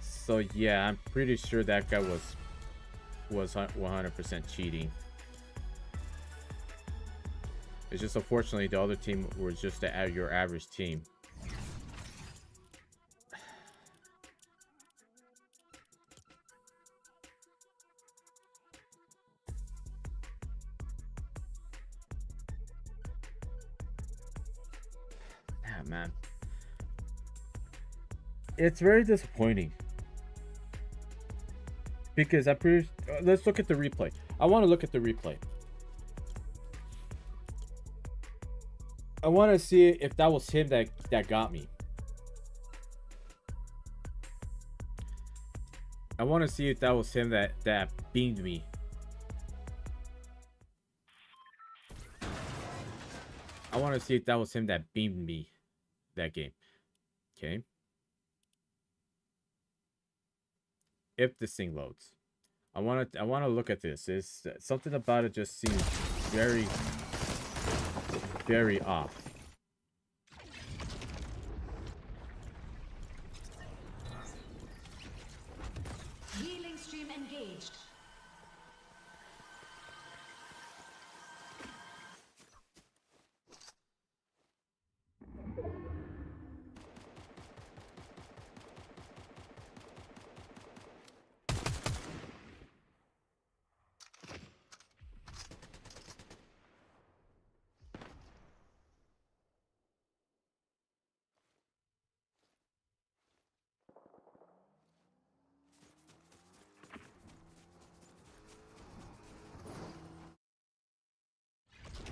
So yeah, I'm pretty sure that guy was 100% cheating. It's just unfortunately the other team was just your average team. Ah, man. It's very disappointing. Because I'm pretty... let's look at the replay. I want to look at the replay. I want to see if that was him that got me. I want to see if that was him that beamed me. I want to see if that was him that beamed me that game. Okay. If this thing loads, I want to look at this. It's something about it just seems very, very off. Healing stream engaged.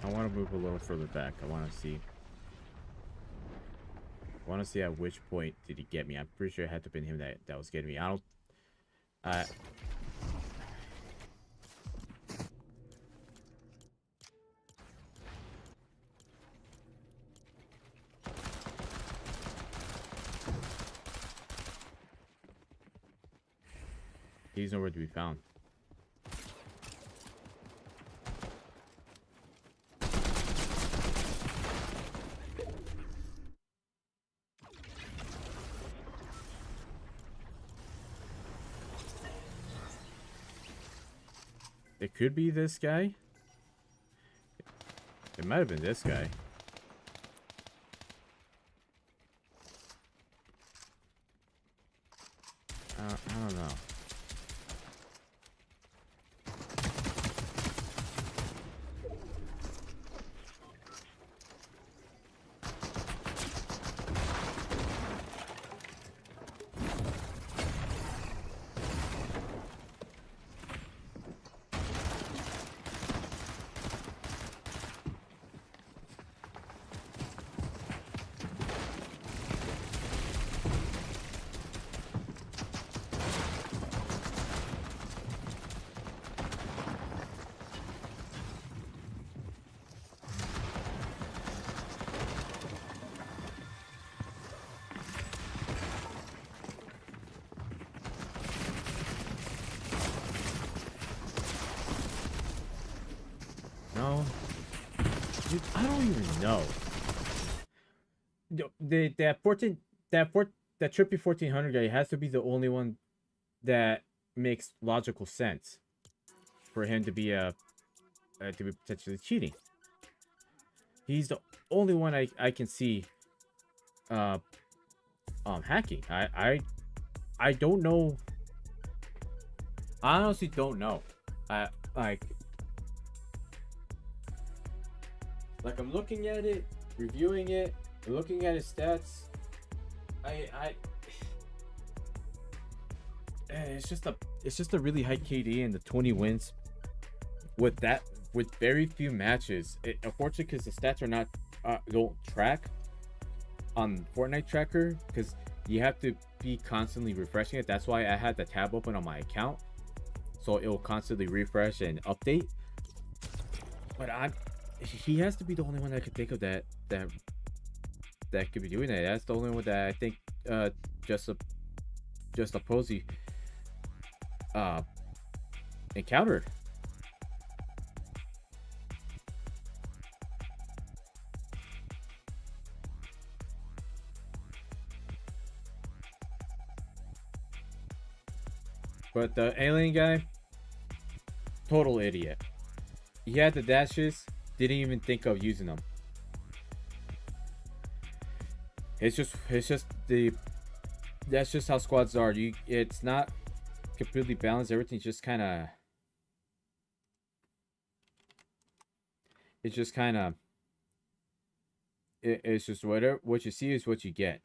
I want to move a little further back. I want to see at which point did he get me. I'm pretty sure it had to have been him that was getting me. I don't... he's nowhere to be found. It could be this guy. It might have been this guy. I don't know. Dude, I don't even know. That 14, that trippy 1400 guy has to be the only one that makes logical sense for him to be to be potentially cheating. He's the only one I can see uh hacking. I don't know. I honestly don't know. I like I'm looking at it, reviewing it, looking at his stats. It's just a really high KD and the 20 wins with very few matches. Unfortunately, because the stats are not don't track on Fortnite tracker, because you have to be constantly refreshing it. That's why I had the tab open on my account, so it will constantly refresh and update. But he has to be the only one that I could think of that could be doing that. That's the only one that I think just a Posey encountered. But the alien guy, total idiot. He had the dashes, didn't even think of using them. It's just that's just how squads are. It's not completely balanced. Everything's just kind of, it's just what you see is what you get.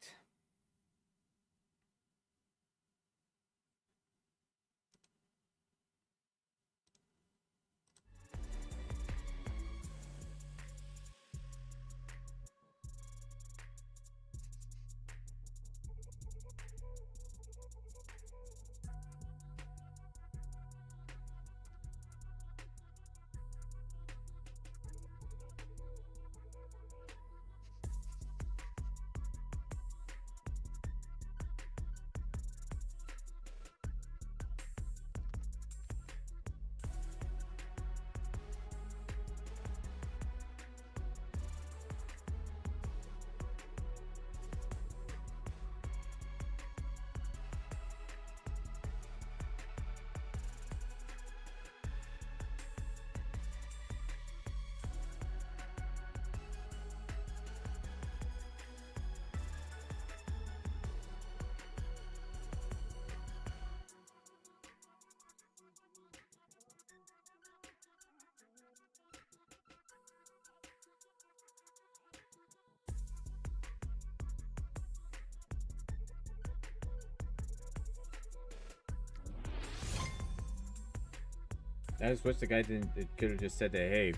I just wish the guy didn't. It could have just said that. Hey,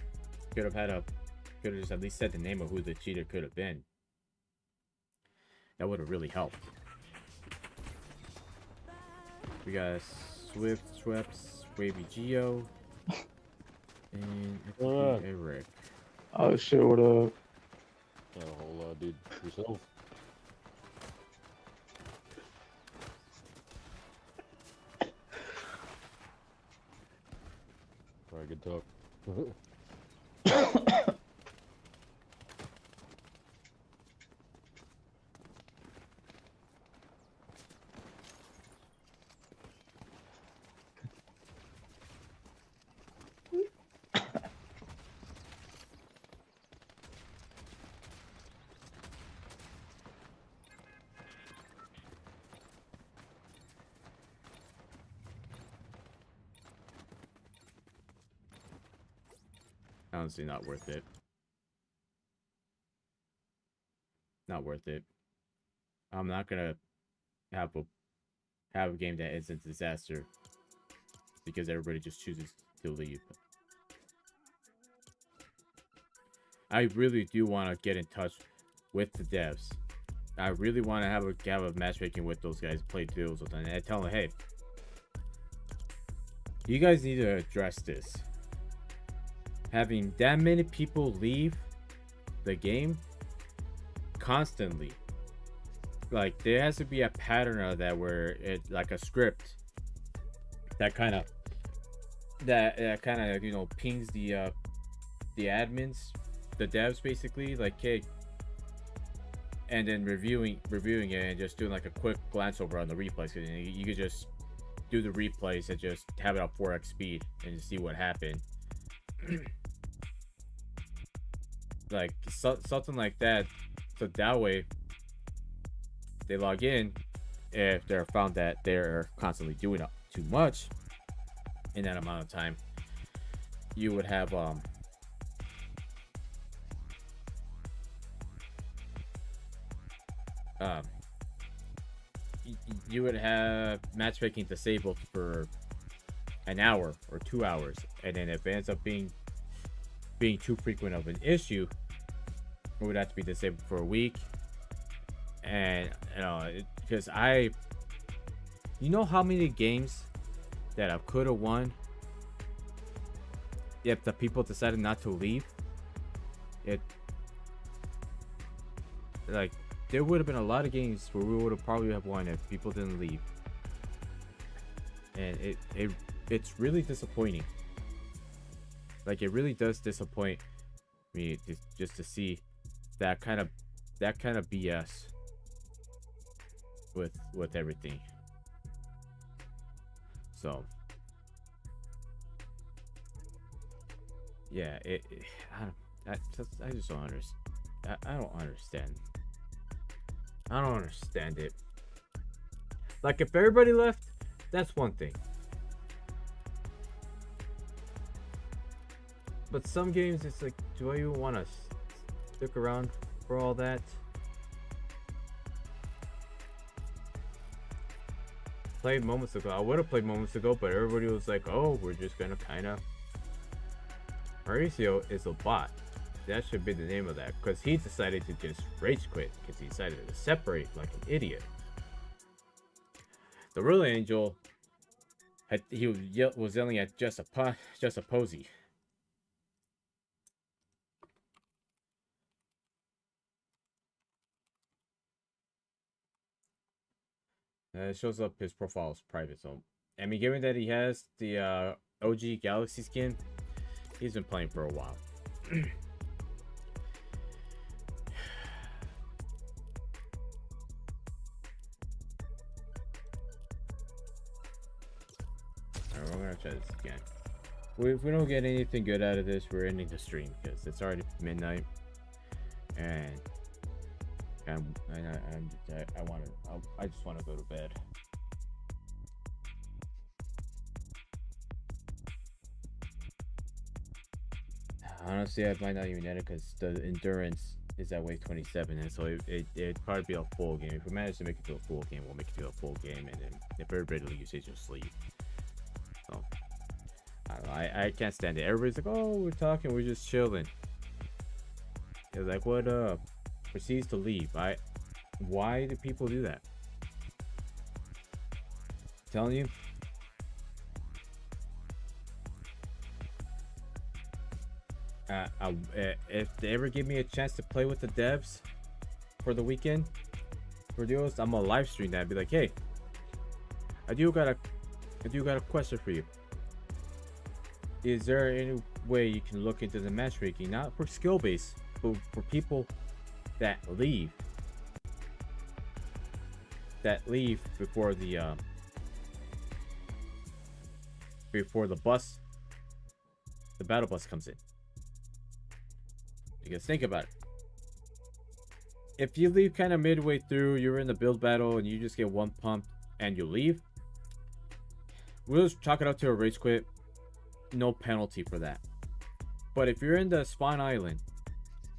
could have just at least said the name of who the cheater could have been. That would have really helped. We got Swift, Schweppes, Wavy Geo, and Eric. Oh shit! What up? Not a whole lot, dude. Yourself? Alright, good talk. Honestly, not worth it. Not worth it. I'm not gonna have a game that ends in disaster because everybody just chooses to leave. I really do want to get in touch with the devs. I really want to have a matchmaking with those guys, play deals with them, and I tell them, hey, you guys need to address this. Having that many people leave the game constantly, like there has to be a pattern of that where it like a script that kind of pings the admins the devs basically like, hey, and then reviewing it and just doing like a quick glance over on the replays. Cause you could just do the replays and just have it at 4x speed and see what happened. Like something like that, so that way they log in if they're found that they're constantly doing too much in that amount of time. You would have you would have matchmaking disabled for an hour or 2 hours, and then if it ends up being too frequent of an issue, it would have to be disabled for a week. And because you know how many games that I could have won if the people decided not to leave? Like, there would have been a lot of games where we would have probably have won if people didn't leave. And it's really disappointing. Like, it really does disappoint me just to see that kind of BS with everything. So yeah, I just don't understand. I don't understand. I don't understand it. Like, if everybody left, that's one thing. But some games, it's like, do I even want to stick around for all that? Played moments ago. I would have played moments ago, but everybody was like, oh, we're just gonna kind of... Mauricio is a bot. That should be the name of that, because he decided to just rage quit because he decided to separate like an idiot. The real Angel was yelling at just a posy. It shows up his profile is private, so I mean, given that he has the OG Galaxy skin, he's been playing for a while. Alright, we're gonna try this again. If we don't get anything good out of this, we're ending the stream because it's already midnight, and I just want to go to bed. Honestly, I might not even end it because the endurance is at wave 27, and so it'd probably be a full game. If we manage to make it to a full game, we'll make it to a full game, and then if everybody leaves, they just sleep. So I don't know. I can't stand it. Everybody's like, "Oh, we're talking, we're just chilling." It's like, "What up?" Proceeds to leave. Why do people do that? I'm telling you. If they ever give me a chance to play with the devs for the weekend for duos, I'm gonna live stream that and be like, "Hey, I do got a question for you. Is there any way you can look into the matchmaking, not for skill base, but for people that leave before the battle bus comes in?" Because think about it. If you leave kind of midway through, you're in the build battle and you just get one pump and you leave, we'll just chalk it up to a rage quit. No penalty for that. But if you're in the spawn island,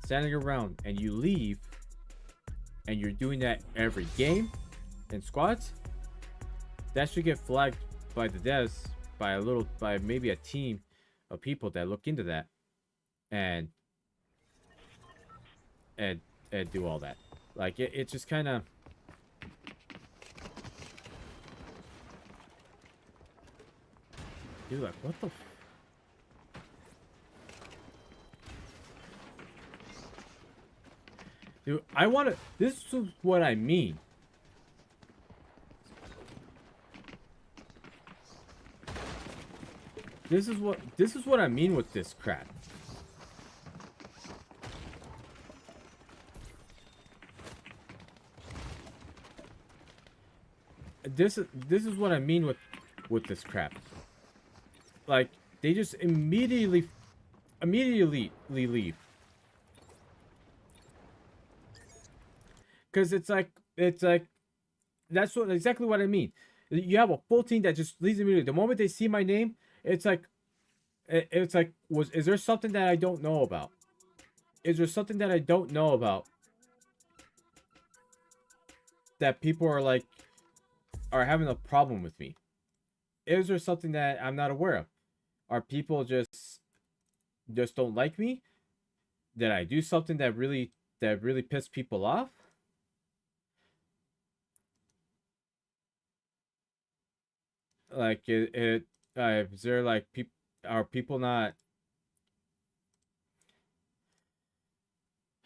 standing around, and you leave, and you're doing that every game in squads, that should get flagged by the devs, by maybe a team of people that look into that and do all that. Like, it just kind of... You're like, what the... Dude, I want to... This is what I mean. This is what I mean with this crap. this is what I mean with this crap. Like they just immediately leave. Because it's like that's exactly what I mean. You have a full team that just leaves immediately. The moment they see my name, it's like is there something that I don't know about? Is there something that I don't know about that people are having a problem with me? Is there something that I'm not aware of? Are people just don't like me? Did I do something that really pissed people off? Like is there like people are people not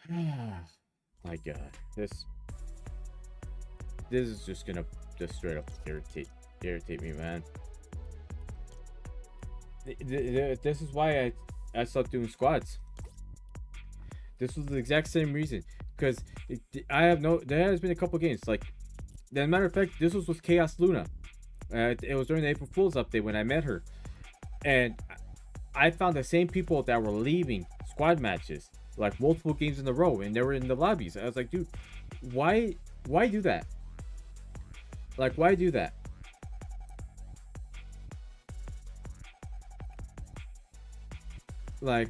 my god, this is just gonna just straight up irritate me, man. This is why I stopped doing squads. This was the exact same reason, because there has been a couple games like, as a matter of fact, this was with Chaos Luna. It was during the April Fool's update when I met her, and I found the same people that were leaving squad matches like multiple games in a row, and they were in the lobbies. I was like, dude, why do that? Like, why do that? Like,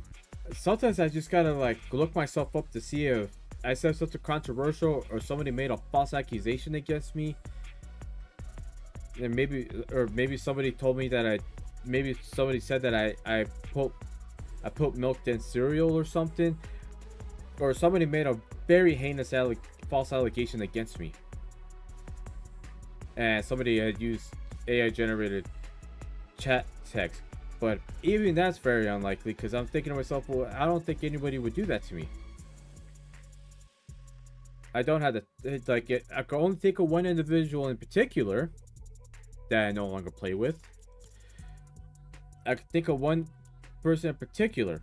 sometimes I just gotta like look myself up to see if I said something controversial or somebody made a false accusation against me. And maybe somebody told me that maybe somebody said that I put milk in cereal or something, or somebody made a very heinous false allegation against me, and somebody had used AI generated chat text. But even that's very unlikely, because I'm thinking to myself, well, I don't think anybody would do that to me. I don't have the I can only think of one individual in particular that I no longer play with. I can think of one person in particular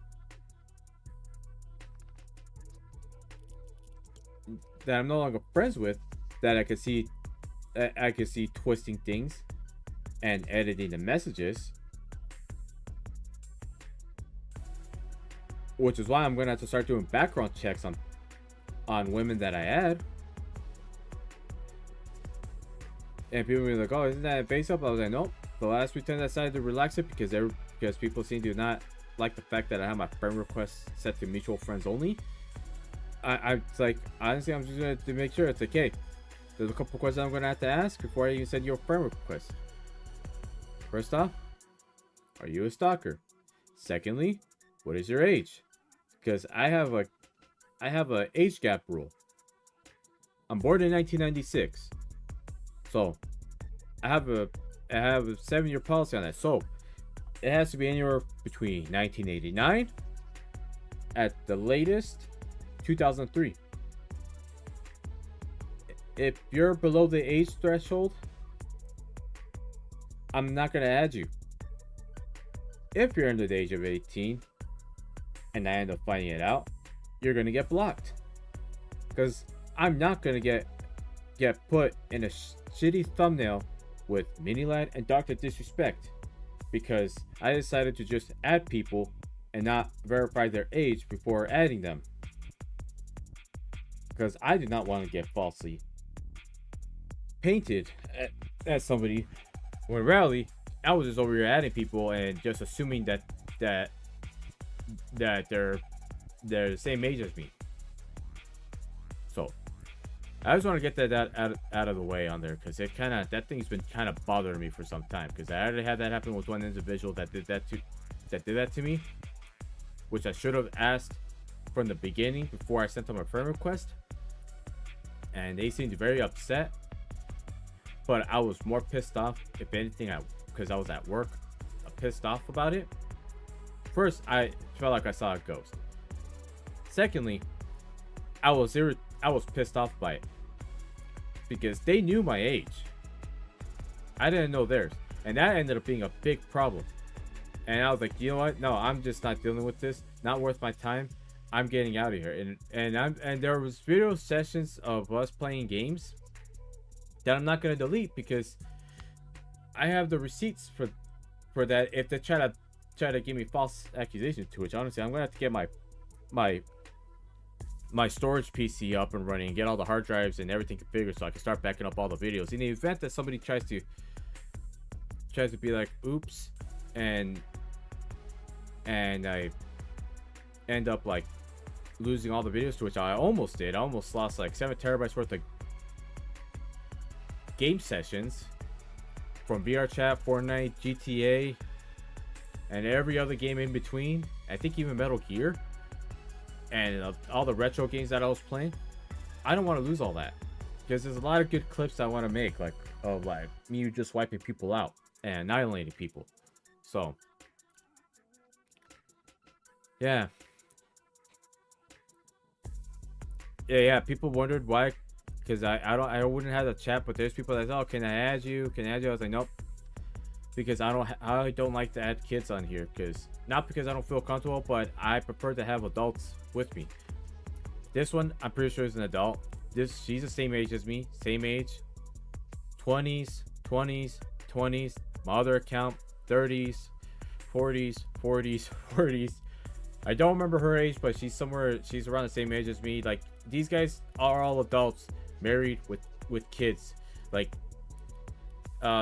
that I'm no longer friends with, that I could see twisting things and editing the messages, which is why I'm gonna have to start doing background checks on women that I add. And people will be like, oh, isn't that invasive? I was like, nope. The last week I decided to relax it because people seem to not like the fact that I have my friend requests set to mutual friends only. I like, honestly, I'm just going to make sure it's okay. There's a couple questions I'm going to have to ask before I even send you a friend request. First off, are you a stalker? Secondly, what is your age? Because I have a age gap rule. I'm born in 1996. So I have a 7-year policy on that. So it has to be anywhere between 1989 at the latest 2003. If you're below the age threshold, I'm not gonna add you. If you're under the age of 18 and I end up finding it out, you're gonna get blocked. Because I'm not gonna get put in a shitty thumbnail with Minilad and Dr. Disrespect, because I decided to just add people and not verify their age before adding them, because I did not want to get falsely painted as somebody, when rarely I was just over here adding people and just assuming that they're the same age as me. So I just want to get that out of the way on there, because that thing's been kind of bothering me for some time, because I already had that happen with one individual that did that to me, which I should have asked from the beginning before I sent them a friend request, and they seemed very upset. But I was more pissed off, if anything, because I was at work, pissed off about it. First, I felt like I saw a ghost. Secondly, I was pissed off by it, because they knew my age. I didn't know theirs, and that ended up being a big problem. And I was like, you know what? No, I'm just not dealing with this. Not worth my time. I'm getting out of here. And there was video sessions of us playing games, that I'm not gonna delete because I have the receipts for that. If they try to give me false accusations to which honestly I'm gonna have to get my storage PC up and running and get all the hard drives and everything configured so I can start backing up all the videos. In the event that somebody tries to be like, oops, and I end up like losing all the videos, to which I almost did. I almost lost like 7 terabytes worth of game sessions from VR chat, Fortnite, GTA, and every other game in between. I think even Metal Gear and all the retro games that I was playing. I don't want to lose all that because there's a lot of good clips I want to make, like of like me just wiping people out and annihilating people. So yeah. People wondered why, because I wouldn't have the chat, but there's people that, oh, can I add you? I was like, nope, because I don't like to add kids on here, because not because I don't feel comfortable, but I prefer to have adults with me. This one, I'm pretty sure is an adult. She's the same age as me, same age, 20s. My other account, 30s, 40s. I don't remember her age, but she's around the same age as me. Like, these guys are all adults, married with kids. Like,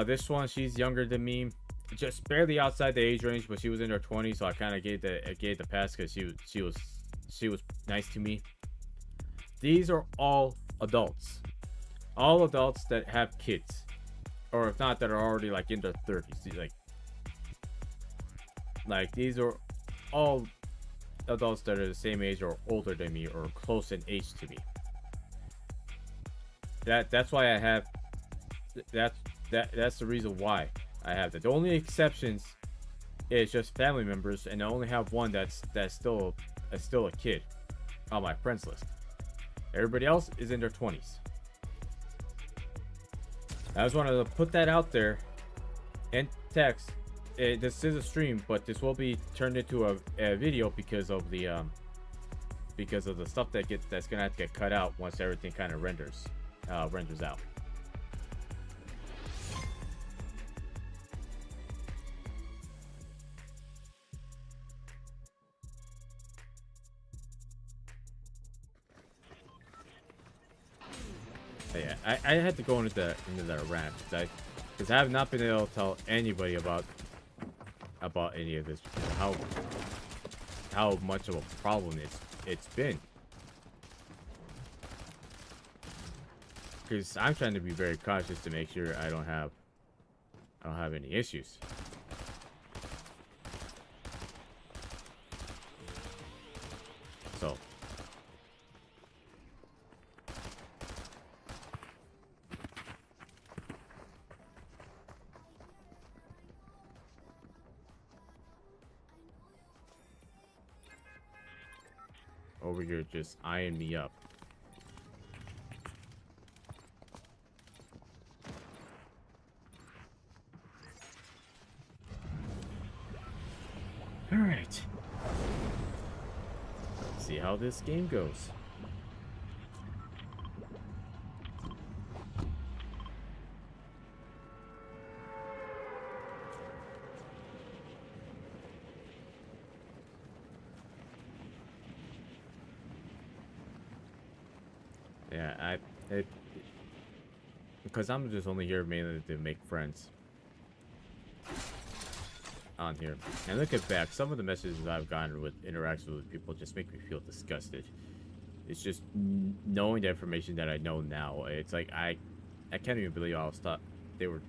this one, she's younger than me, just barely outside the age range, but she was in her 20s, so I kind of gave the pass because she was nice to me. These are all adults that have kids, or if not, that are already like in their 30s. Like these are all adults that are the same age or older than me or close in age to me. That's why I have that's the reason why I have that. The only exceptions is just family members, and I only have one that's still a kid on my friends list. Everybody else is in their 20s. I just wanted to put that out there in text. This is a stream, but this will be turned into a video because of the stuff that's gonna have to get cut out once everything kind of renders out. But yeah, I had to go into that rant because I have not been able to tell anybody about any of this, how much of a problem it's been, because I'm trying to be very cautious to make sure I don't have any issues. So over here just eyeing me up. All right. Let's see how this game goes. Yeah, because I'm just only here mainly to make friends on here. And looking back, some of the messages I've gotten with interactions with people just make me feel disgusted. It's just knowing the information that I know now. It's like I can't even believe I was thought they were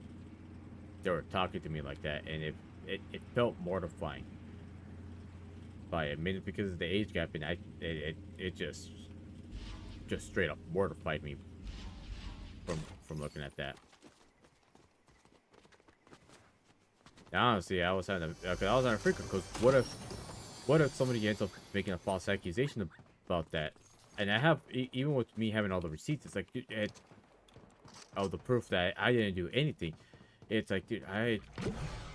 talking to me like that, and it felt mortifying by it. I mean, because of the age gap, and it just straight up mortified me from looking at that. Now, honestly, I was having a freak, because what if somebody ends up making a false accusation about that? And I have, even with me having all the receipts, it's like, dude, the proof that I didn't do anything. It's like, dude,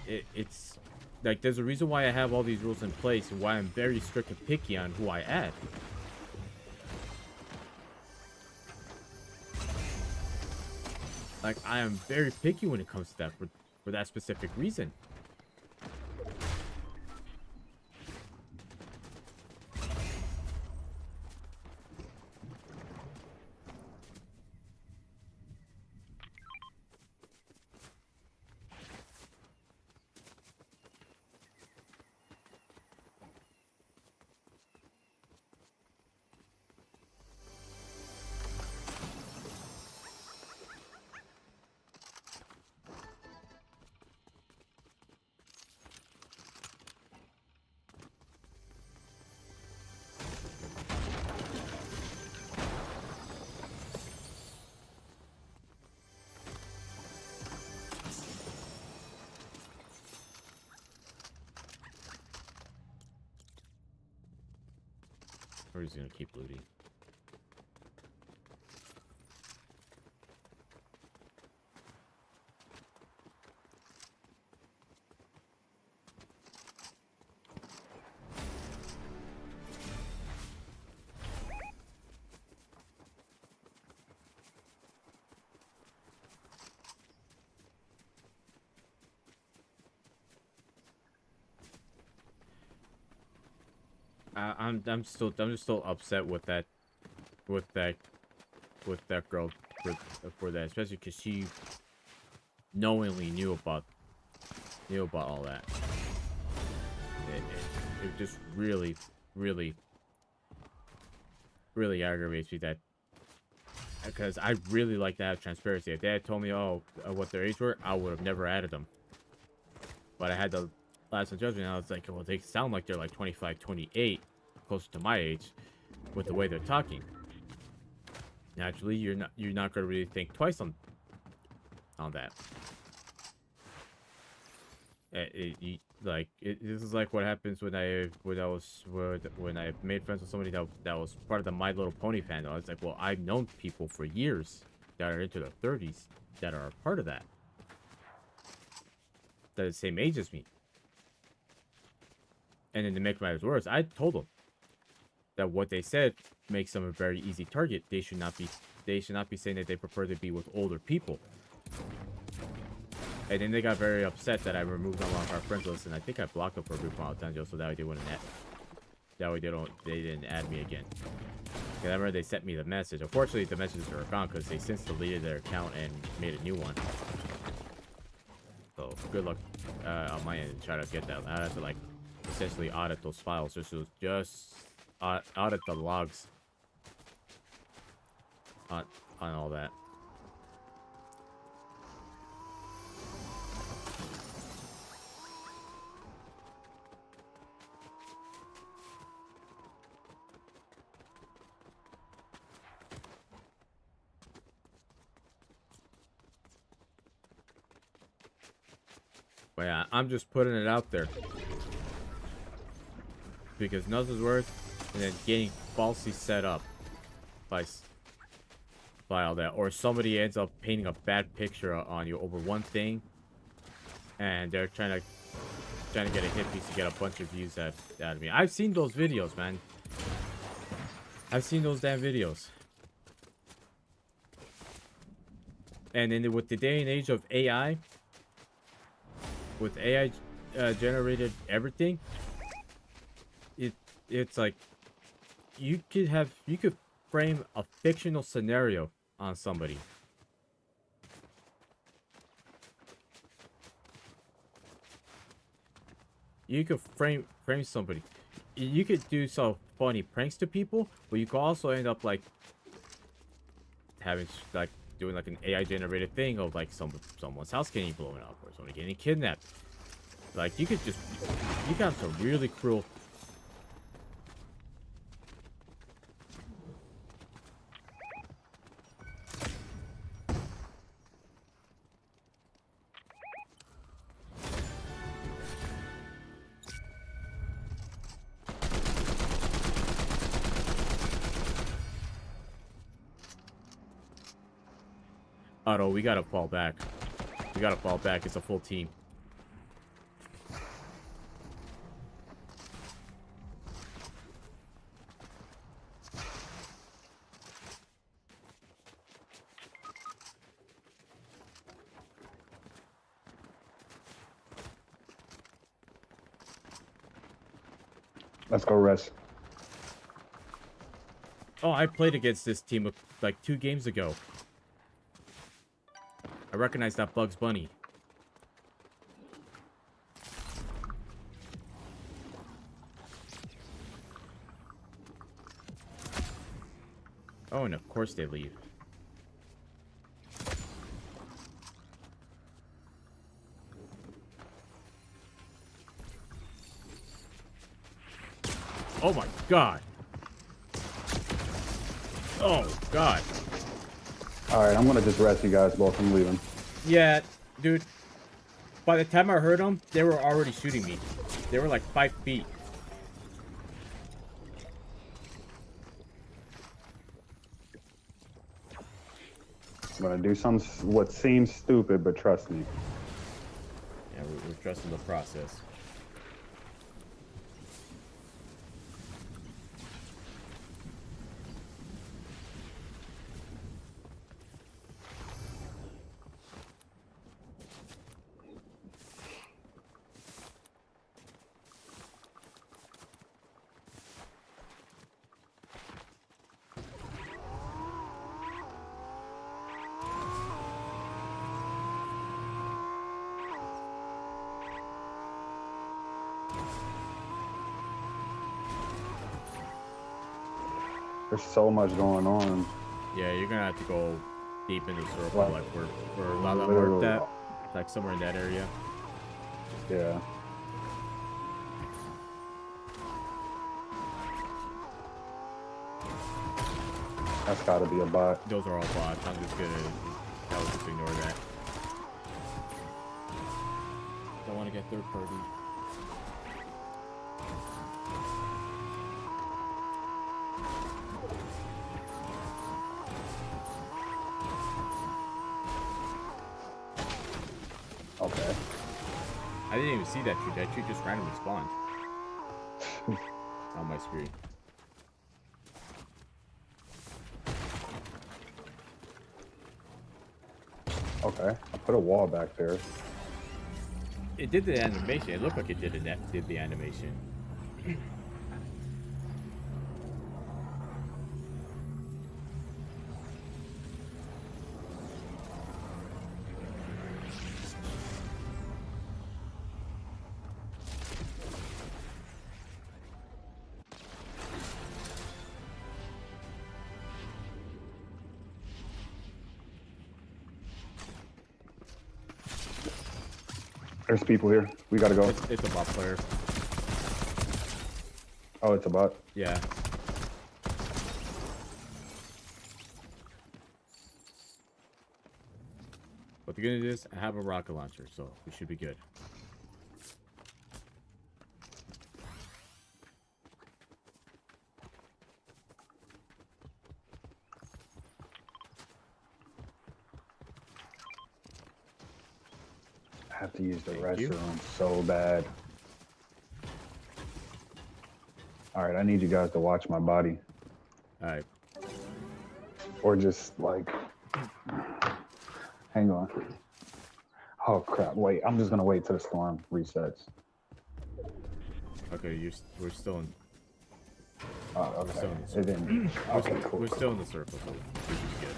it's like, there's a reason why I have all these rules in place and why I'm very strict and picky on who I add. Like, I am very picky when it comes to that for that specific reason. Or he's gonna keep looting. I'm just still upset with that with that girl for that, especially because she knowingly knew about all that. It just really aggravates me that, because I really like to have transparency. If they had told me what their age were, I would have never added them. But I had the last judgment, and I was like, well, they sound like they're like 25, 28, closer to my age, with the way they're talking. Naturally, you're not gonna really think twice on that. This is like what happens when I made friends with somebody that was part of the My Little Pony fandom. I was like, well, I've known people for years that are into their 30s that are a part of that are the same age as me. And then to make matters worse, I told them that what they said makes them a very easy target. They should not be saying that they prefer to be with older people. And then they got very upset that I removed them off our friends list, and I think I blocked them for a brief amount of time just so that way they wouldn't they didn't add me again. Because I remember they sent me the message. Unfortunately, the messages are gone because they since deleted their account and made a new one. So good luck on my end to try to get that. I have to like essentially audit those files, just audit the logs on all that. But yeah, I'm just putting it out there because nothing's worse than getting falsely set up by all that, or somebody ends up painting a bad picture on you over one thing, and they're trying to get a hit piece to get a bunch of views out of me. I've seen those videos, man. I've seen those damn videos. And then with the day and age of AI, with AI generated everything, it's like you could frame a fictional scenario on somebody. You could frame somebody. You could do some funny pranks to people, but you could also end up like having like doing like an AI generated thing of like someone's house getting blown up or somebody getting kidnapped. Like you got some really cruel. Oh no, we gotta fall back. We gotta fall back. It's a full team. Let's go rest. Oh, I played against this team like 2 games ago. I recognize that Bugs Bunny. Oh, and of course they leave. Oh my god. Oh god. Alright, I'm gonna just rest you guys both. I'm leaving. Yeah, dude. By the time I heard them, they were already shooting me. They were like 5 feet. I'm gonna do some what seems stupid, but trust me. Yeah, we're trusting the process. There's so much going on. Yeah, you're gonna have to go deep in the circle, Like, like where Lala literally. worked at, like somewhere in that area. Yeah. That's gotta be a bot. Those are all bots. I'm just gonna just ignore that. Don't want to get third party. Okay. I didn't even see that tree. That tree just randomly spawned on my screen. Okay. I put a wall back there. It did the animation. It looked like it did the animation. There's people here. We gotta go. It's a bot player. Oh, it's a bot. Yeah. But the good news is, I have a rocket launcher, so we should be good. I have to use the Thank you. restroom so bad. Alright, I need you guys to watch my body. Alright. Or just like hang on. Oh crap, wait, I'm just gonna wait till the storm resets. Okay, we're still in. Oh, okay. still in the It didn't. Okay, cool. We're still in the circle, so we should be good.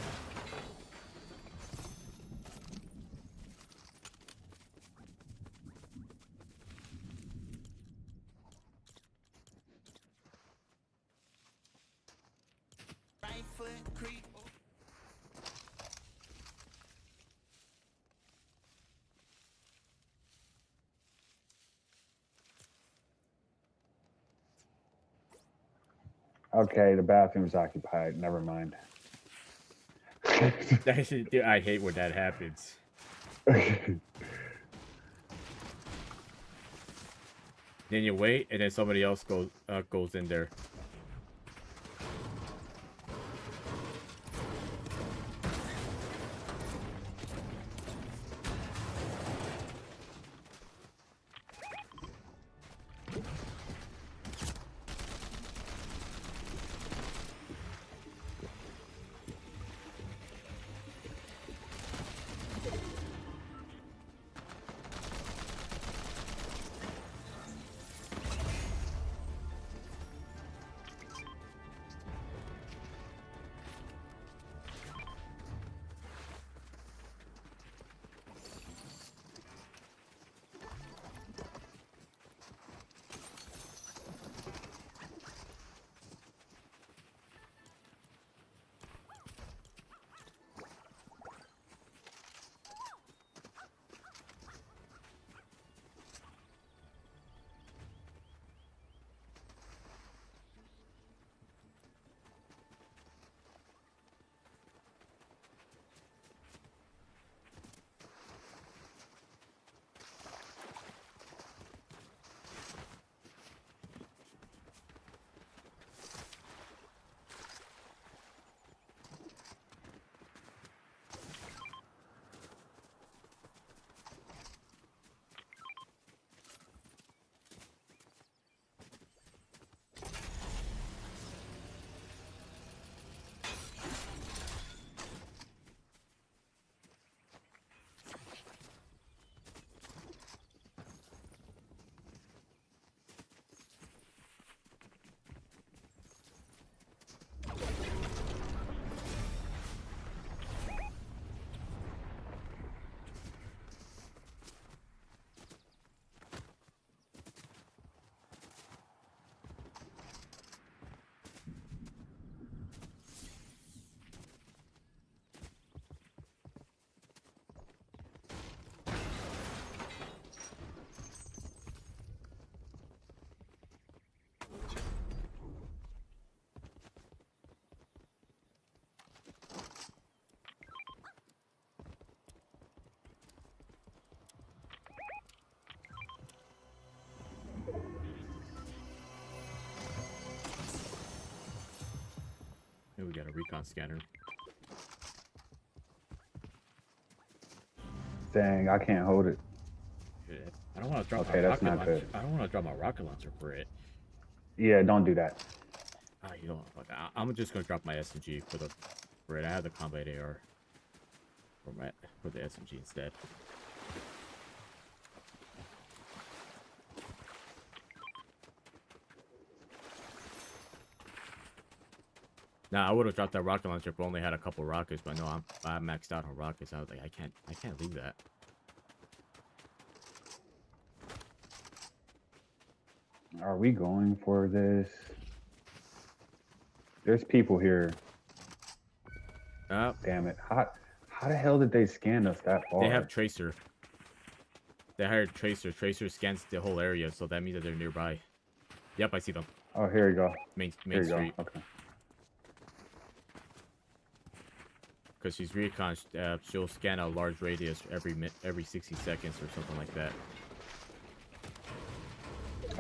Okay, the bathroom's occupied. Never mind. Dude, I hate when that happens. Then you wait, and then somebody else goes in there. we got a recon scanner. Dang, I can't hold it. Shit, I don't want to drop Okay, my that's rocket not launcher. good. I don't want to drop my rocket launcher for it. Yeah, don't do that. Ah, you know what? Fuck, I'm just gonna drop my SMG for it. I have the combat AR for the SMG instead. Nah, I would have dropped that rocket launcher if I only had a couple rockets, but no, I'm maxed out on rockets. I was like, I can't leave that. Are we going for this? There's people here. Damn it. How the hell did they scan us that far? They have Tracer. They hired Tracer. Tracer scans the whole area, so that means that they're nearby. Yep, I see them. Oh, here you go. Main Here you street. go. Okay. Because she's recon, she'll scan a large radius every 60 seconds or something like that.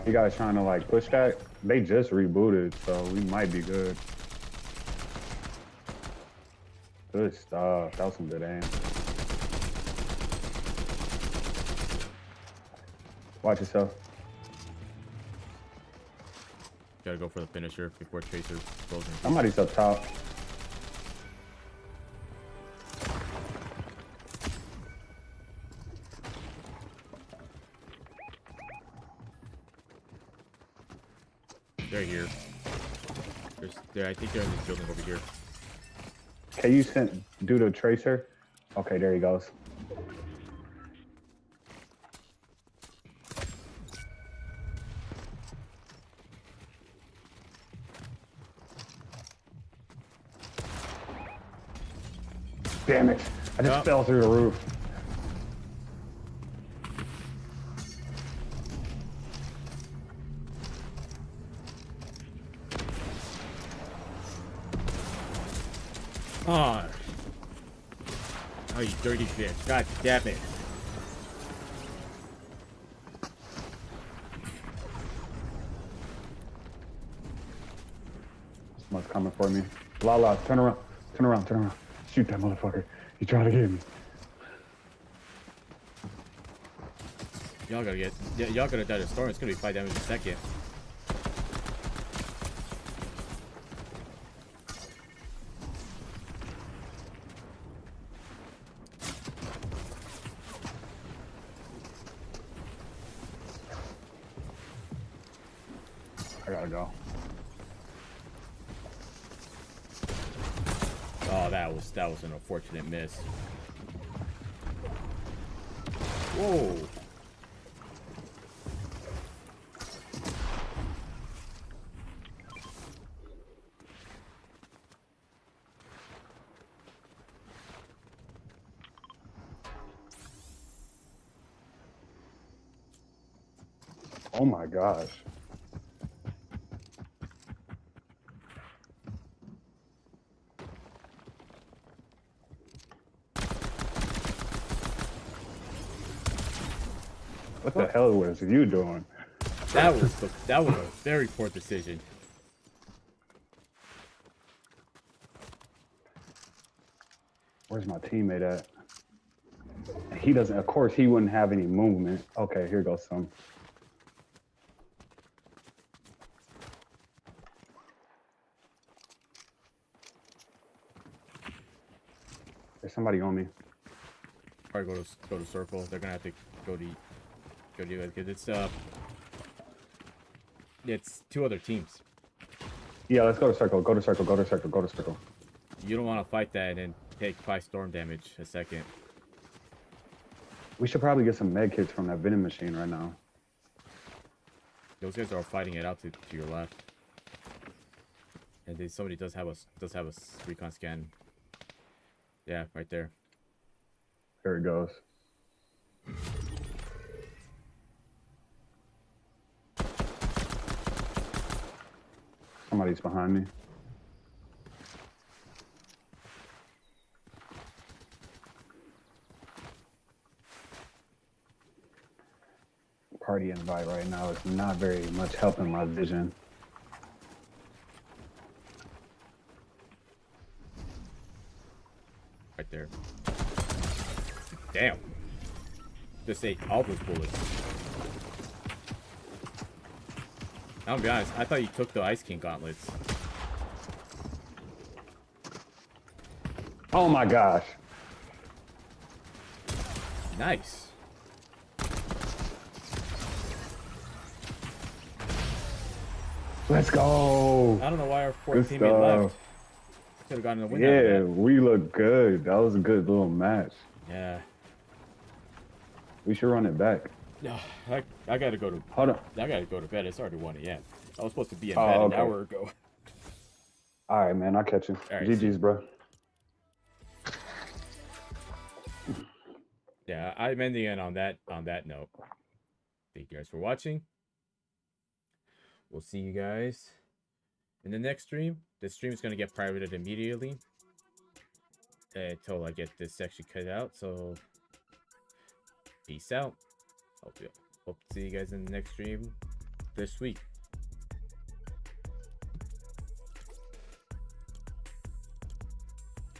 You guys trying to like push that? They just rebooted, so we might be good. Good stuff. That was some good aim. Watch yourself. Gotta go for the finisher before Tracer goes in. Somebody's up top. They're here. I think they're in this building over here. Can you do the tracer? Okay, there he goes. Damn it. I just fell through the roof. Oh. Oh, you dirty bitch. God damn it. Someone's coming for me. Lala, turn around. Turn around. Turn around. Shoot that motherfucker. He trying to get me. Y'all gotta die to storm. It's gonna be 5 damage a second. I gotta go. Oh, that was an unfortunate miss. Whoa. Oh my gosh. What the hell was you doing? That was a very poor decision. Where's my teammate at? He doesn't, of course, he wouldn't have any movement. Okay, here goes some. There's somebody on me. Probably go to circle. They're gonna have to go to you guys because it's 2 other teams. Yeah, let's go to circle. Go to circle. Go to circle. Go to circle. You don't want to fight that and then take 5 storm damage a second. We should probably get some med kits from that vending machine right now. Those guys are fighting it out to your left. And then somebody does have a recon scan. Yeah, right there. There it goes. Somebody's behind me. Party invite right now is not very much helping my vision. right there. Damn. Just ate all those bullets. I'll be honest, I thought you took the Ice King gauntlets. Oh my gosh. Nice. Let's go. I don't know why our Good fourth teammate stuff. left. Could have gotten a win out Yeah, of we look good. That was a good little match. that. Yeah. We should run it back. No, I gotta go to Hold on. I gotta go to bed. It's already 1 a.m. I was supposed to be in Oh, bed okay. an hour ago. All right, man. I'll catch you. All right, see GG's, bro. Yeah, I'm ending it on that note. Thank you guys for watching. We'll see you guys in the next stream. This stream is gonna get privated immediately until I get this section cut out. So peace out. Hope to see you guys in the next stream this week.